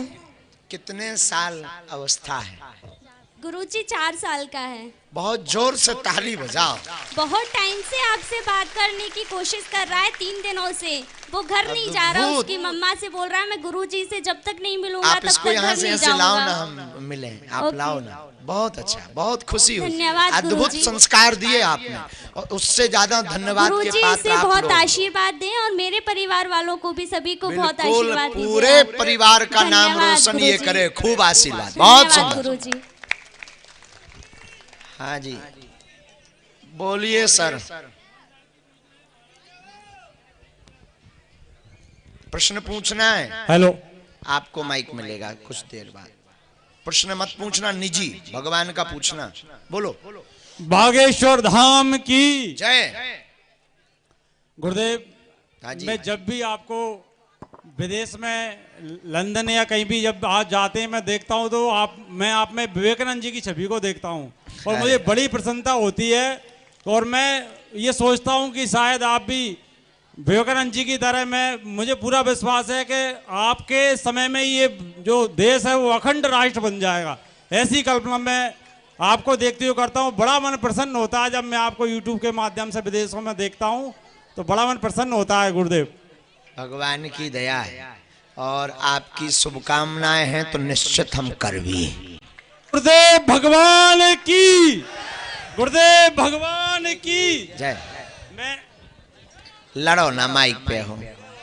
कितने साल अवस्था है? गुरुजी 4 साल का है। बहुत जोर से ताली बजाओ। बहुत टाइम से आपसे बात करने की कोशिश कर रहा है, 3 दिनों से वो घर नहीं जा रहा, उसकी मम्मा से बोल रहा है मैं गुरुजी से जब तक नहीं मिलूंगा आप तब इसको तक यहाँ घर से नहीं लाओ ना, जाऊंगा। हम मिले, आप लाओ ना। बहुत अच्छा, बहुत खुशी हुई। धन्यवाद अद्भुत गुरुजी। संस्कार दिए आपने और उससे ज्यादा धन्यवाद के गुरुजी पात्र से आप बहुत लोग। आशीर्वाद दें और मेरे परिवार वालों को भी सभी को बहुत बिल्कुल, आशीर्वाद दीजिए। पूरे परिवार का नाम धन्यवाद रोशन ये गुरुजी। करे, खूब आशीर्वाद। बहुत धन्यवाद सुंदर। गुरुजी। हाँ जी, बोलिए सर। प्रश्न पूछना है? हेलो। आपको माइक मिलेगा कुछ देर बाद। प्रश्न मत पूछना, निजी, भगवान का पूछना। बोलो। बागेश्वर धाम की जय। गुरुदेव, हाँ जी, मैं जब भी आपको विदेश में लंदन या कहीं भी जब आज जाते हैं मैं देखता हूं तो मैं आप में विवेकानंद जी की छवि को देखता हूं और मुझे बड़ी प्रसन्नता होती है और मैं ये सोचता हूं कि शायद आप भी विवेकानंद जी की तरह मुझे पूरा विश्वास है कि आपके समय में ये जो देश है वो अखंड राष्ट्र बन जाएगा। ऐसी कल्पना मैं आपको देखते हुए करता हूँ। बड़ा मन प्रसन्न होता है जब मैं आपको यूट्यूब के माध्यम से विदेशों में देखता हूँ तो बड़ा मन प्रसन्न होता है गुरुदेव। भगवान की दया है और आपकी शुभकामनाएं हैं तो निश्चित हम कर भी। गुरुदेव भगवान की, गुरुदेव भगवान की जय। मैं लड़ो ना, माइक पे हो।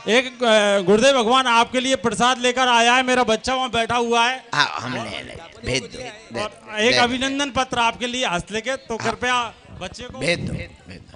एक गुरुदेव भगवान आपके लिए प्रसाद लेकर आया है, मेरा बच्चा वहाँ बैठा हुआ है। हमने भेज दो। एक अभिनंदन पत्र आपके लिए हस्त लेके, तो कृपया बच्चे को भेज दो।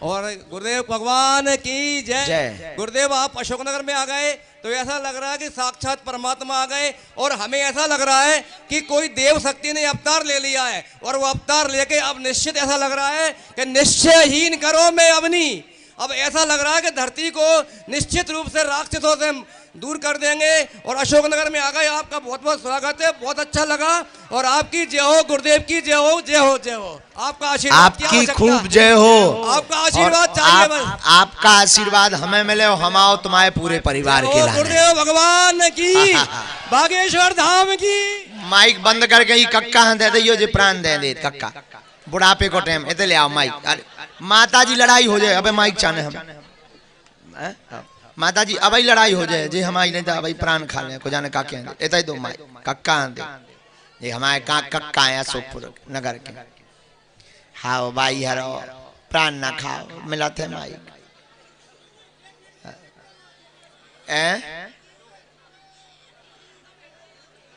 और गुरुदेव भगवान की जय। जय। गुरुदेव आप अशोकनगर में आ गए तो ऐसा लग रहा है कि साक्षात परमात्मा आ गए और हमें ऐसा लग रहा है कि कोई देव शक्ति ने अवतार ले लिया है और वो अवतार लेके अब निश्चित ऐसा लग रहा है कि निश्चयहीन करो मैं अवनी। अब ऐसा लग रहा है कि धरती को निश्चित रूप से राक्षसों से दूर कर देंगे और अशोकनगर में आ गए। आपका बहुत बहुत स्वागत है, बहुत अच्छा लगा और आपकी जय हो, गुरुदेव की जय हो, जय हो, जय हो। आपका आशीर्वाद आपकी खूब जय हो। आपका आशीर्वाद चाहिए बस। आपका आशीर्वाद हमें मिले और हम आओ तुम्हारे पूरे परिवार के लाने। गुरुदेव भगवान की, बागेश्वर धाम की। माइक बंद करके ही कक्का दे दियो जो प्राण दे दे कक्का बुढ़ापे को टाइम इधर ले आओ माइक। माता जी लड़ाई हो जाए, अबे माइक चाने हम माता जी अब लड़ाई हो जाए जी हमारी नहीं तो अब प्राण खा ले को जाने काके इतना दो माइक कक्का दे ये हमारे कक्का है अशोकपुर नगर के। हाँ भाई हरो प्राण ना खाओ मिला थे माइक।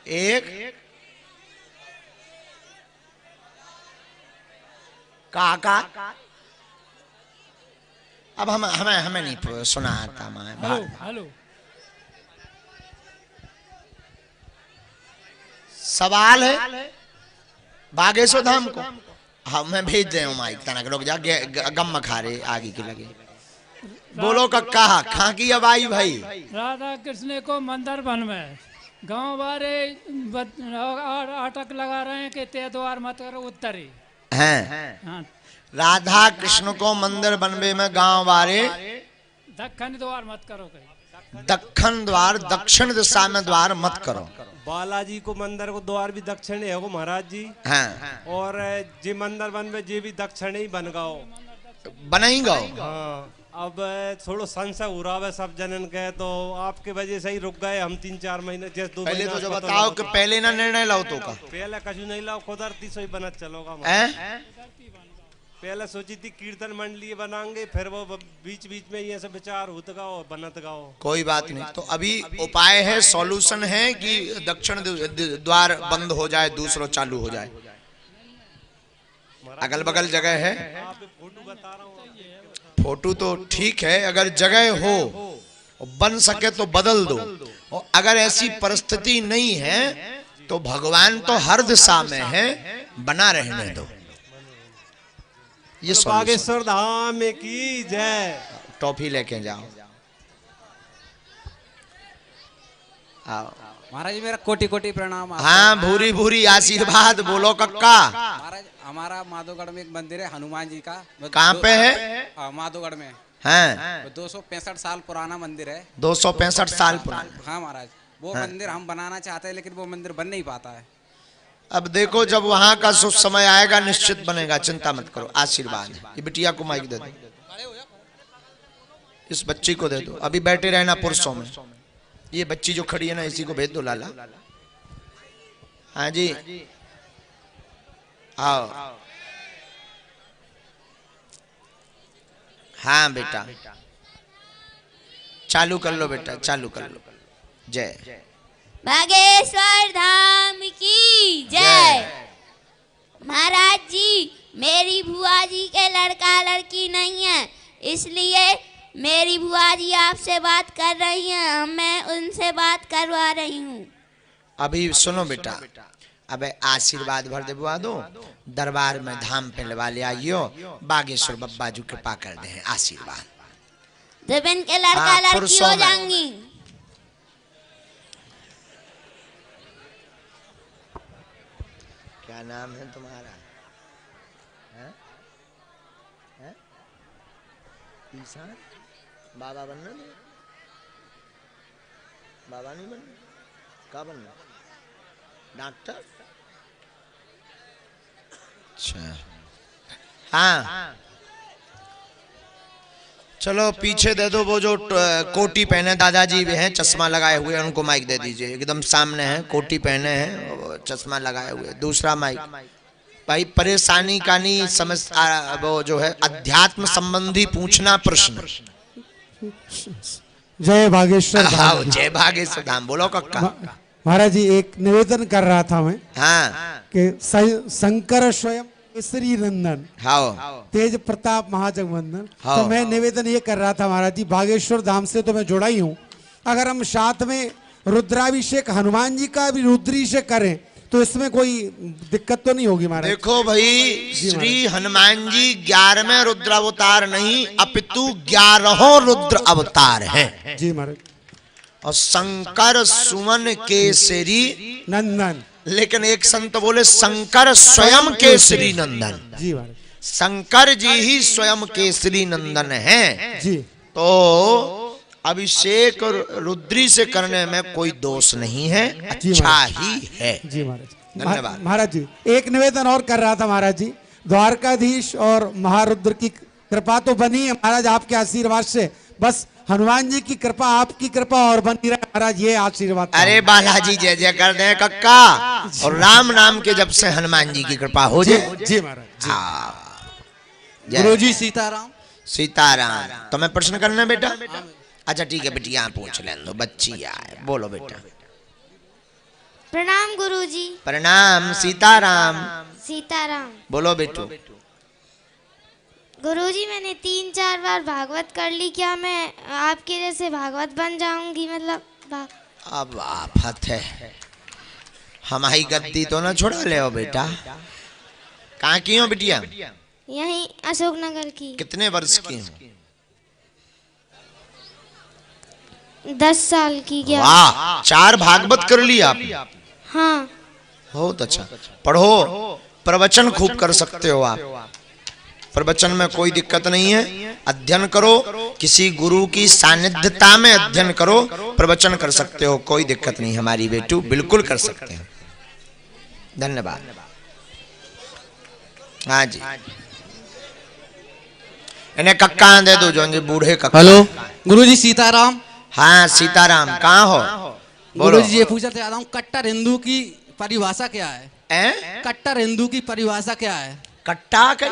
एक काका अब हमें नहीं सुना आता। Hello hello. सवाल है बागेश्वर धाम को हमें भेज दे माइक तना लोग जाके गम खा रहे आगे के लगे। बोलो कक्का खा की अब आई भाई। राधा कृष्ण को मंदिर बनवे गांव वाले अटक लगा रहे हैं कि ते द्वार मत करो उत्तरी हैं। राधा कृष्ण को मंदिर बनवे में गांव वाले दक्षिण द्वार मत करो। दक्षिण द्वार दक्षिण दिशा में द्वार मत करो। बालाजी को मंदिर को द्वार भी दक्षिण है वो महाराज जी। हाँ। और जे मंदिर बनवे जे भी दक्षिण ही बन गाओ बनाई गाओ। हाँ। अब थोड़ा संशय हो रहा है सब जनन के, तो आपके वजह से ही रुक गए हम 3-4 महीने। जैसे 2 पहले तो जो बताओ कि पहले ना निर्णय लाओ तो का पहले कछु नहीं लाओ कुदरती से ही बनत चलोगा। पहले सोची थी कीर्तन मंडली बनाएंगे फिर वो बीच बीच में ये सब विचार होत गाओ बनत गाओ। कोई बात नहीं। तो अभी उपाय है सॉल्यूशन है कि दक्षिण द्वार बंद हो जाए दूसरा चालू हो जाए। अगल बगल जगह है फोटो तो ठीक है। अगर जगह हो बन सके तो बदल दो और अगर ऐसी परिस्थिति नहीं है तो भगवान तो हर दिशा में है बना रहने दो। ये बागेश्वर धाम की जय। टॉफी लेके जाओ। आओ महाराज मेरा कोटि कोटि प्रणाम। हाँ भूरी भूरी आशीर्वाद। बोलो कक्का। महाराज हमारा माधोगढ़ में एक मंदिर है हनुमान जी का। कहाँ पे है? माधोगढ़ में है। 265 साल पुराना मंदिर है। 265 साल पुराना। हाँ महाराज वो मंदिर हम बनाना चाहते हैं लेकिन वो मंदिर बन नहीं पाता है। अब देखो जब वहां का शुभ समय आएगा निश्चित बनेगा, चिंता मत करो। आशीर्वाद। ये बिटिया को माइक दे दो, इस बच्ची को दे दो। अभी बैठे रहना पुरुषों में। ये बच्ची जो खड़ी है ना इसी को भेज दो लाला। हाँ जी आओ। हाँ बेटा चालू कर लो बेटा चालू कर लो। जय बागेश्वर धाम की जय। महाराज जी मेरी बुआ जी के लड़का लड़की नहीं है इसलिए मेरी बुआ जी आपसे बात कर रही हैं, मैं उनसे बात करवा रही हूँ। अभी सुनो बेटा, अबे आशीर्वाद भर दे बुआ दो। दरबार में धाम पे लवा ले आइयो, बागेश्वर बब्बा जी कृपा कर दे आशीर्वाद। जब इनके लड़का लड़की हो जाएंगी। क्या नाम है तुम्हारा? ईशान। बाबा बनना नहीं? बाबा नहीं बनना? क्या बनना? डॉक्टर? अच्छा हाँ चलो पीछे दे दो। वो जो कोटी पहने दादाजी भी हैं, चश्मा लगाए हुए, उनको माइक दे दीजिए। एकदम सामने हैं, कोटी पहने हैं, चश्मा लगाए हुए। दूसरा माइक भाई परेशानी का नहीं समझ वो जो है अध्यात्म संबंधी पूछना प्रश्न। जय बागेश्वर धाम। जय बागेश्वर धाम। बोलो कक्का। महाराज जी एक निवेदन कर रहा था मैं। हाँ कि शंकर स्वयं केसरी नंदन तेज प्रताप महाजगवंदन। तो मैं निवेदन ये कर रहा था महाराज जी, बागेश्वर धाम से तो मैं जुड़ा ही हूँ, अगर हम साथ में रुद्राभिषेक हनुमान जी का भी रुद्राभिषेक करें तो इसमें कोई दिक्कत तो नहीं होगी महाराज? देखो भाई श्री हनुमान जी 11वें रुद्र अवतार नहीं अपितु 11 रुद्र अवतार हैं। जी महाराज। और शंकर सुमन केसरी नंदन, लेकिन एक संत बोले शंकर स्वयं केसरी नंदन। जी महाराज। शंकर जी ही स्वयं केसरी नंदन हैं। जी। तो अभिषेक रुद्री से करने में कोई दोष नहीं है, अच्छा ही है। जी महाराज। धन्यवाद। महाराज जी एक निवेदन और कर रहा था महाराज जी, द्वारकाधीश और महारुद्र की कृपा तो बनी है महाराज आपके आशीर्वाद से, बस हनुमान जी की कृपा आपकी कृपा और बनी रहे महाराज, ये आशीर्वाद। अरे बालाजी जय जय कर दे कक्का, और राम नाम के जब से हनुमान जी की कृपा हो जाए। जी महाराज। गुरुजी सीताराम। सीताराम। तो मैं प्रश्न करना बेटा? अच्छा ठीक है बेटिया पूछ ले दो, बच्ची आए। बोलो बेटा। प्रणाम गुरुजी। प्रणाम। सीताराम। सीताराम। बोलो बेटू। गुरुजी मैंने 3-4 बार भागवत कर ली, क्या मैं आपके जैसे भागवत बन जाऊंगी? मतलब अब आफत है, हमारी गद्दी तो ना छुड़ा ले बेटा। कहाँ की हो बिटिया? यहीं अशोकनगर की। कितने वर्ष की हो? 10 साल की। क्या? वाह, 4 भागवत कर लिया आप? हाँ। बहुत अच्छा। पढ़ो, प्रवचन खूब कर सकते हो आप। प्रवचन में कोई दिक्कत नहीं है, अध्ययन करो, किसी गुरु की सानिध्यता में अध्ययन करो, प्रवचन कर सकते हो, कोई दिक्कत नहीं। हमारी बेटू बिल्कुल कर सकते हैं। धन्यवाद। हाँ जी, इन्हें कक्का दे दो जो बूढ़े कक्का। हेलो गुरुजी, सीताराम। हाँ सीताराम, कहाँ हो? गुरुजी ये पूछा चाहता हूँ, कट्टर हिंदू की परिभाषा क्या है? कट्टर हिंदू की परिभाषा क्या है? कट्टर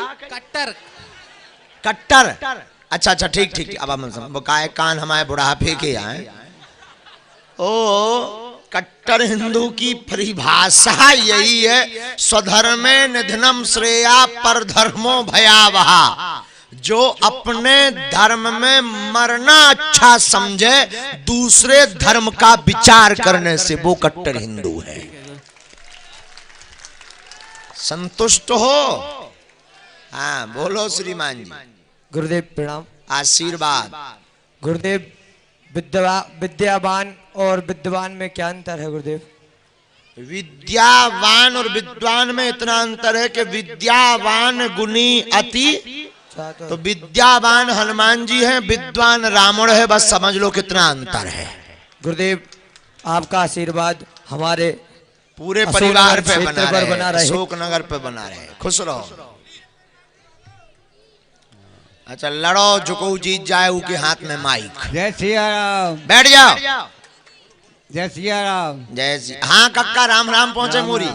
अच्छा अच्छा, ठीक ठीक। अब हम काय कान हमारे बुढ़ापे के आए। ओ कट्टर हिंदू की परिभाषा यही है, स्वधर्मे निधनम श्रेया पर धर्मो भयावहा। जो अपने धर्म में मरना अच्छा समझे, दूसरे धर्म का विचार करने से वो कट्टर हिंदू है। संतुष्ट हो? हाँ बोलो श्रीमान जी। गुरुदेव प्रणाम। आशीर्वाद। गुरुदेव, विद्यावान और विद्वान में क्या अंतर है गुरुदेव? विद्यावान और विद्वान में इतना अंतर है कि विद्यावान गुणी अति, तो विद्यावान हनुमान जी हैं, विद्वान रावण है। बस समझ लो कितना अंतर है। गुरुदेव आपका आशीर्वाद हमारे पूरे परिवार पे बना रहे, अशोकनगर पे बना रहे। खुश रहो। अच्छा लड़ो, जो जीत जाए उसके हाथ में माइक। जय सिया राम। बैठ जाओ। जय सिया राम। जय सिया। हाँ कक्का, राम राम पहुंचे मोरी।